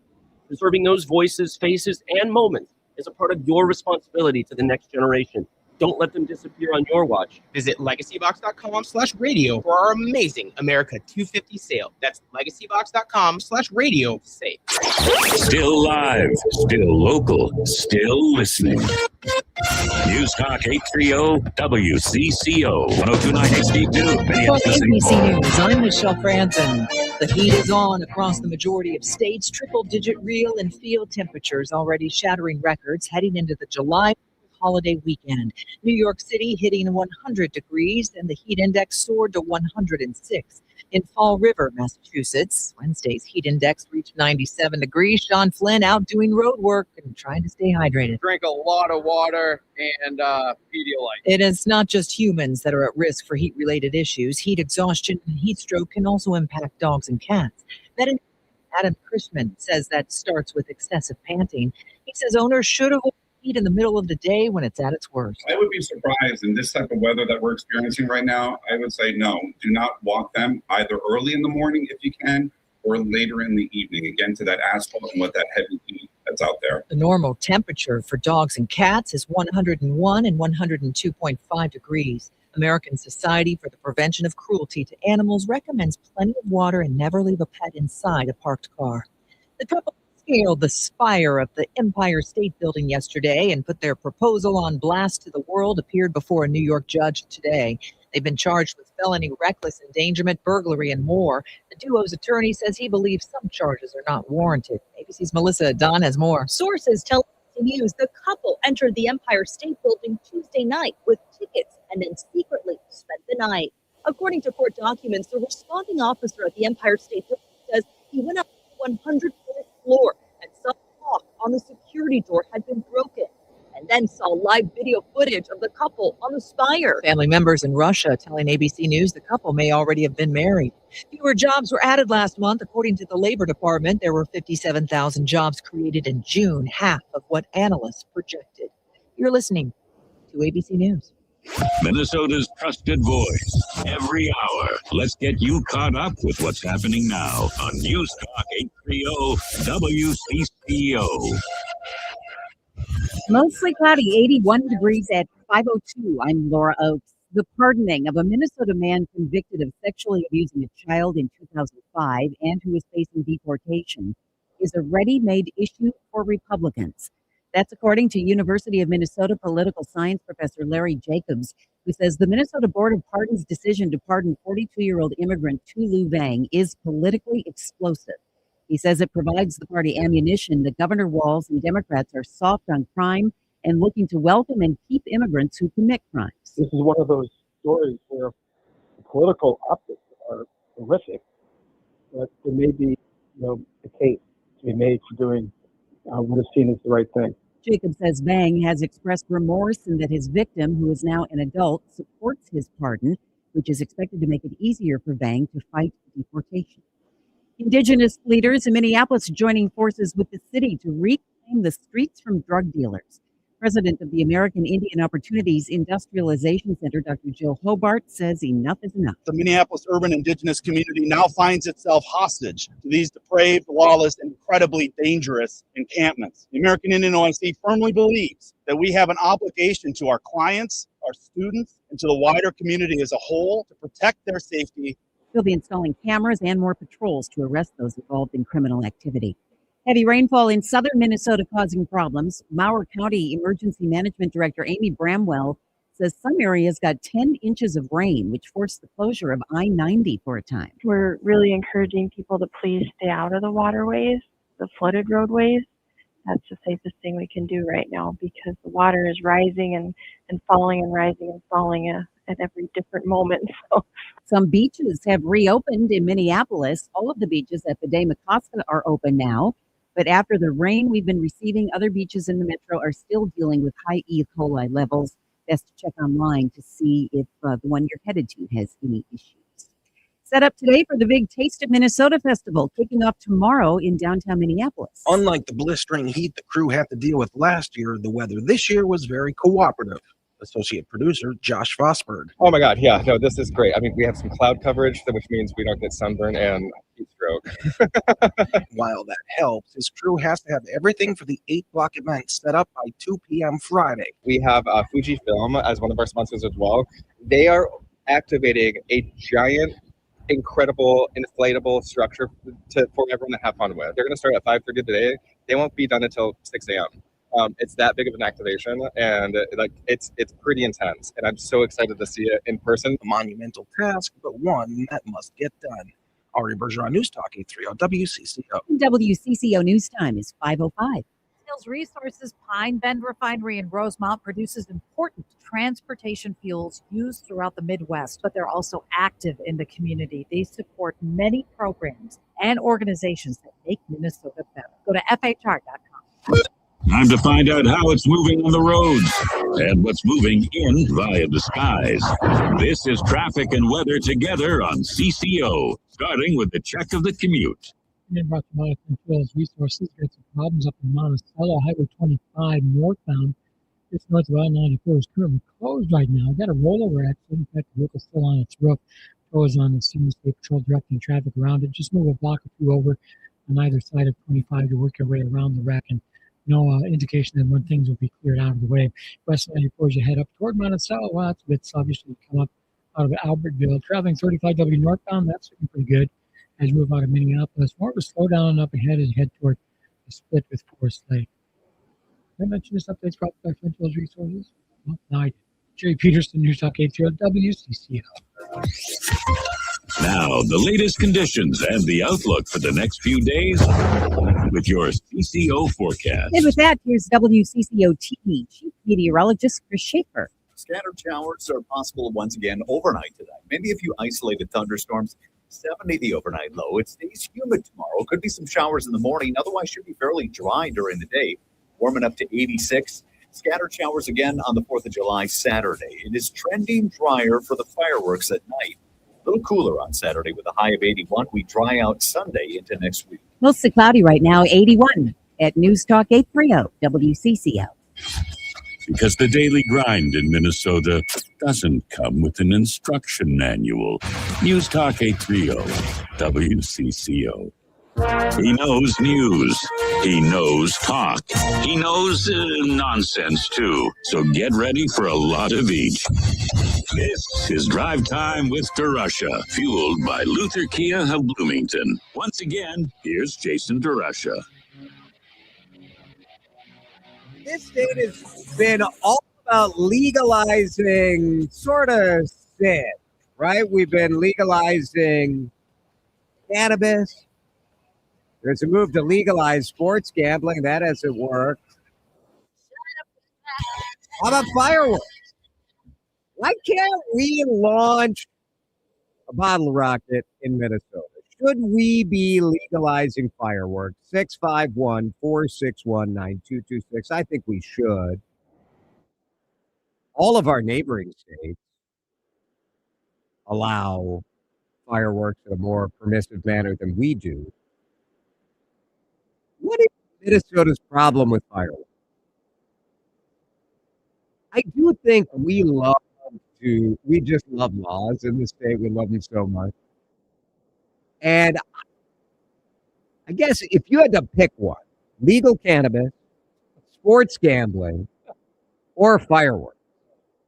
Preserving those voices, faces, and moments is a part of your responsibility to the next generation. Don't let them disappear on your watch. Visit legacybox.com/radio for our amazing America 250 sale. That's legacybox.com/radio save. Still live, still local, still listening. News Talk 830 WCCO 1029 HD2. ABC News, I'm Michelle Franzen. The heat is on across the majority of states. Triple-digit real and field temperatures already shattering records heading into the July holiday weekend. New York City hitting 100 degrees and the heat index soared to 106. In Fall River, Massachusetts, Wednesday's heat index reached 97 degrees. Sean Flynn out doing road work and trying to stay hydrated. Drink a lot of water and Pedialyte. It is not just humans that are at risk for heat-related issues. Heat exhaustion and heat stroke can also impact dogs and cats. Adam Chrisman says that starts with excessive panting. He says owners should avoid heat in the middle of the day when it's at its worst. I would be surprised in this type of weather that we're experiencing right now. I would say no, do not walk them either early in the morning if you can or later in the evening, again, to that asphalt and with that heavy heat that's out there. The normal temperature for dogs and cats is 101 and 102.5 degrees. American Society for the Prevention of Cruelty to Animals recommends plenty of water and never leave a pet inside a parked car. The couple scaled the spire of the Empire State Building yesterday and put their proposal on blast to the world, appeared before a New York judge today. They've been charged with felony reckless endangerment, burglary, and more. The duo's attorney says he believes some charges are not warranted. ABC's Melissa Dunn has more. Sources tell ABC News the couple entered the Empire State Building Tuesday night with tickets and then secretly spent the night. According to court documents, the responding officer at the Empire State Building says he went up to the 104th floor and saw the lock on the security door had been broken, and then saw live video footage of the couple on the spire. Family members in Russia telling ABC News the couple may already have been married. Fewer jobs were added last month. According to the Labor Department, there were 57,000 jobs created in June, half of what analysts projected. You're listening to ABC News. Minnesota's trusted voice every hour. Let's get you caught up with what's happening now on News Talk 830 WCCO. Mostly cloudy, 81 degrees at 5:02. I'm Laura Oakes. The pardoning of a Minnesota man convicted of sexually abusing a child in 2005 and who is facing deportation is a ready-made issue for Republicans. That's according to University of Minnesota political science professor Larry Jacobs, who says the Minnesota Board of Pardons' decision to pardon 42-year-old immigrant Tulu Vang is politically explosive. He says it provides the party ammunition that Governor Walz and Democrats are soft on crime and looking to welcome and keep immigrants who commit crimes. This is one of those stories where the political optics are horrific, but there may be a case to be made for doing what is seen as the right thing. Jacob says Vang has expressed remorse and that his victim, who is now an adult, supports his pardon, which is expected to make it easier for Vang to fight deportation. Indigenous leaders in Minneapolis are joining forces with the city to reclaim the streets from drug dealers. President of the American Indian Opportunities Industrialization Center, Dr. Jill Hobart, says enough is enough. The Minneapolis urban indigenous community now finds itself hostage to these depraved, lawless, and incredibly dangerous encampments. The American Indian OIC firmly believes that we have an obligation to our clients, our students, and to the wider community as a whole to protect their safety. They'll be installing cameras and more patrols to arrest those involved in criminal activity. Heavy rainfall in southern Minnesota causing problems. Mower County Emergency Management Director Amy Bramwell says some areas got 10 inches of rain, which forced the closure of I-90 for a time. We're really encouraging people to please stay out of the waterways, the flooded roadways. That's the safest thing we can do right now because the water is rising and falling and rising and falling at every different moment. So some beaches have reopened in Minneapolis. All of the beaches at the Damacosta are open now. But after the rain we've been receiving, other beaches in the metro are still dealing with high E. coli levels. Best to check online to see if the one you're headed to has any issues. Set up today for the big Taste of Minnesota Festival, kicking off tomorrow in downtown Minneapolis. Unlike the blistering heat the crew had to deal with last year, the weather this year was very cooperative. Associate producer Josh Fosberg. Oh my God, yeah, no, this is great. I mean, we have some cloud coverage, which means we don't get sunburn and heat stroke. While that helps, his crew has to have everything for the 8-block event set up by 2 p.m. Friday. We have Fujifilm as one of our sponsors as well. They are activating a giant, incredible, inflatable structure for everyone to have fun with. They're going to start at 5:30 today. They won't be done until 6 a.m. It's that big of an activation, and it's pretty intense, and I'm so excited to see it in person. A monumental task, but one that must get done. Ari Bergeron, News Talk 830 WCCO. WCCO News Time is 5:05. Hills Resources Pine Bend Refinery in Rosemount produces important transportation fuels used throughout the Midwest, but they're also active in the community. They support many programs and organizations that make Minnesota better. Go to FHR.com. Time to find out how it's moving on the roads and what's moving in via the skies. This is traffic and weather together on CCO, starting with the check of the commute. Brought to you by Hills Resources. Got some problems up in Monticello, Highway 25 northbound. It's north of I-94 is currently closed right now. Got a rollover accident. In fact, the vehicle's still on its roof. Tows on the State Patrol directing traffic around it. Just move a block or two over on either side of 25 to work your way around the wreck. And no indication that when things will be cleared out of the way. West 94 as you head up toward Monticello. Well, that's a bit sluggish. You come up out of Albertville. Traveling 35W northbound, that's looking pretty good. As you move out of Minneapolis, more of a slowdown up ahead as you head toward the split with Forest Lake. Did I mention this update's brought by Hills Resources? Well, no, I did. Jerry Peterson, News Talk 830 WCCO. Now, the latest conditions and the outlook for the next few days with your CCO forecast. And with that, here's WCCO TV Chief Meteorologist Ken Schaefer. Scattered showers are possible once again overnight today. Maybe a few isolated thunderstorms. 70 the overnight low. It stays humid tomorrow. Could be some showers in the morning. Otherwise, should be fairly dry during the day. Warming up to 86. Scattered showers again on the 4th of July, Saturday. It is trending drier for the fireworks at night. A little cooler on Saturday with a high of 81. We dry out Sunday into next week. Mostly cloudy right now, 81 at News Talk 830 WCCO. Because the daily grind in Minnesota doesn't come with an instruction manual. News Talk 830 WCCO. He knows news. He knows talk. He knows nonsense, too. So get ready for a lot of each. This is Drive Time with DeRusha, fueled by Luther Kia of Bloomington. Once again, here's Jason DeRusha. This state has been all about legalizing sort of sin, right? We've been legalizing cannabis. There's a move to legalize sports gambling. That hasn't worked. How about fireworks? Why can't we launch a bottle rocket in Minnesota? Should we be legalizing fireworks? 651-461-9226. I think we should. All of our neighboring states allow fireworks in a more permissive manner than we do. What is Minnesota's problem with fireworks? I do think we just love laws in the state. We love them so much. And I guess if you had to pick one, legal cannabis, sports gambling, or fireworks,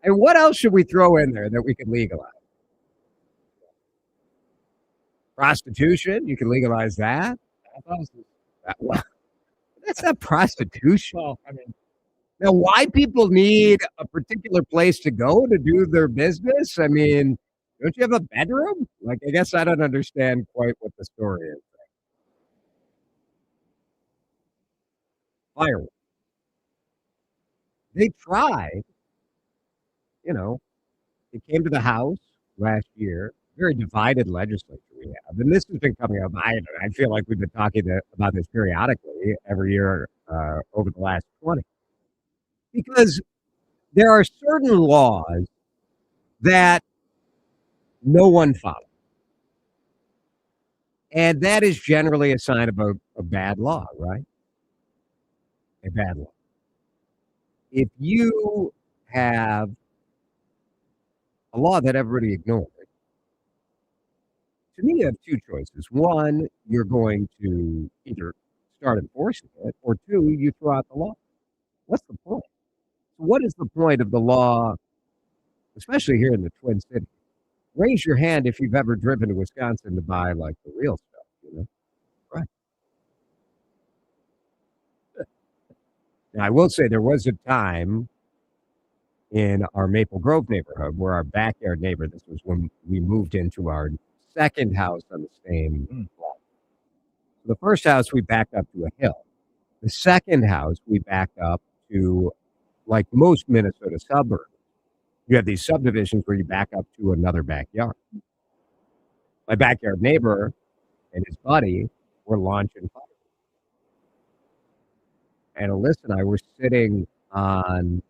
and what else should we throw in there that we could legalize? Prostitution, you can legalize that. That's not prostitution. Well, I mean, now, why people need a particular place to go to do their business? I mean, don't you have a bedroom? Like, I guess I don't understand quite what the story is. Fireworks. They tried, it came to the House last year. Very divided legislature we have. And this has been coming up. I feel like we've been talking about this periodically every year over the last 20. Because there are certain laws that no one follows. And that is generally a sign of a bad law, right? A bad law. If you have a law that everybody ignores, to me, you have two choices. One, you're going to either start enforcing it, or two, you throw out the law. What's the point? So what is the point of the law, especially here in the Twin Cities? Raise your hand if you've ever driven to Wisconsin to buy, like, the real stuff, Right. Now, I will say there was a time in our Maple Grove neighborhood where our backyard neighbor, this was when we moved into our second house on the same block. So the first house, we backed up to a hill. The second house, we backed up to, like most Minnesota suburbs, you have these subdivisions where you back up to another backyard. My backyard neighbor and his buddy were launching fireworks. And Alyssa and I were sitting on,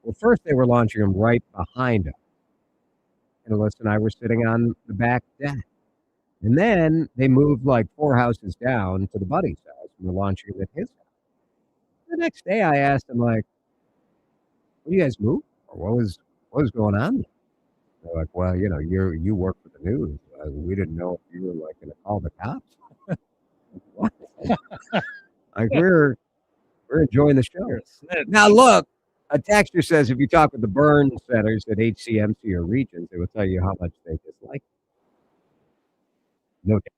well, first they were launching them right behind us. And Alyssa and I were sitting on the back deck. And then they moved like 4 houses down to the buddy's house and were launching them at his house. The next day I asked him, like, what do you guys move? Or what was going on? They're like, well, you work for the news. We didn't know if you were like going to call the cops. What? Like we're enjoying the show. Now look, a texter says if you talk with the burn centers at HCMC or Regions, they will tell you how much they dislike it. No doubt.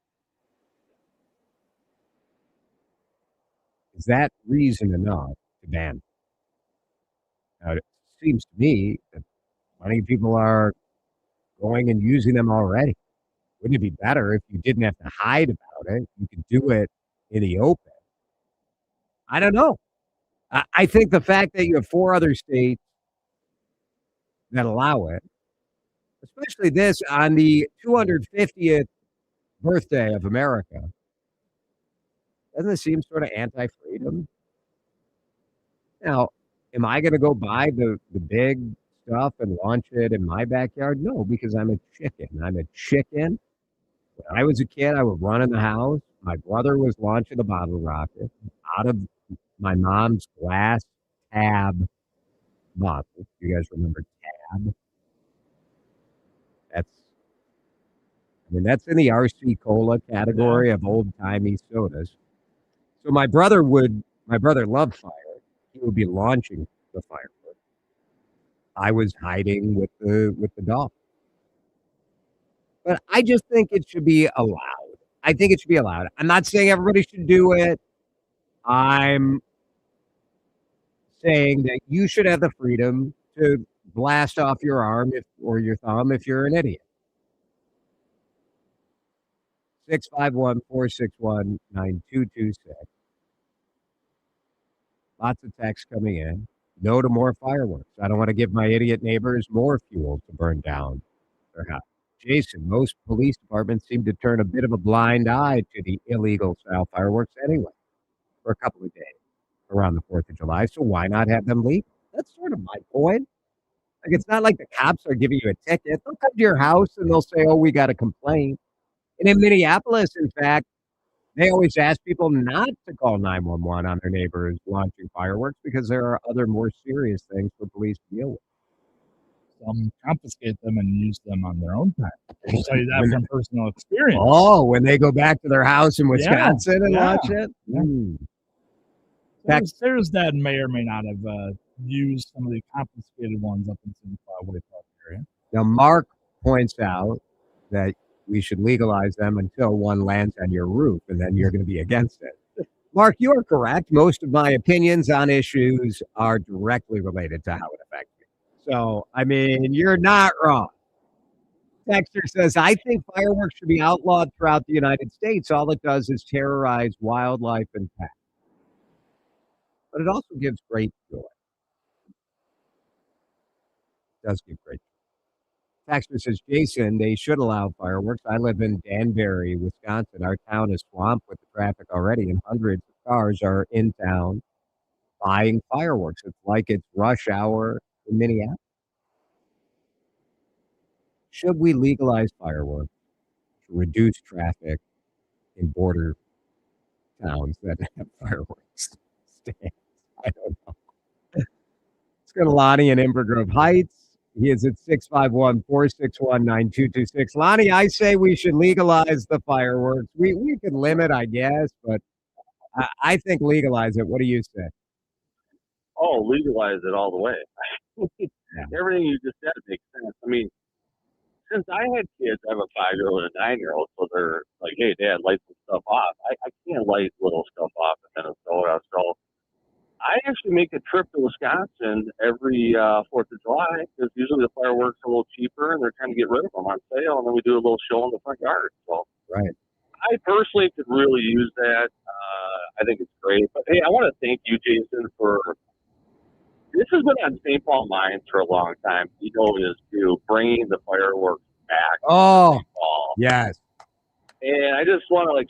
Is that reason enough to ban? Now, it seems to me that plenty of people are going and using them already. Wouldn't it be better if you didn't have to hide about it? You could do it in the open. I don't know. I think the fact that you have 4 other states that allow it, especially this on the 250th birthday of America, doesn't it seem sort of anti-freedom? Now, am I going to go buy the big stuff and launch it in my backyard? No, because I'm a chicken. When I was a kid, I would run in the house. My brother was launching a bottle rocket out of my mom's glass tab bottle. You guys remember tab? That's in the RC Cola category of old-timey sodas. So my brother loved fire. He would be launching the fireworks. I was hiding with the dog. But I just think it should be allowed. I'm not saying everybody should do it. I'm saying that you should have the freedom to blast off your arm or your thumb if you're an idiot. 651-461-9226. Lots of texts coming in. No to more fireworks. I don't want to give my idiot neighbors more fuel to burn down their house. Jason, most police departments seem to turn a bit of a blind eye to the illegal style fireworks anyway for a couple of days around the 4th of July. So why not have them legal? That's sort of my point. Like, it's not like the cops are giving you a ticket. They'll come to your house and they'll say, oh, we got a complaint. And in Minneapolis, in fact, they always ask people not to call 911 on their neighbors launching fireworks because there are other more serious things for police to deal with. Some confiscate them and use them on their own time. I'll tell you that from personal experience. Oh, when they go back to their house in Wisconsin and launch it? Yeah. Sarah's dad may or may not have used some of the confiscated ones up in the Way Park area. Now, Mark points out that we should legalize them until one lands on your roof, and then you're going to be against it. Mark, you are correct. Most of my opinions on issues are directly related to how it affects me. So, I mean, you're not wrong. Texter says, I think fireworks should be outlawed throughout the United States. All it does is terrorize wildlife and pets. But it also gives great joy. It does give great joy. Texter says, Jason, they should allow fireworks. I live in Danbury, Wisconsin. Our town is swamped with the traffic already, and hundreds of cars are in town buying fireworks. It's like it's rush hour in Minneapolis. Should we legalize fireworks to reduce traffic in border towns that have fireworks stands? I don't know. Let's go to Lonnie in Ember Grove Heights. He is at 651-461-9226. Lonnie, I say we should legalize the fireworks. We can limit, I guess, but I think legalize it. What do you say? Oh, legalize it all the way. Everything you just said makes sense. I mean, since I had kids, I have a 5-year-old and a 9-year-old, so they're like, hey, Dad, light some stuff off. I can't light little stuff off in Minnesota, so I actually make a trip to Wisconsin every 4th of July because usually the fireworks are a little cheaper and they're trying to get rid of them on sale, and then we do a little show in the front yard. So right. I personally could really use that. I think it's great. But, hey, I want to thank you, Jason, for this has been on St. Paul minds for a long time. You know it is, too, bringing the fireworks back. Oh, yes. And I just want to,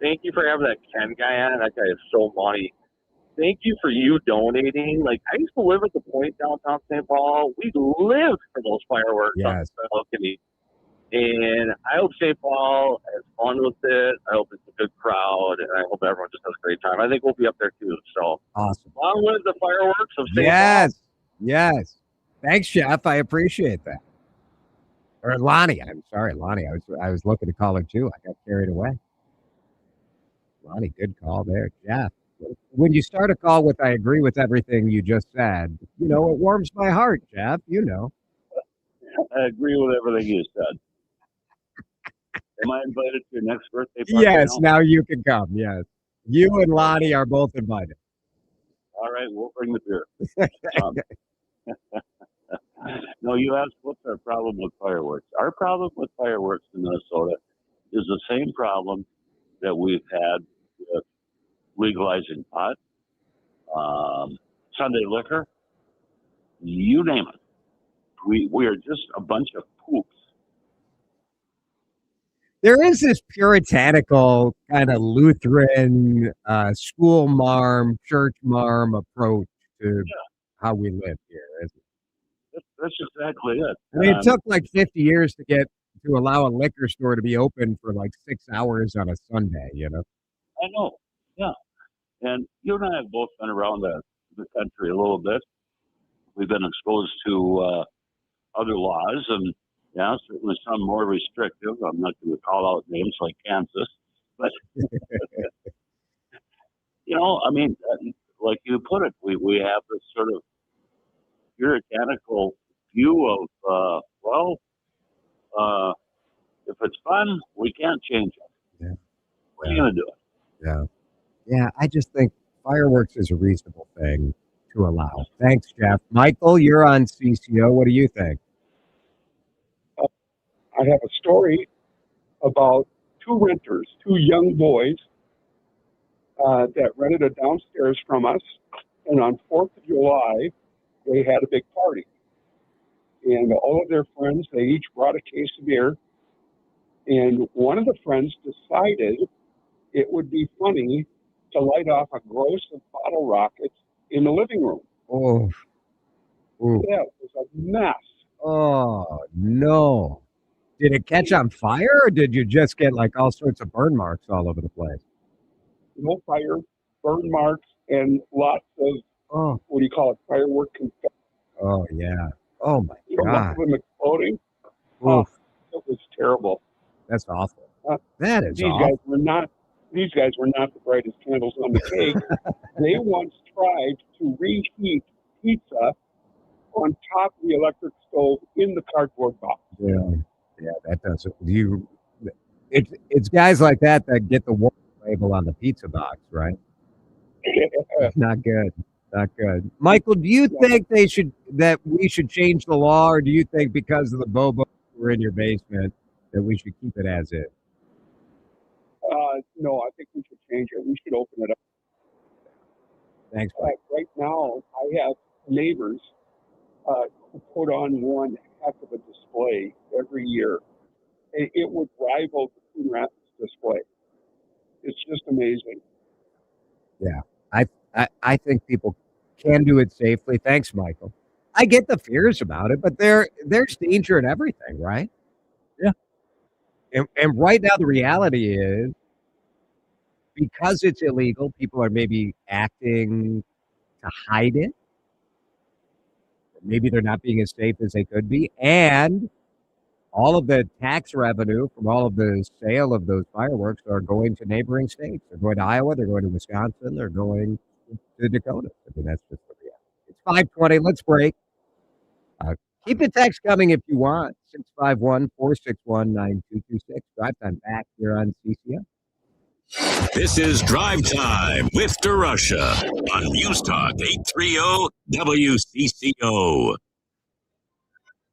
thank you for having that Ken guy on. That guy is so money. Thank you for you donating. I used to live at the Point downtown St. Paul. We lived for those fireworks on the balcony. And I hope St. Paul has fun with it. I hope it's a good crowd, and I hope everyone just has a great time. I think we'll be up there, too. So, awesome. Long live the fireworks of St. Yes. Paul. Yes. Thanks, Jeff. I appreciate that. Or Lonnie. I'm sorry, Lonnie. I was looking to call her, too. I got carried away. Lonnie, good call there. Jeff. When you start a call with, I agree with everything you just said, it warms my heart, Jeff, I agree with everything you said. Am I invited to your next birthday party? Yes, now you can come, yes. You and Lonnie are both invited. All right, we'll bring the beer. No, you asked what's our problem with fireworks. Our problem with fireworks in Minnesota is the same problem that we've had with legalizing pot, Sunday liquor, you name it. We are just a bunch of poops. There is this puritanical kind of Lutheran school marm, church marm approach to how we live here, isn't it? That's exactly it. I mean, it took 50 years to allow a liquor store to be open for 6 hours on a Sunday, I know, yeah. And you and I have both been around the country a little bit. We've been exposed to other laws, and certainly some more restrictive. I'm not going to call out names like Kansas, but I mean, like you put it, we have this sort of puritanical view of if it's fun, we can't change it. Yeah. What are you going to do? Yeah. Yeah, I just think fireworks is a reasonable thing to allow. Thanks, Jeff. Michael, you're on CCO. What do you think? I have a story about two young boys that rented a downstairs from us. And on 4th of July, they had a big party. And all of their friends, they each brought a case of beer. And one of the friends decided it would be funny to light off a gross of bottle rockets in the living room. Oh. Ooh. Yeah, it was a mess. Oh, no. Did it catch on fire, or did you just get all sorts of burn marks all over the place? No fire, burn marks, and lots of, firework confetti. Oh, yeah. Oh, my God. Lots of them exploding. Oof. It was terrible. That's awful. That is these awful. These guys were not the brightest candles on the cake. They once tried to reheat pizza on top of the electric stove in the cardboard box. Yeah, that doesn't. It's guys like that get the label on the pizza box, right? Not good. Not good. Michael, do you think we should change the law, or do you think because of the Bobo who are in your basement that we should keep it as is? No, I think we should change it. We should open it up. Thanks, Mike. Right now, I have neighbors who put on one heck of a display every year. It would rival the Coon Rapids display. It's just amazing. Yeah, I think people can do it safely. Thanks, Michael. I get the fears about it, but there's danger in everything, right? Yeah. And right now the reality is, because it's illegal, people are maybe acting to hide it. Maybe they're not being as safe as they could be. And all of the tax revenue from all of the sale of those fireworks are going to neighboring states. They're going to Iowa, they're going to Wisconsin, they're going to the Dakotas. I mean, that's just the reality. It's 5:20. Let's break. Keep the text coming if you want. 651-461-9226. Drive time back here on CCO. This is Drive Time with DeRusha on News Talk 830 WCCO.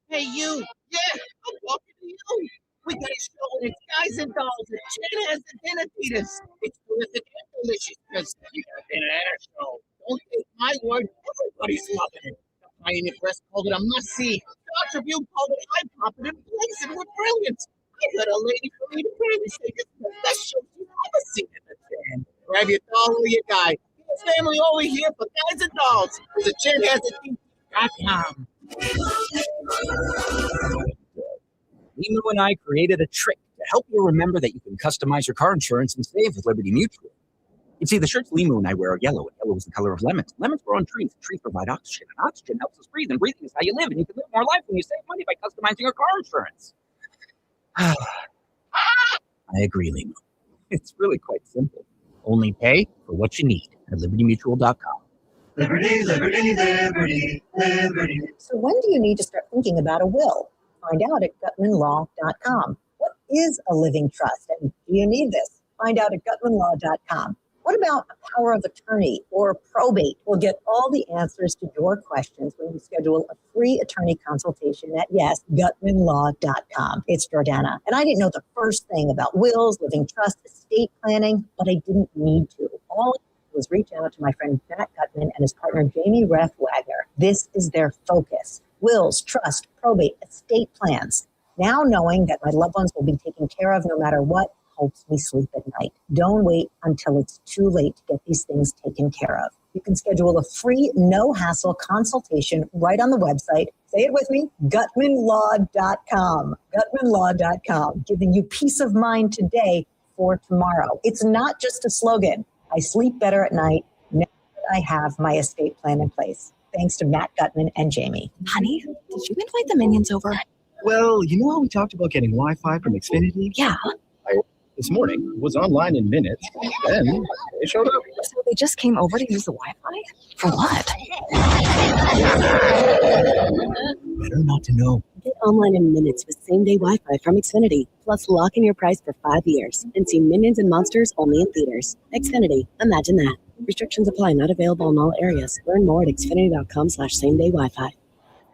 Hey, you. Yeah, I'm talking to you. We got a show and it's guys and dolls. The chicken has the dinner fetus. It's terrific and delicious because you got been at our show. Don't take my word. Everybody's loving it. The Pioneer Press called it a must-see. The Tribune called it eye-popping and blazing with brilliance. I heard a lady from Eden Prairie say it's the best show you've ever seen in the chin. Grab your doll or your guy. Your family over here for guys and dolls. The chin has a .com. Limo and I created a trick to help you remember that you can customize your car insurance and save with Liberty Mutual. You see, the shirts Limo and I wear are yellow, and yellow is the color of lemons. Lemons grow on trees, and trees provide oxygen, and oxygen helps us breathe, and breathing is how you live, and you can live more life when you save money by customizing your car insurance. I agree, Limo. It's really quite simple. Only pay for what you need at libertymutual.com. Liberty, liberty, liberty, liberty. So when do you need to start thinking about a will? Find out at gutmanlaw.com. What is a living trust, and do you need this? Find out at gutmanlaw.com. What about a power of attorney or probate? We'll get all the answers to your questions when you schedule a free attorney consultation at, gutmanlaw.com. It's Jordana. And I didn't know the first thing about wills, living trust, estate planning, but I didn't need to. All I did was reach out to my friend Matt Gutman and his partner Jamie Wagner. This is their focus. Wills, trust, probate, estate plans. Now knowing that my loved ones will be taken care of no matter what helps me sleep at night. Don't wait until it's too late to get these things taken care of. You can schedule a free, no-hassle consultation right on the website. Say it with me, gutmanlaw.com. Gutmanlaw.com, giving you peace of mind today for tomorrow. It's not just a slogan. I sleep better at night now that I have my estate plan in place. Thanks to Matt Gutman and Jamie. Honey, did you invite the minions over? Well, you know how we talked about getting Wi-Fi from Xfinity? Yeah. This morning was online in minutes, then they showed up. So they just came over to use the Wi-Fi? For what? Better not to know. Get online in minutes with same-day Wi-Fi from Xfinity. Plus, lock in your price for 5 years and see Minions and Monsters only in theaters. Xfinity. Imagine that. Restrictions apply. Not available in all areas. Learn more at xfinity.com/same-day Wi-Fi.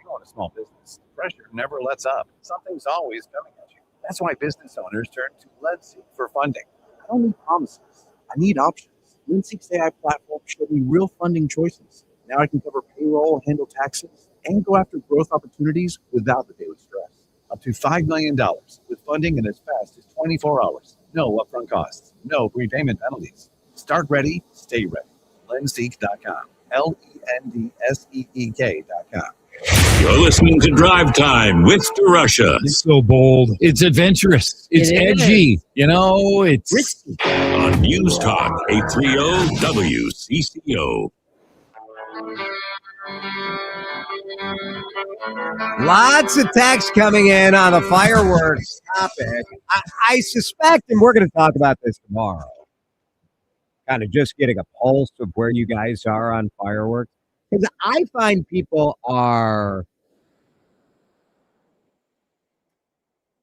You own a small business. Pressure never lets up. Something's always coming at you. That's why business owners turn to LeadSeek for funding. I don't need promises. I need options. LeadSeek's AI platform showed me real funding choices. Now I can cover payroll, handle taxes, and go after growth opportunities without the daily stress. Up to $5 million with funding in as fast as 24 hours. No upfront costs. No prepayment penalties. Start ready, stay ready. LendSeek.com. LENDSEEK.com. You're listening to Drive Time with DeRusha. It's so bold. It's adventurous. It's edgy. You know, it's risky. On News Talk 830 WCCO. Lots of text coming in on the fireworks topic. I suspect, and we're going to talk about this tomorrow, kind of just getting a pulse of where you guys are on fireworks. Because I find people are,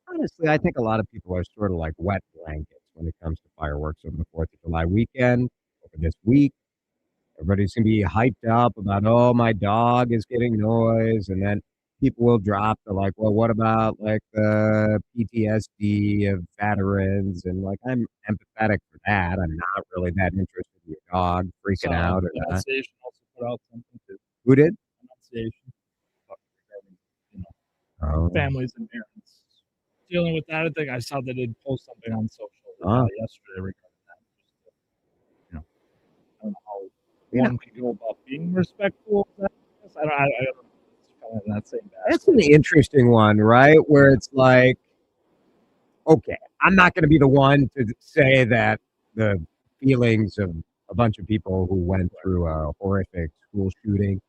honestly, I think a lot of people are sort of like wet blankets when it comes to fireworks over the 4th of July weekend, over this week. Everybody's going to be hyped up about, oh, my dog is getting noise. And then people will drop to like, well, what about like the PTSD of veterans? And like, I'm empathetic for that. I'm not really that interested in your dog freaking out or not. Pronunciation also put out something too. Who did? Pronunciation regarding, Oh. families and parents dealing with that. I think I saw they did post something on social yesterday regarding that. I don't know how one can go about being respectful of that. I don't know. It's kind of in that same basket. That's an interesting one, right? Where it's like, okay, I'm not going to be the one to say that the feelings of a bunch of people who went through a horrific school shooting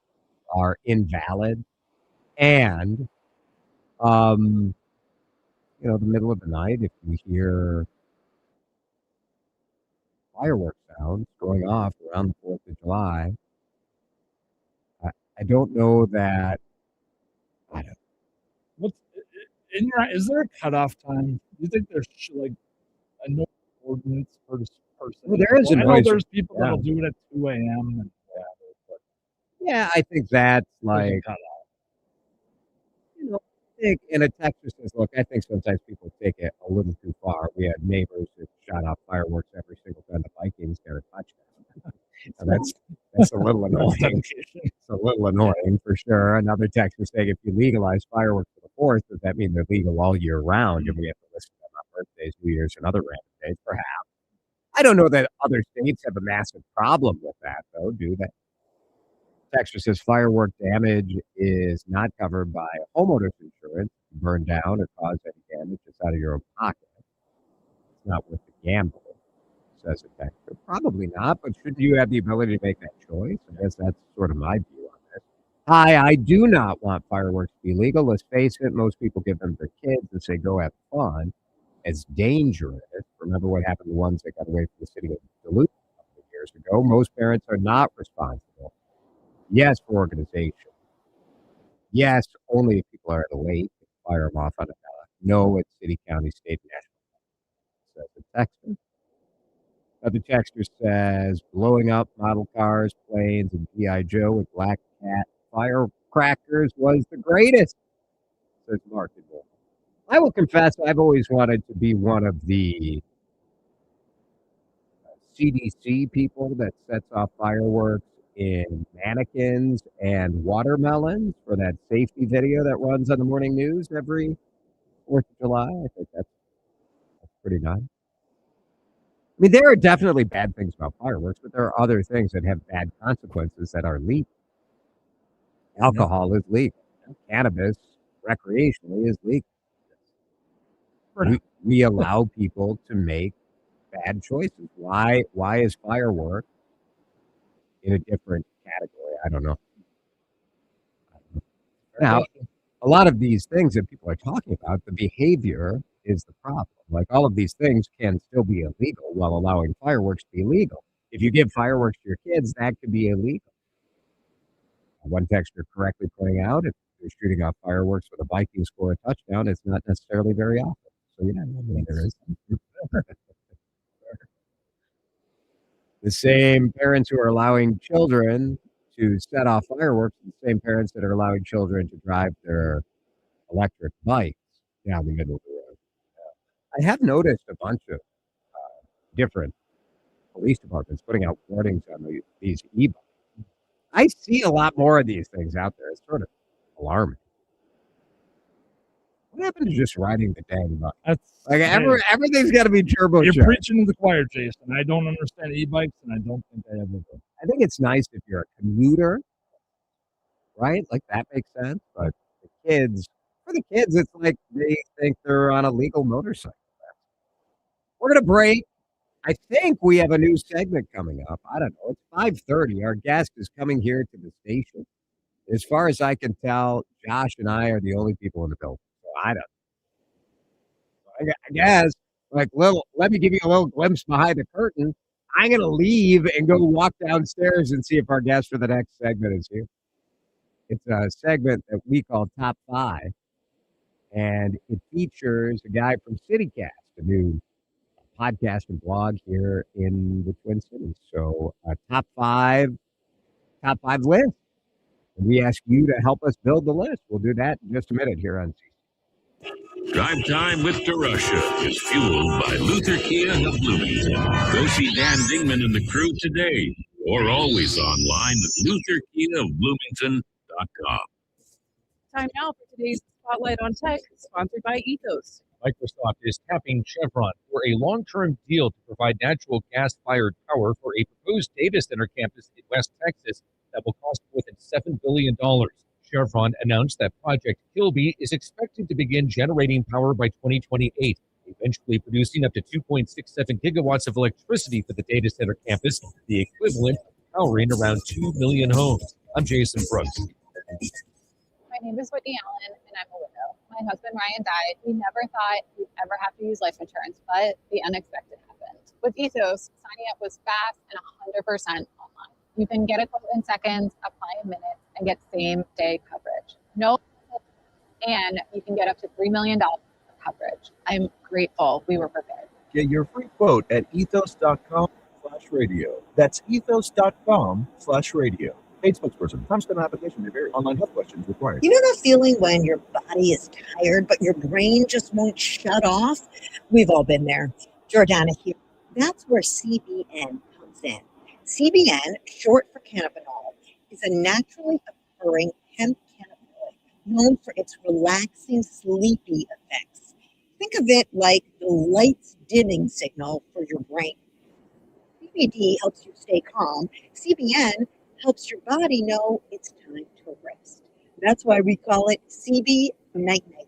are invalid. And, the middle of the night, if you hear fireworks sounds going off around the 4th of July, I don't know that. What's in your? Is there a cutoff time? Do you think there's like a no ordinance per person? Well, there is a I know noise. there's people that'll do it at 2 a.m. and Yeah, I think that's like, in a Texas says, look, I think sometimes people take it a little too far. We had neighbors that shot off fireworks every single time the Vikings got a touchdown. And that's a little annoying. It's a little annoying for sure. Another Texas saying, if you legalize fireworks for the 4th, does that mean they're legal all year round? And we have to listen to them on birthdays, New Year's, and other random days? Perhaps. I don't know that other states have a massive problem with that, though, do they? Texas says firework damage is not covered by homeowners insurance. If you burn down or cause any damage, it's out of your own pocket. It's not worth the gamble, says a texter. Probably not, but should you have the ability to make that choice? I guess that's sort of my view on this. Hi, I do not want fireworks to be legal. Let's face it, most people give them to their kids and say, go have fun. It's dangerous. Remember what happened to the ones that got away from the city of Duluth a couple of years ago? Most parents are not responsible. Yes, for organization. Yes, only if people are at a lake, fire them off on a ballot. No, it's city, county, state, national. Says the texter. The texter says blowing up model cars, planes, and G.I. Joe with Black Cat firecrackers was the greatest. Says Mark. I will confess, I've always wanted to be one of the CDC people that sets off fireworks in mannequins and watermelons for that safety video that runs on the morning news every 4th of July. I think that's pretty nice. I mean, there are definitely bad things about fireworks, but there are other things that have bad consequences that are legal. Alcohol is legal. Cannabis recreationally is legal. We allow people to make bad choices. Why is firework in a different category? I don't know. Now, a lot of these things that people are talking about, the behavior is the problem. Like all of these things can still be illegal while allowing fireworks to be legal. If you give fireworks to your kids, that could be illegal. One texter correctly pointing out, if you're shooting off fireworks with a Viking score a touchdown, it's not necessarily very often. So yeah, I mean, there is. The same parents who are allowing children to set off fireworks are the same parents that are allowing children to drive their electric bikes down the middle of the road. I have noticed a bunch of different police departments putting out warnings on these e-bikes. I see a lot more of these things out there. It's sort of alarming. What happened to just riding the dang bike? Everything's got to be turbocharged. You're preaching to the choir, Jason. I don't understand e-bikes, and I don't think I ever will. I think it's nice if you're a commuter, right? Like that makes sense. But for the kids, it's like they think they're on a legal motorcycle. We're going to break. I think we have a new segment coming up. I don't know. It's 5:30. Our guest is coming here to the station. As far as I can tell, Josh and I are the only people in the building. So I don't know. I guess, let me give you a little glimpse behind the curtain. I'm going to leave and go walk downstairs and see if our guest for the next segment is here. It's a segment that we call Top 5, and it features a guy from CityCast, a new podcast and blog here in the Twin Cities. So top five list. We ask you to help us build the list. We'll do that in just a minute here on Drive Time with DeRusha is fueled by Luther Kia of Bloomington. Go see Dan Dingman and the crew today, or always online at lutherkiaofbloomington.com. Time now for today's Spotlight on Tech, sponsored by Ethos. Microsoft is tapping Chevron for a long-term deal to provide natural gas-fired power for a proposed data center campus in West Texas that will cost more than $7 billion. Chevron announced that Project Kilby is expected to begin generating power by 2028, eventually producing up to 2.67 gigawatts of electricity for the data center campus, the equivalent of powering around 2 million homes. I'm Jason Brooks. My name is Whitney Allen, and I'm a widow. My husband, Ryan, died. We never thought we'd ever have to use life insurance, but the unexpected happened. With Ethos, signing up was fast and 100% online. You can get a quote in seconds, apply in minutes, and get same-day coverage. No, and you can get up to $3 million of coverage. I'm grateful we were prepared. Get your free quote at ethos.com/radio. That's ethos.com/radio. Paid spokesperson. Time spent on application may vary. Online health questions required. You know that feeling when your body is tired, but your brain just won't shut off? We've all been there. Jordana here. That's where CBN comes in. CBN, short for cannabinol, is a naturally occurring hemp cannabinoid known for its relaxing, sleepy effects. Think of it like the lights dimming signal for your brain. CBD helps you stay calm. CBN helps your body know it's time to rest. That's why we call it CB Night Night.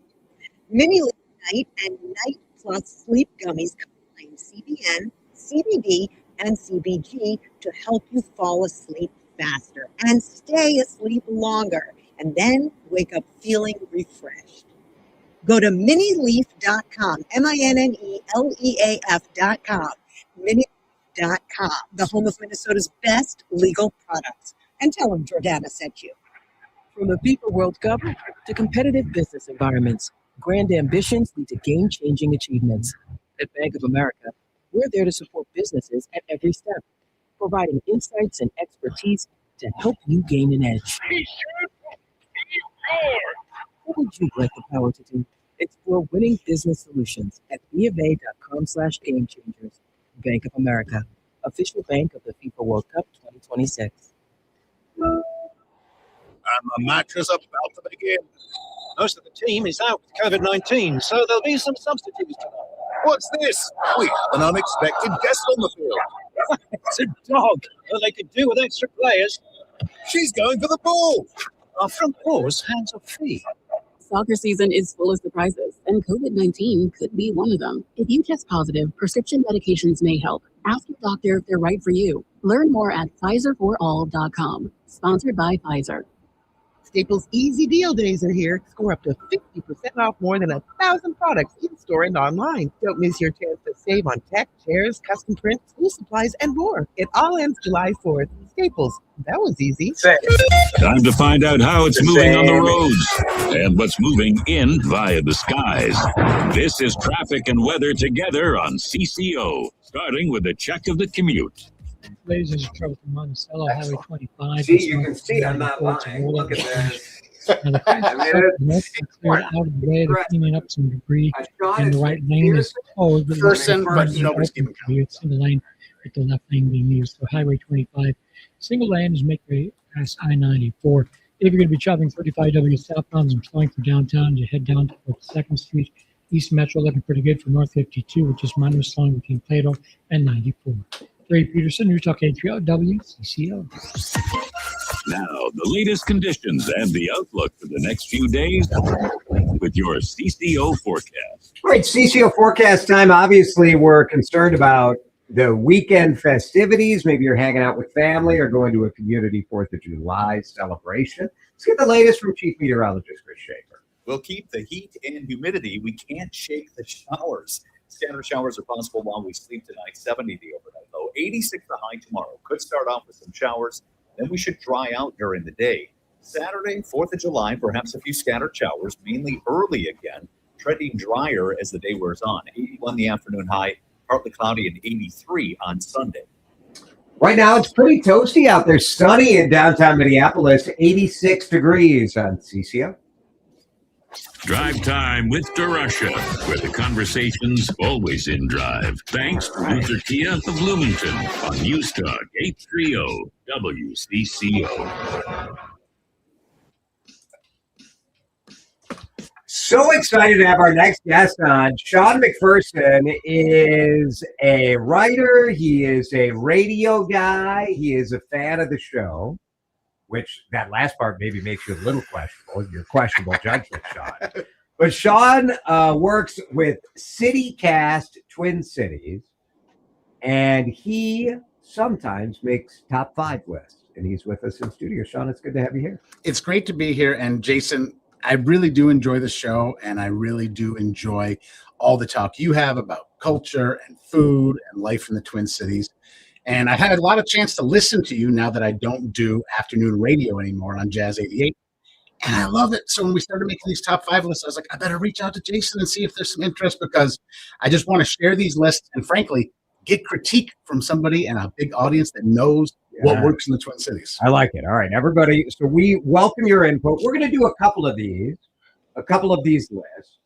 Mini Leaf Night and Night Plus Sleep Gummies combine CBN, CBD, and CBG to help you fall asleep faster and stay asleep longer, and then wake up feeling refreshed. Go to minileaf.com, MINNELEAF.com, minileaf.com, the home of Minnesota's best legal products. And tell them Jordana sent you. From the FIFA World Cup to competitive business environments, grand ambitions lead to game-changing achievements. At Bank of America, we're there to support businesses at every step, providing insights and expertise to help you gain an edge. What would you like the power to do? Explore winning business solutions at BofA.com/gamechangers. Bank of America, official bank of the FIFA World Cup 2026. And the match is about to begin. Most of the team is out with COVID-19, so there'll be some substitutes tonight. What's this? We have an unexpected guest on the field. It's a dog. Well, they could do with extra players. She's going for the ball. Our front paws hands are free. Soccer season is full of surprises, and COVID-19 could be one of them. If you test positive, prescription medications may help. Ask your doctor if they're right for you. Learn more at PfizerForAll.com. Sponsored by Pfizer. Staples Easy Deal Days are here. Score up to 50% off more than 1,000 products in-store and online. Don't miss your chance to save on tech, chairs, custom prints, school supplies, and more. It all ends July 4th. Staples. That was easy. Time to find out how it's moving on the roads and what's moving in via the skies. This is traffic and weather together on CCO, starting with a check of the commute. Ladies and trouble from Monticello, Highway 25. See, you can see I'm not lying. Look at this. Now, the cleared out of the way. They're cleaning up some debris, and the right lane is closed. Person, but nobody's giving It's in the lane with the left lane being used. So Highway 25, single lane is make way past I-94. If you're going to be traveling 35W southbound and flowing from downtown, you head down to 2nd Street. East Metro looking pretty good for North 52, which is minor slowing between Plato and 94. Ray Peterson, Utah K3OW, CCO. Now, the latest conditions and the outlook for the next few days with your CCO forecast. All right, CCO forecast time. Obviously, we're concerned about the weekend festivities. Maybe you're hanging out with family or going to a community 4th of July celebration. Let's get the latest from Chief Meteorologist Chris Schaefer. We'll keep the heat and humidity. We can't shake the showers. Scattered showers are possible while we sleep tonight. 70 the overnight low. 86 the high tomorrow. Could start off with some showers. Then we should dry out during the day. Saturday, 4th of July, perhaps a few scattered showers, mainly early again. Trending drier as the day wears on. 81 the afternoon high. Partly cloudy and 83 on Sunday. Right now, it's pretty toasty out there. Sunny in downtown Minneapolis, 86 degrees on CCO. Drive Time with DeRusha, where the conversation's always in drive. Thanks to Luther Kia of Bloomington on News Talk 830 WCCO. So excited to have our next guest on. Sean McPherson is a writer. He is a radio guy. He is a fan of the show, which that last part maybe makes you a little questionable. Your questionable judgment, Sean. But Sean works with CityCast Twin Cities, and he sometimes makes top 5 lists. And he's with us in studio. Sean, it's good to have you here. It's great to be here. And Jason, I really do enjoy the show, and I really do enjoy all the talk you have about culture and food and life in the Twin Cities. And I've had a lot of chance to listen to you now that I don't do afternoon radio anymore on Jazz 88. And I love it. So when we started making these top 5 lists, I was like, I better reach out to Jason and see if there's some interest, because I just want to share these lists and, frankly, get critique from somebody and a big audience that knows what works in the Twin Cities. I like it. All right, everybody. So we welcome your input. We're going to do a couple of these lists.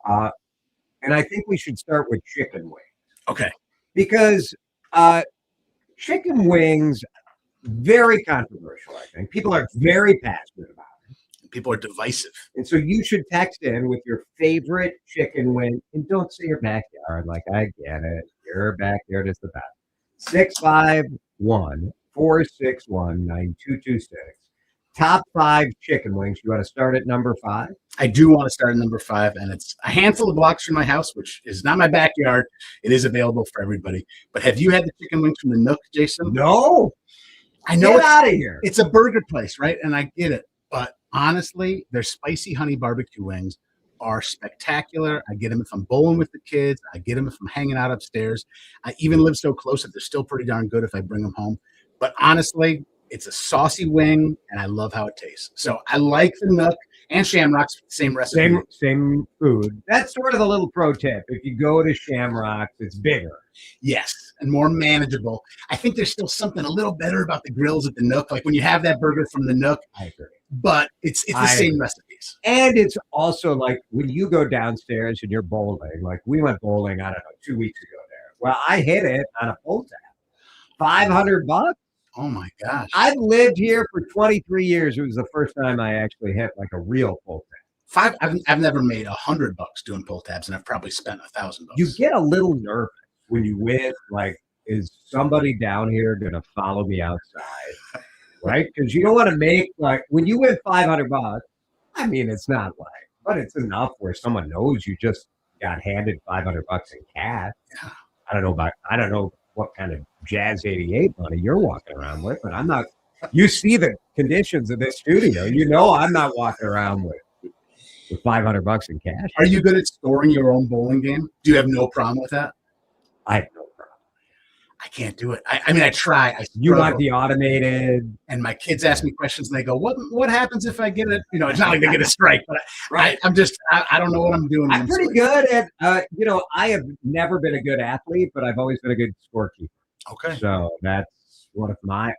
And I think we should start with chicken wings. Okay. Because chicken wings, very controversial, I think. People are very passionate about it. People are divisive. And so you should text in with your favorite chicken wing. And don't say your backyard. Like, I get it. Your backyard is the best. 651-461-9226. Top 5 chicken wings. You want to start at number 5? I do want to start at number 5, and it's a handful of blocks from my house, which is not my backyard. It is available for everybody. But have you had the chicken wings from the Nook, Jason? No. I know. Get out of here. It's a burger place, right? And I get it. But honestly, their spicy honey barbecue wings are spectacular. I get them if I'm bowling with the kids. I get them if I'm hanging out upstairs. I even live so close that they're still pretty darn good if I bring them home. But honestly, it's a saucy wing, and I love how it tastes. So I like the Nook and Shamrock's, same recipe. Same food. That's sort of the little pro tip. If you go to Shamrock's, it's bigger. Yes, and more manageable. I think there's still something a little better about the grills at the Nook. Like when you have that burger from the Nook, I agree. But it's the same recipes. And it's also like when you go downstairs and you're bowling, like we went bowling, I don't know, 2 weeks ago there. Well, I hit it on a pull tab. $500. Oh my gosh. I've lived here for 23 years. It was the first time I actually hit like a real pull tab. I've never made $100 doing pull tabs, and I've probably spent $1,000. You get a little nervous when you win. Like, is somebody down here going to follow me outside? Right? Because you don't want to make, like, when you win $500, I mean, it's not like, but it's enough where someone knows you just got handed $500 in cash. Yeah. I don't know what kind of Jazz 88 money you're walking around with, but I'm not. You see the conditions of this studio. You know I'm not walking around with $500 in cash. Are you good at storing your own bowling game? Do you have no problem with that? I have no problem. I can't do it. I mean, I try. You want the automated. And my kids ask me questions, and they go, "What happens if I get it?" You know, it's not like they get a strike, but I'm just, I don't know what I'm doing. I'm pretty good at, I have never been a good athlete, but I've always been a good scorekeeper. Okay. So that's one of my,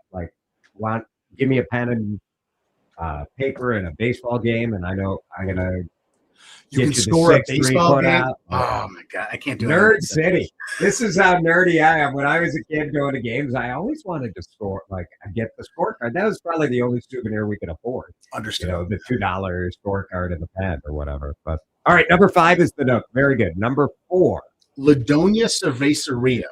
give me a pen and paper in a baseball game, and I know I'm going to You can score a baseball game? Oh, my God. I can't do it. Nerd City. This is how nerdy I am. When I was a kid going to games, I always wanted to score, I get the scorecard. That was probably the only souvenir we could afford. Understood. The $2 scorecard and the pen or whatever. But all right, number 5 is the Nook. Very good. Number 4. Ladonia Cerveceria.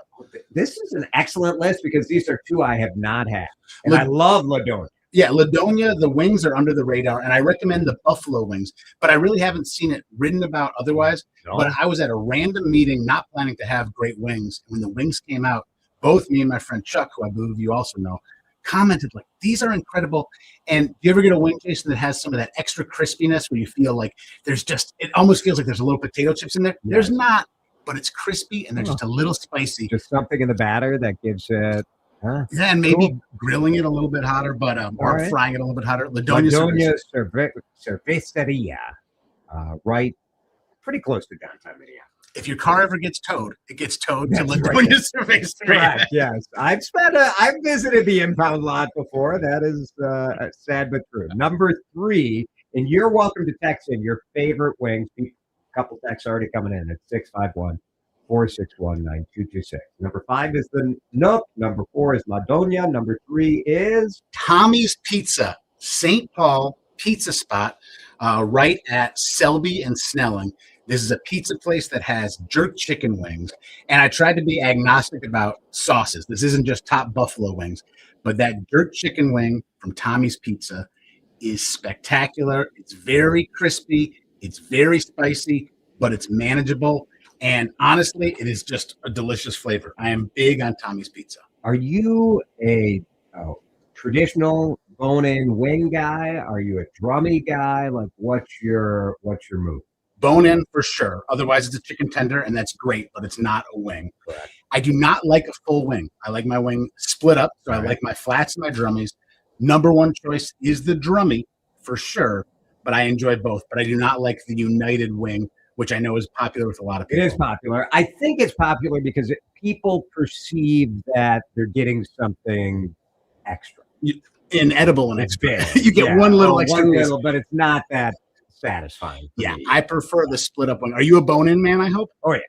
This is an excellent list because these are 2 I have not had. And I love Ladonia. Yeah, Ladonia, the wings are under the radar, and I recommend the buffalo wings, but I really haven't seen it written about otherwise. No. But I was at a random meeting, not planning to have great wings. When the wings came out, both me and my friend Chuck, who I believe you also know, commented like, these are incredible. And do you ever get a wing, Jason, that has some of that extra crispiness where you feel like there's just, it almost feels like there's a little potato chips in there? Yeah. There's not, but it's crispy, and they're just a little spicy. Just something in the batter that gives it. Yeah, and maybe grilling it a little bit hotter, but or frying it a little bit hotter. Ladonia Cerveceria, right? Pretty close to downtown Minneapolis. if your car ever gets towed, it gets towed to Ladonia Survey Street. Correct. Yes, I've visited the impound lot before. That is sad but true. Number 3, and you're welcome to text in your favorite wings. A couple texts already coming in at 651-461-9226. Number 5 is the Nook. Number 4 is Ladonia. Number 3 is Tommy's Pizza, St. Paul pizza spot, right at Selby and Snelling. This is a pizza place that has jerk chicken wings, and I tried to be agnostic about sauces. This isn't just top buffalo wings, but that jerk chicken wing from Tommy's Pizza is spectacular. It's very crispy, it's very spicy, but it's manageable, and honestly, it is just a delicious flavor. I am big on Tommy's Pizza. Are you a traditional bone-in wing guy? Are you a drummy guy? Like, what's your move? Bone in for sure. Otherwise, it's a chicken tender, and that's great, but it's not a wing. Correct. I do not like a full wing. I like my wing split up, so I like my flats and my drummies. Number 1 choice is the drummy for sure, but I enjoy both. But I do not like the united wing, which I know is popular with a lot of people. It is popular. I think it's popular because people perceive that they're getting something extra. Inedible and It's extra. big. You get one little extra one piece. little, but it's not that satisfying. Yeah, I prefer the split up one. Are you a bone-in man, I hope? Oh, yeah.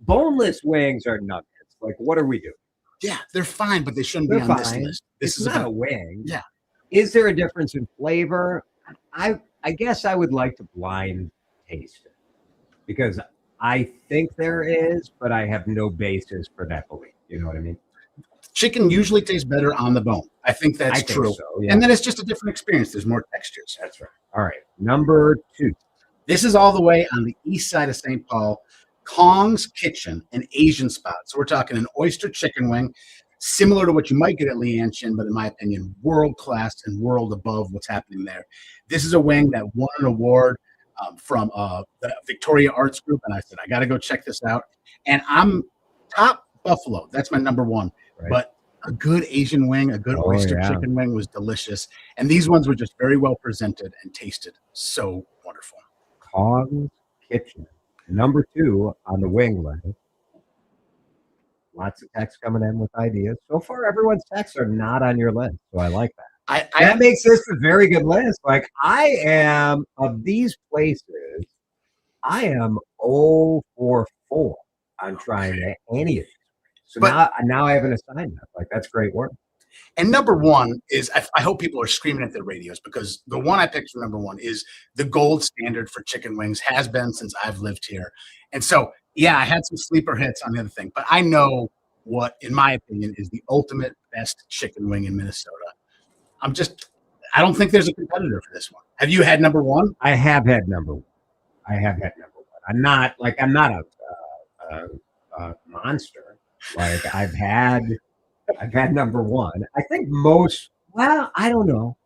Boneless wings are nuggets. Like, what are we doing? Yeah, they're fine, but they shouldn't They're be on this fine. list. This It's is not about a wing. Yeah. Is there a difference in flavor? I guess I would like to blind taste it because I think there is, but I have no basis for that belief. You know what I mean? Chicken usually tastes better on the bone. I think that's true. So, yeah. And then it's just a different experience. There's more textures. That's right. All right. Number 2. This is all the way on the east side of St. Paul. Kong's Kitchen, an Asian spot. So we're talking an oyster chicken wing, similar to what you might get at Laotion, but in my opinion, world class and world above what's happening there. This is a wing that won an award from the Victoria Arts Group, and I said, I got to go check this out. And I'm top buffalo. That's my number 1. Right. But a good Asian wing, a good oyster chicken wing was delicious. And these ones were just very well presented and tasted so wonderful. Kong's Kitchen. Number 2 on the wing list. Lots of texts coming in with ideas. So far, everyone's texts are not on your list, so I like that. That makes this a very good list. Like, I am, of these places, I am 0 for 4 on trying any of these. So now I have an assignment. Like, that's great work. And number 1 is, I hope people are screaming at their radios, because the one I picked for number 1 is the gold standard for chicken wings, has been since I've lived here. And so, yeah, I had some sleeper hits on the other thing, but I know what, in my opinion, is the ultimate best chicken wing in Minnesota. I don't think there's a competitor for this one. Have you had number 1? I have had number 1. I'm not a monster. Like, I've had number 1. I think most, well, I don't know.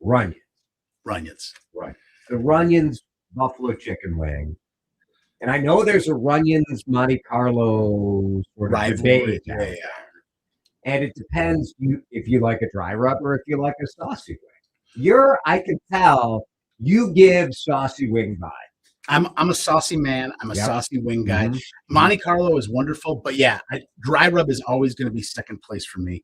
Runyons. Right. The Runyons buffalo chicken wing. And I know there's a Runyons Monte Carlo sort of rivalry. debate. Yeah. And it depends if you like a dry rub or if you like a saucy wing. I can tell you give saucy wing vibe. I'm a saucy man. I'm a saucy wing guy. Monte Carlo is wonderful, but yeah, dry rub is always going to be second place for me.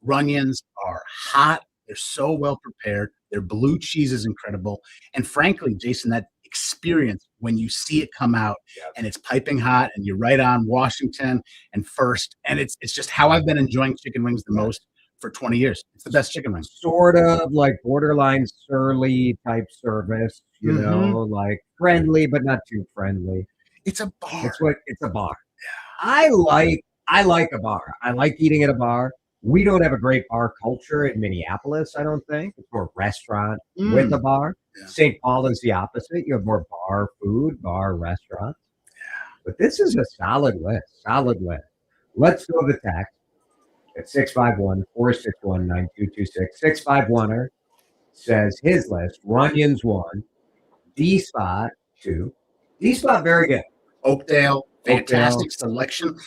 Runyons are hot. They're so well prepared. Their blue cheese is incredible. And frankly, Jason, that experience when you see it come out and it's piping hot and you're right on Washington and First, and it's just how I've been enjoying chicken wings the most for 20 years. It's the best chicken wing. Sort of like borderline surly type service, you know, like friendly but not too friendly. It's a bar. It's a bar. Yeah. I like a bar. I like eating at a bar. We don't have a great bar culture in Minneapolis, I don't think. It's more restaurant with a bar. Yeah. St. Paul is the opposite. You have more bar food, bar restaurants. Yeah. But this is a solid list. Let's go to the text at 651-461-9226. 651er says his list: Runyons 1, D-Spot 2. D-Spot, very good. Oakdale, fantastic selection.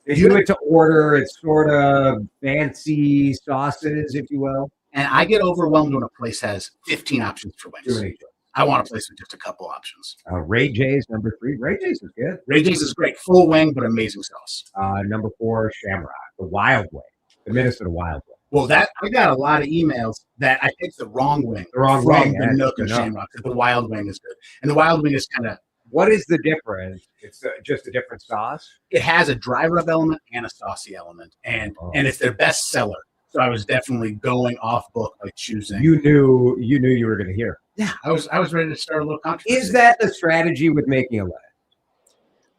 If you were to order, it's sort of fancy sauces, if you will. And I get overwhelmed when a place has 15 options for wings. I want a place with just a couple options. Ray J's number 3. Ray J's is good. Ray J's is great. Full wing, but amazing sauce. Number 4, Shamrock, the Wild Wing, the Minnesota Wild Wing. Well, I got a lot of emails that I picked the wrong wing. The wrong from wing. the Nook and Shamrock. The Wild Wing is good. And the Wild Wing is kind of. What is the difference? It's just a different sauce? It has a dry rub element and a saucy element. And it's their best seller. So I was definitely going off book by choosing. You knew you were going to hear. Yeah, I was ready to start a little controversy. Is that the strategy with making a list?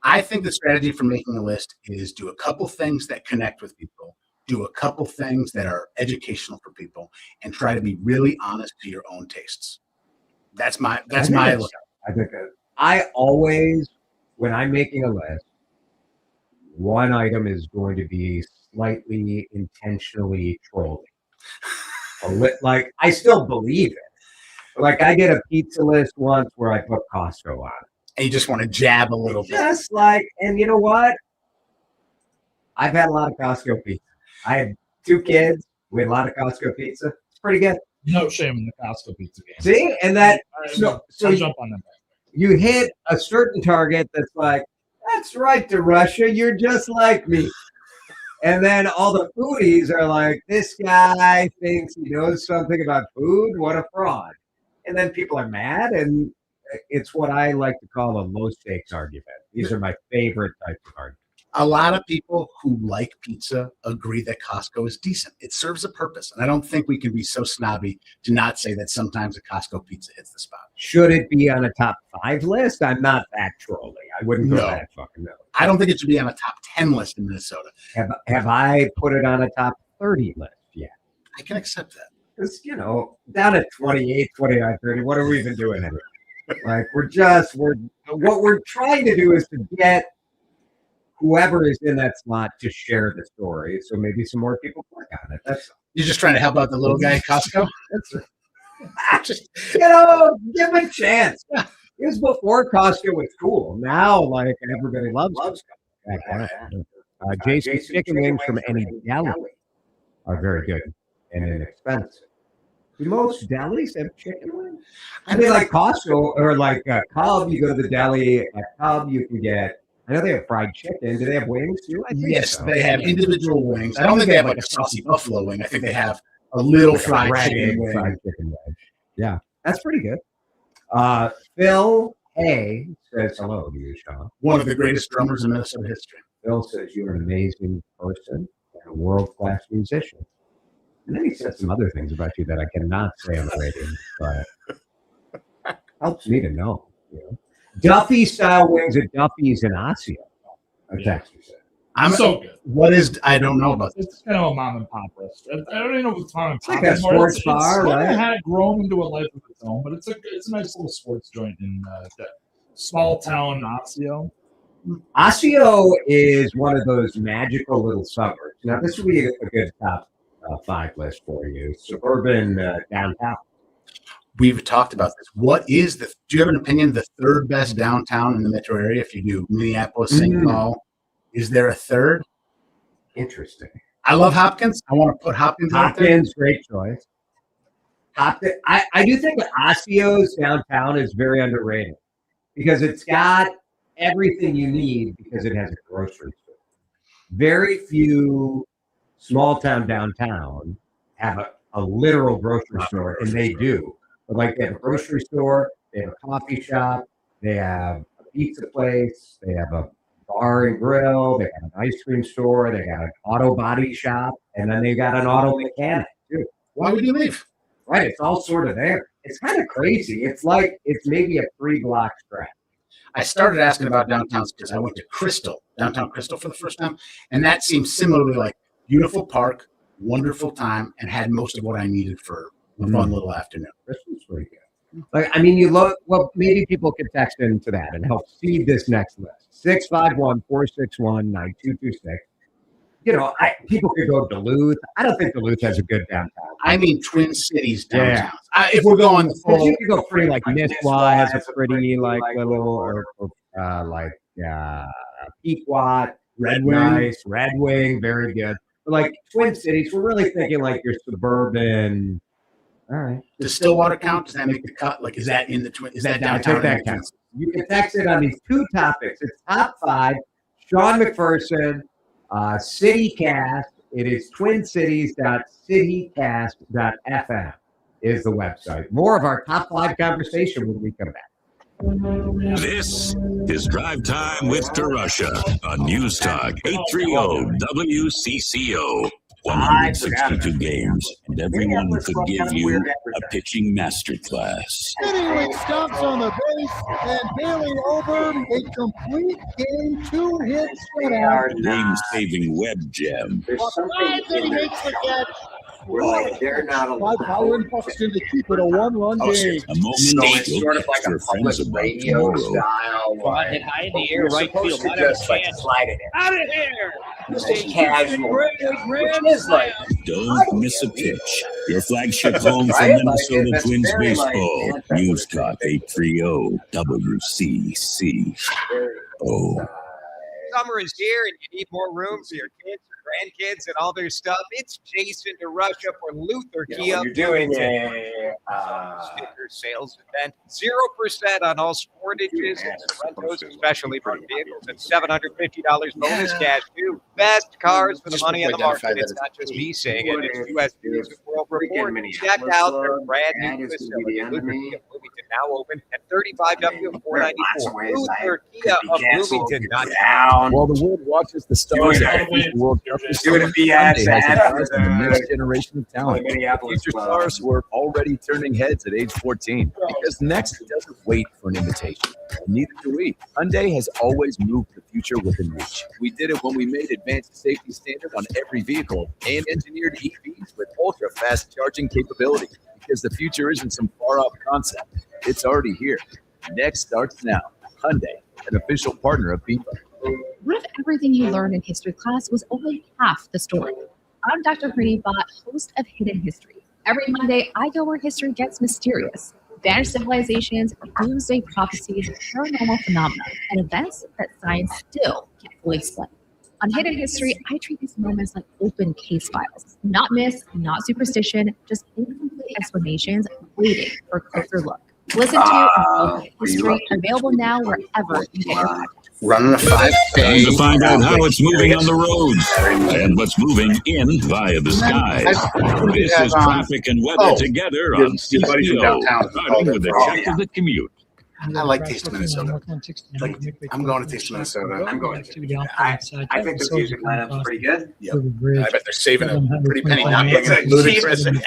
I think the strategy for making a list is do a couple things that connect with people, do a couple things that are educational for people, and try to be really honest to your own tastes. That's my look. I think I always, when I'm making a list, one item is going to be slightly intentionally trolling. Like, I still believe it. Like, I did a pizza list once where I put Costco on it. And you just want to jab a little bit. Just like, and you know what? I've had a lot of Costco pizza. I had 2 kids. We had a lot of Costco pizza. It's pretty good. No shame in the Costco pizza game. See? And that, I'll jump on that. You hit a certain target that's like, that's right, DeRusha, you're just like me. And then all the foodies are like, this guy thinks he knows something about food. What a fraud. And then people are mad, and it's what I like to call a low stakes argument. These are my favorite types of arguments. A lot of people who like pizza agree that Costco is decent. It serves a purpose. And I don't think we can be so snobby to not say that sometimes a Costco pizza hits the spot. Should it be on a top 5 list? I'm not that trolly. I wouldn't go that fucking no. I don't think it should be on a top 10 list in Minnesota. Have I put it on a top 30 list yet? I can accept that. Because, down at 28, 29, 30, what are we even doing here? Like, what we're trying to do is to get whoever is in that slot to share the story, so maybe some more people click on it. You're just trying to help out the little guy at Costco? Give him a chance. It was before Costco was cool. Now, like, everybody loves Costco. Jason's chicken wings from any deli are very good and inexpensive. Do most delis have chicken wings? I mean, like Costco or like Cub, you go to the deli at Cub, you can get. I know they have fried chicken. Do they have wings too? I think Yes, so. they have individual wings. I don't think they have like a saucy buffalo wing. I think they have a little Like fried a chicken wing. fried chicken wing. Yeah, that's pretty good. Phil Hay says hello to you, Sean. One of the greatest drummers in Minnesota history. Phil says you're an amazing person and a world-class musician. And then he said some other things about you that I cannot say on the radio, but helps me to know. Duffy style wings at Duffy's in Osseo. I'm so good. I don't know about this. It's kind of a mom and pop restaurant. I don't even know if it's mom and pop. like a sports bar, it's right? It had grown into a life of its own, but it's a nice little sports joint in that small town Osseo. Osseo is one of those magical little suburbs. Now, this would be a good top 5 list for you. Suburban downtown. We've talked about this. Do you have an opinion, the third best downtown in the metro area? If you do Minneapolis, St. Paul, is there a third? Interesting. I love Hopkins. I want to put Hopkins out there. Hopkins, great choice. Hopkins, I do think that Osseo's downtown is very underrated because it's got everything you need because it has a grocery store. Very few small town downtown have a literal grocery store, and they do. But like they have a grocery store, they have a coffee shop, they have a pizza place, they have a bar and grill, they got an ice cream store, they got an auto body shop, and then they got an auto mechanic too. Why would you leave? Right, it's all sort of there. It's kind of crazy. It's maybe a 3-block stretch. I started asking about downtowns because I went to downtown Crystal for the first time, and that seemed similarly like beautiful park, wonderful time, and had most of what I needed for a fun little afternoon. Crystal's pretty good. Like, I mean, well, maybe people could text into that and help feed this next list. 651-461-9226. People could go Duluth. I don't think Duluth has a good downtown. I mean, Twin Cities downtown. If we're going the full, you could go pretty like Nisswa has a pretty like little or Pequot, Red Wing. nice, Red Wing, very good. But like Twin Cities, we're really thinking like your suburban All right. Does Stillwater count? Does that make the cut? Like, is that in the twin? Is that downtown? Take that count. You can text it on these two topics. It's top 5. Sean McPherson, CityCast. It is twincities.citycast.fm is the website. More of our top 5 conversation when we come back. This is Drive Time with DeRusha on News Talk 830 WCCO. 162 games, and everyone could give you a pitching masterclass. City stomps on the base, and Bailey over a complete game 2-hit shutout. Game-saving web gem. He makes the catch. We're like, they're not allowed. By Power and Buxton to keep it a 1-run game. A moment It's sort of like a public radio style. Hit high in the air, You're right supposed field. to just like slide it in. Out of here! Just a casual, which is like, Don't miss a pitch. Your flagship home for Minnesota That's Twins very baseball. like- News Talk 830 WCCO. Summer is here and you need more room for your kids, your grandkids, and all their stuff. It's Jason DeRusha for Luther Kia. you're doing sticker sales event. 0% on all Sportages and Sorrentos, especially for vehicles, and $750 bonus cash too. Best cars for the money on the market. It's not just me saying it. It's U.S. News and World Report. Check out their brand new facility. Luther Kia of Bloomington now open at 35W 494. Luther Kia of Bloomington.com. While the world watches the stars at the World Cup this Doing summer, a BS Sunday has ad advanced for the the- next generation of talent. Minneapolis Future Club. stars who are already turning heads at age 14. Because next doesn't wait for an invitation. And neither do we. Hyundai has always moved the future within reach. We did it when we made advanced safety standard on every vehicle and engineered EVs with ultra-fast charging capability. Because the future isn't some far-off concept. It's already here. Next starts now. Hyundai, an official partner of FIFA. What if everything you learned in history class was only half the story? I'm Dr. Herney Bott, host of Hidden History. Every Monday, I go where history gets mysterious. Vanished civilizations, doomsday prophecies, paranormal phenomena, and events that science still can't fully explain. On Hidden History, I treat these moments like open case files. Not myths, not superstition, just incomplete explanations waiting for a closer look. Listen to and follow History, available now wherever you get your podcasts. Running a 5K. Time to find out how it's moving on the roads and what's moving in via the skies. This is traffic and weather together on CCO, starting with the check of the commute. I like Taste of Minnesota. Like, I'm going to Taste of Minnesota. I'm going to. I think the music lineup's pretty good. Yep. I bet they're saving a pretty penny not being It's Luther cheap. President.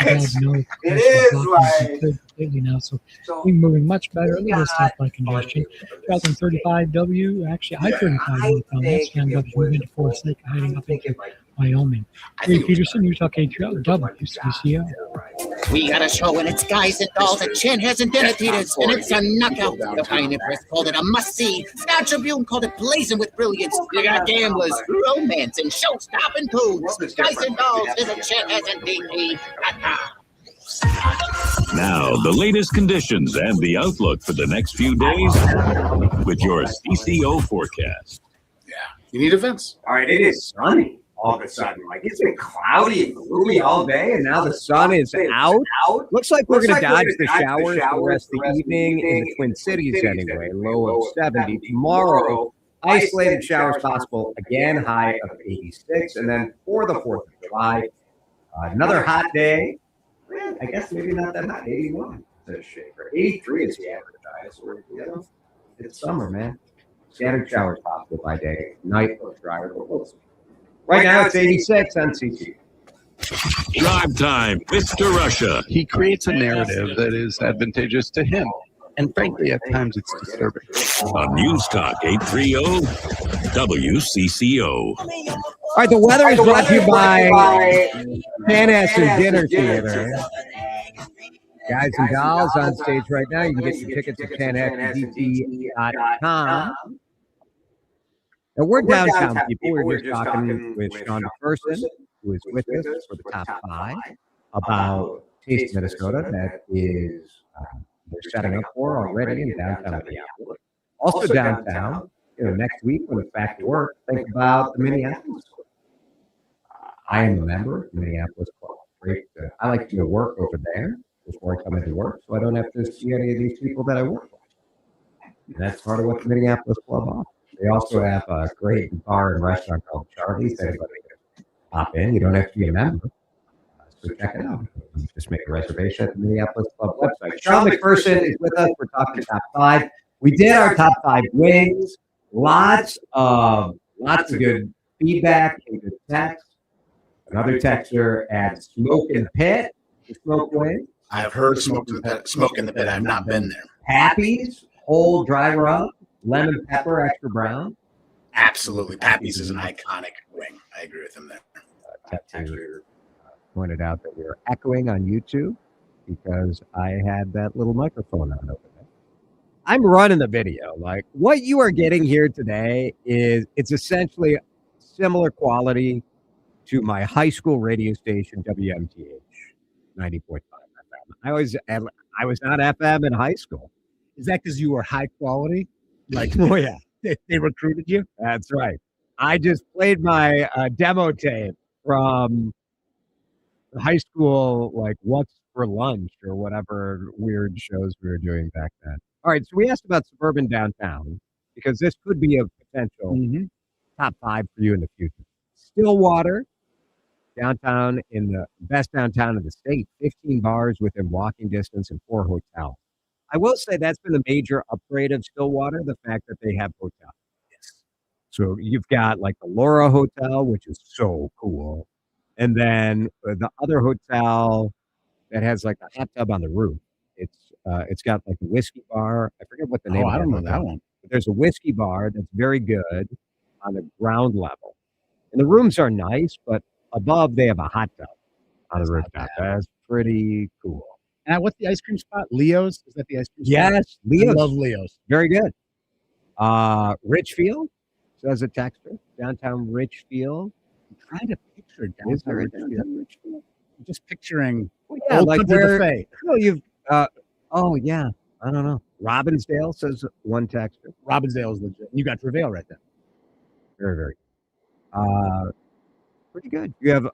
It is like completely now, so we're moving much better. Look at this stop by congestion. Traveling 35W, actually I-35 that's down W, moving to Forsyth, heading up into Wyoming. Ray Peterson, News Talk 830 WCCO. We got a show and it's guys and dolls and Chen hasn't done it, Peters, and it's a knockout. The Pioneer Press called it a must-see. Star Tribune called it blazing with brilliance. You got gamblers, romance, and show-stopping tunes. Guys and dolls, visit Chen hasn't DP. Now, the latest conditions and the outlook for the next few days with your CCO forecast. You need events. All right, it is sunny all of a sudden. Like, it's been cloudy and gloomy all day, and now the sun is out. Looks like we're going to dodge the showers the the rest of the evening in the Twin Cities anyway. Low of 70. Tomorrow, isolated showers possible. Again, high of 86. And then for the 4th of July, another hot day. I guess maybe not that hot. 81 says Schaefer. 83 is the average high. So we're, it's summer, man. Scattered showers possible by day. Night looks drier. Right now it's 86 on CC. Drive Time with DeRusha. He creates a narrative that is advantageous to him. And frankly, at times it's disturbing. On News Talk 830 WCCO. All right, the weather is brought to you by Pan-Ass Dinner Theater. Guys and dolls on stage right now. You can get your tickets at panasdp.com. Now, we're downtown people. We're just talking with Sean McPherson, who is with us for the top 5, about Taste Minnesota that is they're setting up for already in downtown Minneapolis. Also downtown, next week when it's back to work, think about the Minneapolis Club. I am a member of the Minneapolis Club. Great. I like to work over there. before I come into work, so I don't have to see any of these people that I work with. And that's part of what the Minneapolis Club offers. They also have a great bar and restaurant called Charlie's. Anybody can pop in. You don't have to be a member. So check it out. Just make a reservation at the Minneapolis Club website. Sean McPherson is with us. We're talking top 5. We did our top 5 wings. Lots of good feedback and good text. Another texter at Smoke and Pit. Smoke wing. I've heard Smoke in the Pit. I've not been there. Pappy's whole dry rub, lemon pepper, extra brown. Absolutely. Pappy's is an iconic wing. I agree with him there. Texter pointed out that we were echoing on YouTube because I had that little microphone on over there. I'm running the video. Like, what you are getting here today it's essentially similar quality to my high school radio station, WMTH 90.5 FM. I was on FM in high school. Is that because you were high quality? Like, oh yeah, they recruited you? That's right. I just played my demo tape from the high school, like What's for Lunch or whatever weird shows we were doing back then. All right, so we asked about suburban downtown because this could be a potential top 5 for you in the future. Stillwater, downtown in the best downtown in the state, 15 bars within walking distance and 4 hotels. I will say that's been a major upgrade of Stillwater, the fact that they have hotels. Yes. So you've got like the Laura Hotel, which is so cool. And then the other hotel that has like a hot tub on the roof. It's got like a whiskey bar. I forget what the name. I don't know that one. But there's a whiskey bar that's very good on the ground level, and the rooms are nice. But above, they have a hot tub on the rooftop. That's pretty cool. And what's the ice cream spot? Leo's? Is that the ice cream spot? Yes, Leo's. I love Leo's. Very good. Richfield, says a texter. Downtown Richfield. I'm trying to picture downtown Richfield. I'm just picturing Yeah, Old like Country where, Buffet. no, you've, oh yeah, I don't know. Robbinsdale, says one texter. Robbinsdale is legit. You got Travail right there. Very, very pretty good. You have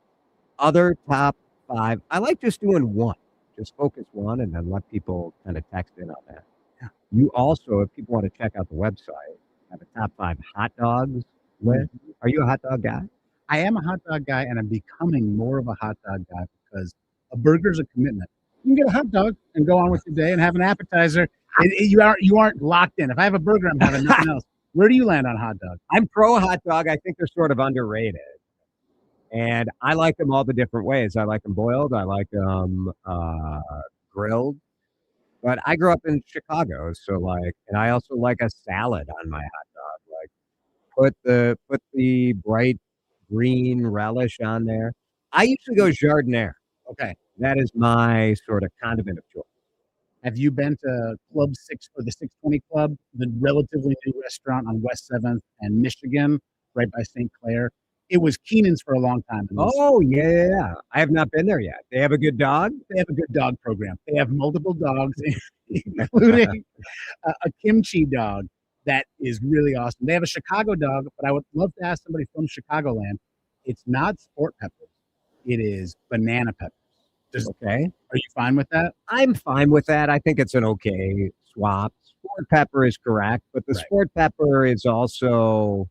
other top 5. I like just doing one. Just focus one and then let people kind of text in on that. Yeah. You also, if people want to check out the website, have a top 5 hot dogs list. Are you a hot dog guy? I am a hot dog guy, and I'm becoming more of a hot dog guy because a burger's a commitment. You can get a hot dog and go on with your day and have an appetizer. You aren't locked in. If I have a burger, I'm having nothing else. Where do you land on hot dog? I'm pro hot dog. I think they're sort of underrated. And I like them all the different ways. I like them boiled. I like them grilled. But I grew up in Chicago, so and I also like a salad on my hot dog. Like, put the bright green relish on there. I usually go jardiniere. Okay, that is my sort of condiment of choice. Have you been to Club 6 or the 620 Club, the relatively new restaurant on West 7th and Michigan, right by St. Clair? It was Keenan's for a long time. Oh, yeah. I have not been there yet. They have a good dog? They have a good dog program. They have multiple dogs, including a kimchi dog that is really awesome. They have a Chicago dog, but I would love to ask somebody from Chicagoland. It's not sport peppers. It is banana peppers. Okay. Are you fine with that? I'm fine with that. I think it's an okay swap. Sport pepper is correct, but the sport pepper is also,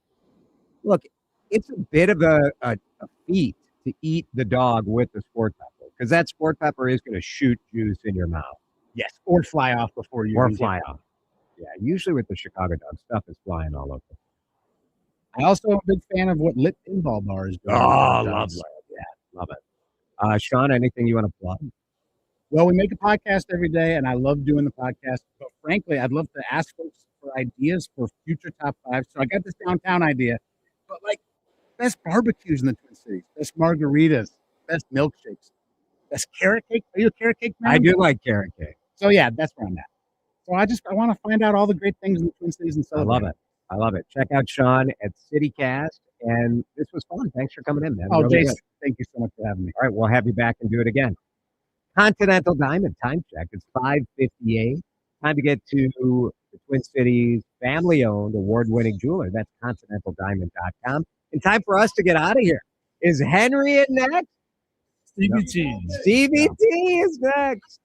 look, it's a bit of a feat to eat the dog with the sport pepper because that sport pepper is going to shoot juice in your mouth. Yes, or fly off before you. Or fly off. Yeah, usually with the Chicago dog, stuff is flying all over. I also am a big fan of what Lit Pinball Bar is doing. Oh, lovely. Yeah, love it. Sean, anything you want to plug? Well, we make a podcast every day, and I love doing the podcast. But frankly, I'd love to ask folks for ideas for future top 5. So I got this downtown idea, but best barbecues in the Twin Cities, best margaritas, best milkshakes, best carrot cake. Are you a carrot cake man? I do like carrot cake. So yeah, that's where I'm at. So I want to find out all the great things in the Twin Cities and celebrate. I love it. Check out Sean at CityCast. And this was fun. Thanks for coming in, man. Oh, really Jason, thank you so much for having me. All right, we'll have you back and do it again. Continental Diamond time check. It's 5:58. Time to get to the Twin Cities family-owned, award-winning jeweler. That's ContinentalDiamond.com. And time for us to get out of here. Is Henry next? CBT. CBT is next.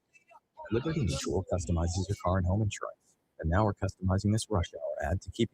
Liberty Mutual customizes your car and home insurance. And now we're customizing this rush hour ad to keep